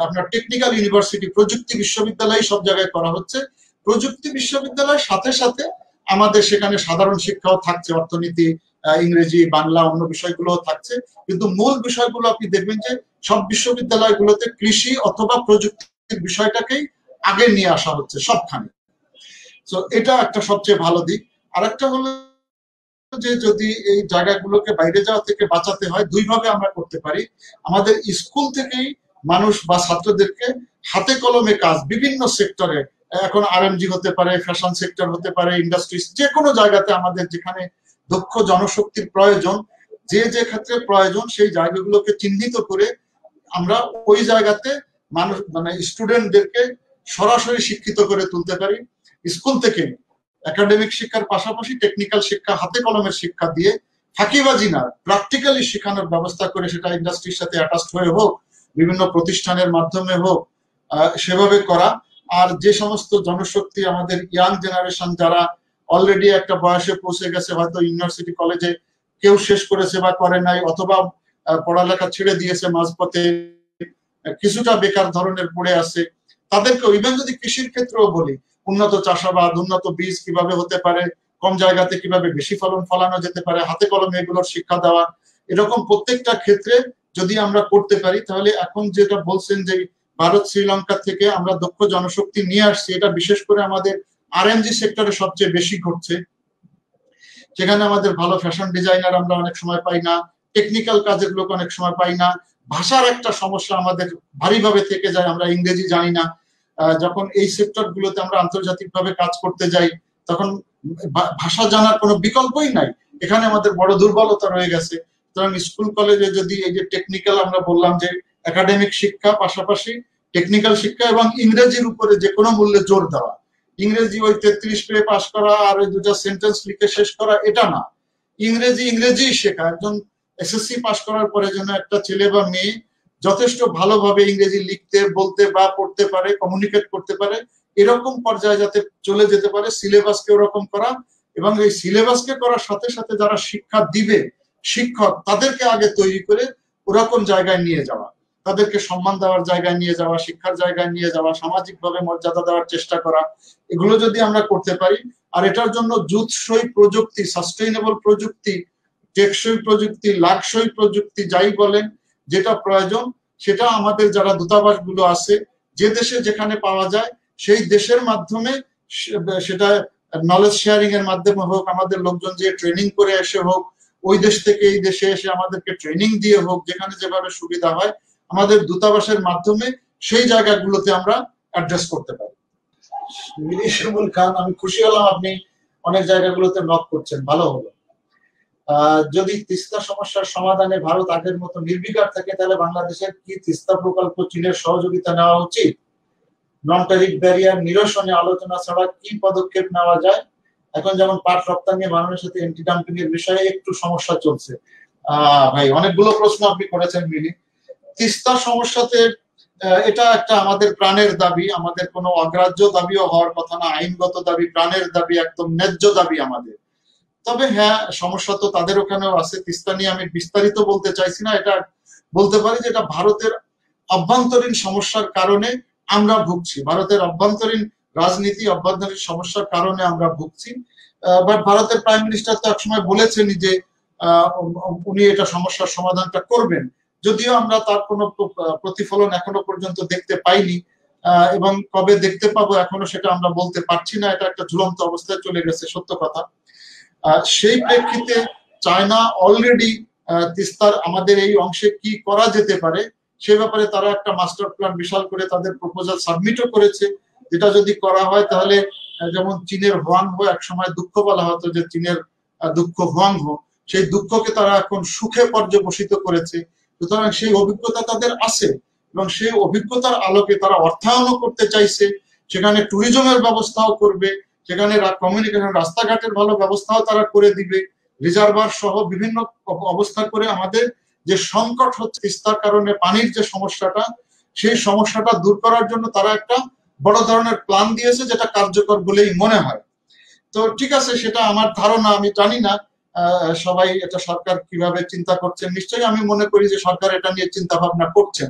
আপনার টেকনিক্যাল ইউনিভার্সিটি, প্রযুক্তি বিশ্ববিদ্যালয় সব জায়গায় করা হচ্ছে। প্রযুক্তি বিশ্ববিদ্যালয়ের সাথে সাথে আমাদের সেখানে সাধারণ শিক্ষাও থাকছে, অর্থনীতি, ইংরেজি, বাংলা, অন্য বিষয়গুলোও থাকছে। কিন্তু মূল বিষয়গুলো আপনি দেখবেন যে সব বিশ্ববিদ্যালয়গুলোতে কৃষি অথবা প্রযুক্তির বিষয়টাকেই আগে নিয়ে আসা হচ্ছে সবখানে। তো এটা একটা সবচেয়ে ভালো দিক। আরেকটা হলো যে যদি এই জায়গাগুলোকে বাইরে যাওয়া থেকে বাঁচাতে হয়, দুইভাবে আমরা করতে পারি। আমাদের স্কুল থেকেই মানুষ বা ছাত্রদেরকে হাতে কলমে কাজ বিভিন্ন সেক্টরে, এখন আরএমজি হতে পারে, ফ্যাশন সেক্টর হতে পারে, ইন্ডাস্ট্রিজ, যে কোনো জায়গাতে আমাদের যেখানে দক্ষ জনশক্তির প্রয়োজন, যে যে ক্ষেত্রে প্রয়োজন, সেই জায়গাগুলোকে চিহ্নিত করে আমরা ওই জায়গাতে মানুষ মানে স্টুডেন্টদেরকে সরাসরি শিক্ষিত করে তুলতে পারি। স্কুল থেকে একাডেমিক শিক্ষার পাশাপাশি টেকনিক্যাল শিক্ষা, হাতে কলমের শিক্ষা দিয়ে ফাঁকিবাজি না, প্র্যাকটিক্যালি শেখানোর ব্যবস্থা করে, সেটা ইন্ডাস্ট্রির সাথে অ্যাটাচড হয়ে হোক, বিভিন্ন প্রতিষ্ঠানের মাধ্যমে হোক, সেভাবে করা। আর যে সমস্ত জনশক্তি আমাদের ইয়াং জেনারেশন যারা অলরেডি একটা বয়সে পৌঁছে গেছে, হয়তো ইউনিভার্সিটি কলেজে কেউ শেষ করেছে বা করে নাই, অথবা পড়ালেখা ছেড়ে দিয়েছে মাঝপথে, কিছুটা বেকার ধরনের পড়ে আছে, তাদেরকে ইভেন যদি কৃষির ক্ষেত্রেও বলি, উন্নত চাষাবাদ, উন্নত বীজ কিভাবে হতে পারে, কম জায়গাতে কিভাবে বেশি ফলন ফলানো যেতে পারে, হাতে কলমে এগুলোর শিক্ষা দেওয়া, এরকম প্রত্যেকটা ক্ষেত্রে যদি আমরা করতে পারি, তাহলে এখন যেটা বলছেন যে ভারত শ্রীলঙ্কা থেকে আমরা দক্ষ জনশক্তি নিয়ে আসছি, এটা বিশেষ করে আমাদের আরএমজি সেক্টরে সবচেয়ে বেশি ঘটছে। সেখানে আমাদের ভালো ফ্যাশন ডিজাইনার আমরা অনেক সময় পাই না, টেকনিক্যাল কাজের লোক অনেক সময় পাই না, ভাষার একটা সমস্যা আমাদের ভারীভাবে থেকে যায়, আমরা ইংরেজি জানি না। যখন এই সেক্টর গুলোতে আমরা আন্তর্জাতিকভাবে কাজ করতে যাই, তখন ভাষা জানার কোনো বিকল্পই নাই, এখানে আমাদের বড় দুর্বলতা রয়ে গেছে। সুতরাং স্কুল কলেজে যদি এই যে টেকনিক্যাল, আমরা বললাম যে একাডেমিক শিক্ষা পাশাপাশি টেকনিক্যাল শিক্ষা এবং ইংরেজির উপরে যে কোনো মূল্যে জোর দেওয়া, ইংরেজি ওই 33 পেয়ে পাস করা আর ওই দুটা সেন্টেন্স লিখে শেষ করা, এটা না, ইংরেজি শেখা। একজন এসএসসি পাস করার পরে যেন একটা ছেলে বা মেয়ে যথেষ্ট ভালোভাবে ইংরেজি লিখতে, বলতে বা পড়তে পারে, কমিউনিকেট করতে পারে, এরকম পর্যায়ে যাতে চলে যেতে পারে, সিলেবাসকে ওরকম করা, এবং এই সিলেবাসকে করার সাথে সাথে যারা শিক্ষা দিবে, শিক্ষক, তাদেরকে আগে তৈরি করে ওরকম জায়গায় নিয়ে যাওয়া, তাদেরকে সম্মান দেওয়ার জায়গায় নিয়ে যাওয়া, শিক্ষার জায়গায় নিয়ে যাওয়া, সামাজিকভাবে মর্যাদা দেওয়ার চেষ্টা করা, এগুলো যদি আমরা করতে পারি। আর এটার জন্য যুথসই প্রযুক্তি, সাস্টেইনেবল প্রযুক্তি, টেকসই প্রযুক্তি, লাকসই প্রযুক্তি, যাই বলেন, যেটা প্রয়োজন সেটা আমাদের যারা দূতাবাসগুলো আছে, যে দেশে যেখানে পাওয়া যায় সেই দেশের মাধ্যমে, সেটা নলেজ শেয়ারিং এর মাধ্যমে হোক, আমাদের লোকজন যে ট্রেনিং করে এসে হোক, ওই দেশ থেকে এই দেশে এসে আমাদেরকে ট্রেনিং দিয়ে হোক, যেখানে যেভাবে সুবিধা হয় আমাদের দূতাবাসের মাধ্যমে সেই জায়গাগুলোতে আমরা অ্যাড্রেস করতে পারি। মিলিশিমুল খান, আমি খুশি হলাম আপনি অনেক জায়গাগুলোতে নক করছেন, ভালো হলো। যদি তিস্তা সমস্যার সমাধানে ভারত আগের মতো নির্বিকার থাকে, তাহলে বাংলাদেশের কি তিস্তা প্রকল্প চীনের সহযোগিতা নেওয়া উচিত? নন ট্যারিফ ব্যারিয়ার নিরসনে আলোচনা ছাড়া কি পদক্ষেপ নেওয়া যায়? এখন যেমন পাট রপ্তানি বাংলাদেশের সাথে এন্টি ডাম্পিং এর বিষয়ে একটু সমস্যা চলছে। ভাই অনেকগুলো প্রশ্ন আপনি করেছেন মিলি। তিস্তা সমস্যাতে এটা একটা আমাদের প্রাণের দাবি, আমাদের কোনো অগ্রাহ্য দাবিও হওয়ার কথা না, আইনগত দাবি, প্রাণের দাবি, একদম ন্যায্য দাবি আমাদের। তবে হ্যাঁ, সমস্যা তো তাদের ওখানেও আছে। তিস্তা নিয়ে আমি বিস্তারিত বলতে চাইছি না, এটা বলতে পারি যে এটা ভারতের অভ্যন্তরীণ সমস্যার কারণে আমরা ভুগছি, ভারতের অভ্যন্তরীণ রাজনীতি, অভ্যন্তরীণ সমস্যার কারণে আমরা ভুগছি। বাট ভারতের প্রাইম মিনিস্টার তো একসময় বলেছেন যে উনি এটা সমস্যার সমাধানটা করবেন, যদিও আমরা তার কোনো প্রতিফলন এখনো পর্যন্ত দেখতে পাইনি, এবং কবে দেখতে পাবো এখনো সেটা আমরা বলতে পারছি না। এটা একটা ঝুলন্ত অবস্থায় চলে গেছে, সত্য কথা। সেই প্রেক্ষিতে চায়না অলরেডি তিস্তার আমাদের এই অংশে কি করা যেতে পারে সে ব্যাপারে তারা একটা মাস্টার প্ল্যান বিশাল করে তাদের প্রপোজাল সাবমিটও করেছে, যেটা যদি করা হয় তাহলে যেমন চীনের হুয়াংহো এক সময় দুঃখ বলা হতো যে চীনের দুঃখ হুয়াংহো, সেই দুঃখকে তারা এখন সুখে পর্যবসিত করেছে। সুতরাং সেই অভিজ্ঞতা তাদের আছে এবং সেই অভিজ্ঞতার আলোকে তারা অর্থায়নও করতে চাইছে, সেখানে ট্যুরিজমের ব্যবস্থাও করবে, সেখানে কমিউনিকেশন রাস্তাঘাটের ভালো ব্যবস্থাও তারা করে দিবে, রিজার্ভার সহ বিভিন্ন অবস্থা করে আমাদের যে সংকট হচ্ছে তিস্তার কারণে পানির যে সমস্যাটা, সেই সমস্যাটা দূর করার জন্য তারা একটা বড় ধরনের প্ল্যান দিয়েছে, যেটা কার্যকর বলেই মনে হয়। তো ঠিক আছে, সেটা আমার ধারণা, আমি জানি না সবাই এটা সরকার কিভাবে চিন্তা করছেন। নিশ্চয়ই আমি মনে করি যে সরকার এটা নিয়ে চিন্তা ভাবনা করছেন,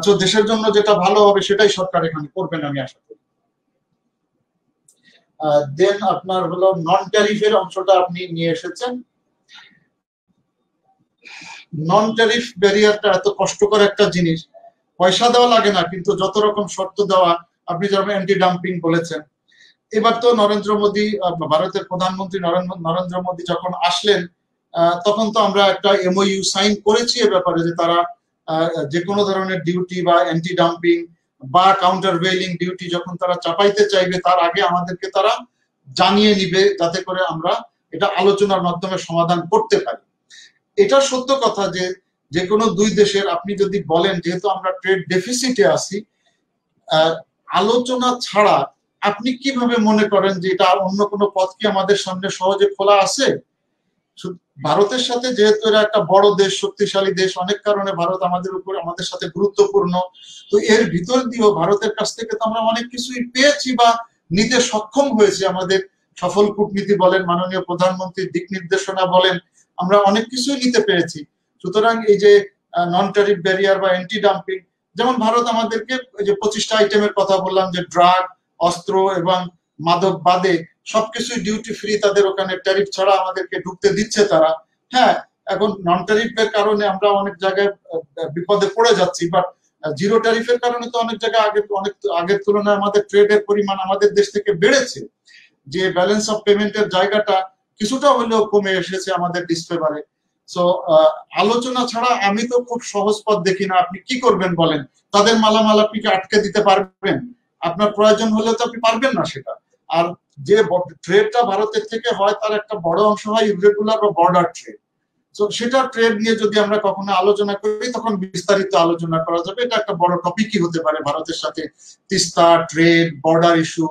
তো দেশের জন্য যেটা ভালো হবে সেটাই সরকার এখানে করবেন আমি আশা করি। দেন আপনার হলো নন ট্যারিফের অংশটা আপনি নিয়ে এসেছেন। নন ট্যারিফ ব্যারিয়ারটা এত কষ্টকর একটা জিনিস, পয়সা দেওয়া লাগে না, কিন্তু যত রকম শর্ত দেওয়া, আপনি যেমন অ্যান্টি ডাম্পিং বলেছেন। এবার তো নরেন্দ্র মোদী, ভারতের প্রধানমন্ত্রী নরেন্দ্র মোদী যখন আসলেন, তখন তো আমরা একটা এমওইউ সাইন করেছি এ ব্যাপারে যে তারা যে কোনো ধরনের ডিউটি বা অ্যান্টি ডাম্পিং বা কাউন্টার ভেইলিং ডিউটি যখন তারা চাপাইতে চাইবে তার আগে আমাদেরকে তারা জানিয়ে নিবে, যাতে করে আমরা এটা আলোচনার মাধ্যমে সমাধান করতে পারি। এটা সত্য কথা যে যে কোনো দুই দেশের আপনি যদি বলেন, যেহেতু আমরা ট্রেড ডেফিসিটে আছি, আলোচনা ছাড়া আপনি কিভাবে মনে করেন যে এটা অন্য কোনো পথ কি আমাদের সামনে সহজে খোলা আছে? ভারতের সাথে যেহেতু এরা একটা বড় দেশ, শক্তিশালী দেশ, অনেক কারণে ভারত আমাদের সাথে গুরুত্বপূর্ণ, তো এর ভিতর দিয়েও ভারতের কাছ থেকে তো আমরা অনেক কিছুই পেয়েছি বা নিতে সক্ষম হয়েছি। আমাদের সফল কূটনীতি বলেন, মাননীয় প্রধানমন্ত্রীর দিক নির্দেশনা বলেন, আমরা অনেক কিছুই নিতে পেরেছি। সুতরাং এই যে নন ট্যারিফ ব্যারিয়ার বা অ্যান্টি ডাম্পিং, যেমন ভারত আমাদেরকে এই যে 25টা আইটেমের কথা বললাম, যে ড্রাগ, অস্ত্র এবং মাদক বাদে সবকিছুই ডিউটি ফ্রি, তাদের ওখানে ট্যারিফ ছাড়া আমাদেরকে ঢুকতে দিচ্ছে তারা। হ্যাঁ, এখন নন ট্যারিফের কারণে আমরা অনেক জায়গায় বিপদে পড়ে যাচ্ছি, বাট জিরো ট্যারিফের কারণে তো অনেক জায়গায় অনেক আগের তুলনায় আমাদের ট্রেডের পরিমাণ আমাদের দেশ থেকে বেড়েছে, যে ব্যালেন্স অফ পেমেন্টের জায়গাটা কিছুটা হলেও কমে এসেছে আমাদের ডিসফেভারে। সো আলোচনা ছাড়া আমি তো খুব সহজ পথ দেখি না। আপনি কি করবেন বলেন? তাদের মালামাল আপনি কি আটকে দিতে পারবেন? আপনার প্রয়োজন হলে তো আপনি পারবেন না সেটা। আর যে ট্রেডটা ভারতের থেকে হয় তার একটা বড় অংশ হয় ইররেগুলার বা বর্ডার ট্রেড। তো সেটা ট্রেড নিয়ে যদি আমরা কখনো আলোচনা করি তখন বিস্তারিত আলোচনা করা যাবে। এটা একটা বড় টপিকই হতে পারে ভারতের সাথে, তিস্তা, ট্রেড, বর্ডার ইস্যু,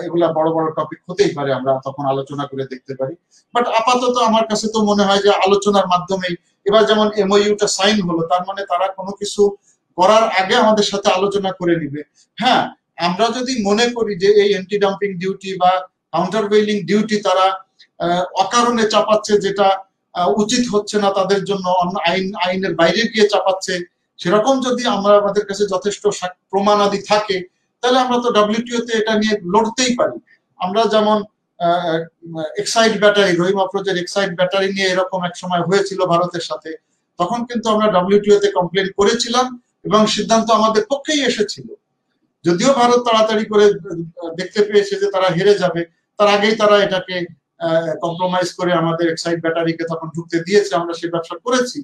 এগুলা বড় বড় টপিক হতেই পারে, আমরা তখন আলোচনা করে দেখতে পারি। বাট আপাতত আমার কাছে তো মনে হয় যে আলোচনার মাধ্যমেই, এবার যেমন এমওইউটা সাইন হলো, তার মানে তারা কোনো কিছু করার আগে আমাদের সাথে আলোচনা করে নিবে। হ্যাঁ, আমরা যদি মনে করি যে এই অ্যান্টি ডাম্পিং ডিউটি বা কাউন্টার ভেইলিং ডিউটি তারা অকারণে চাপাচ্ছে, যেটা উচিত হচ্ছে না তাদের জন্য, আইনের বাইরে গিয়ে চাপাচ্ছে, সেরকম যদি আমাদের কাছে যথেষ্ট প্রমাণাদি থাকে, তাহলে আমরা তো ডব্লিউটিও তে এটা নিয়ে লড়তেই পারি। আমরা যেমন এক্সাইড ব্যাটারি, রহিম আফরোজের এক্সাইড ব্যাটারি নিয়ে এরকম এক সময় হয়েছিল ভারতের সাথে, তখন কিন্তু আমরা ডব্লিউটিও তে কমপ্লেন করেছিলাম এবং সিদ্ধান্ত আমাদের পক্ষেই এসেছিল। যদিও ভারত তাড়াতাড়ি করে দেখতে পেয়েছে যে তারা হেরে যাবে, তার আগেই তারা এটাকে কম্প্রোমাইজ করে আমাদের এক্সাইড ব্যাটারিকে তখন ঢুকতে দিয়েছে, আমরা সেই ব্যবসা করেছি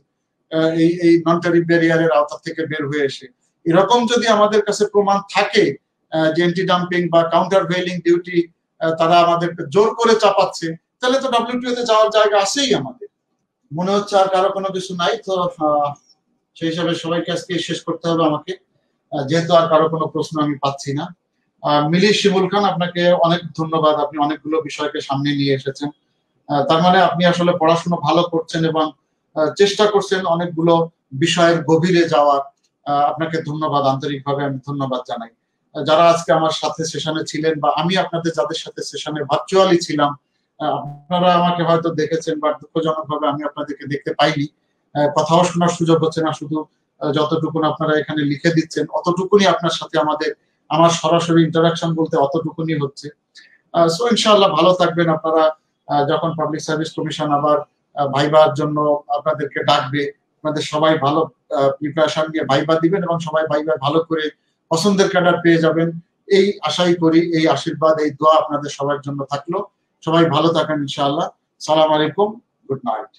এই নন ট্যারিফ ব্যারিয়ারের আওতা থেকে বের হয়ে এসে। এরকম যদি আমাদের কাছে প্রমাণ থাকে যে অ্যান্টি ডাম্পিং বা কাউন্টার ভেইলিং ডিউটি তারা আমাদেরকে জোর করে চাপাচ্ছে, তাহলে তো ডব্লিউটিও তে যাওয়ার জায়গা আছেই আমাদের। মনে হচ্ছে আর কারো কোনো কিছু নাই, তো সেই হিসাবে সবাইকে আজকে শেষ করতে হবে আমাকে, যেহেতু আর কারো কোনো প্রশ্ন আমি পাচ্ছি না। মিলি শিমুল খান, আপনাকে অনেক ধন্যবাদ, আপনি অনেকগুলো বিষয়কে সামনে নিয়ে এসেছেন। তার মানে আপনি আসলে পড়াশোনা ভালো করছেন এবং চেষ্টা করছেন অনেকগুলো বিষয়ের গভীরে যাওয়ার। আপনাকে ধন্যবাদ, আন্তরিকভাবে আমি ধন্যবাদ জানাই। যারা আজকে আমার সাথে সেশনে ছিলেন বা আমি আপনাদের যাদের সাথে সেশনে ভার্চুয়ালি ছিলাম, আপনারা আমাকে হয়তো দেখেছেন, বাট দুঃখজনক ভাবে আমি আপনাদেরকে দেখতে পাইনি। কথাও শোনার সুযোগ হচ্ছে না, শুধু যতটুকু আপনারা এখানে লিখে দিচ্ছেন অতটুকুনি আপনার সাথে আমার সরাসরি ইন্টারাকশন বলতে অতটুকুনি হচ্ছে। সো ইনশাআল্লাহ ভালো থাকবেন আপনারা। যখন পাবলিক সার্ভিস কমিশন আবার ভাইবার জন্য আপনাদেরকে ডাকবে, আপনাদের সবাই ভালো প্রিপারেশন নিয়ে ভাইবা দিবেন এবং সবাই ভাইবা ভালো করে পছন্দের ক্যাডার পেয়ে যাবেন, এই আশাই করি। এই আশীর্বাদ, এই দোয়া আপনাদের সবার জন্য থাকলো। সবাই ভালো থাকেন ইনশাআল্লাহ। সালাম আলাইকুম, গুড নাইট।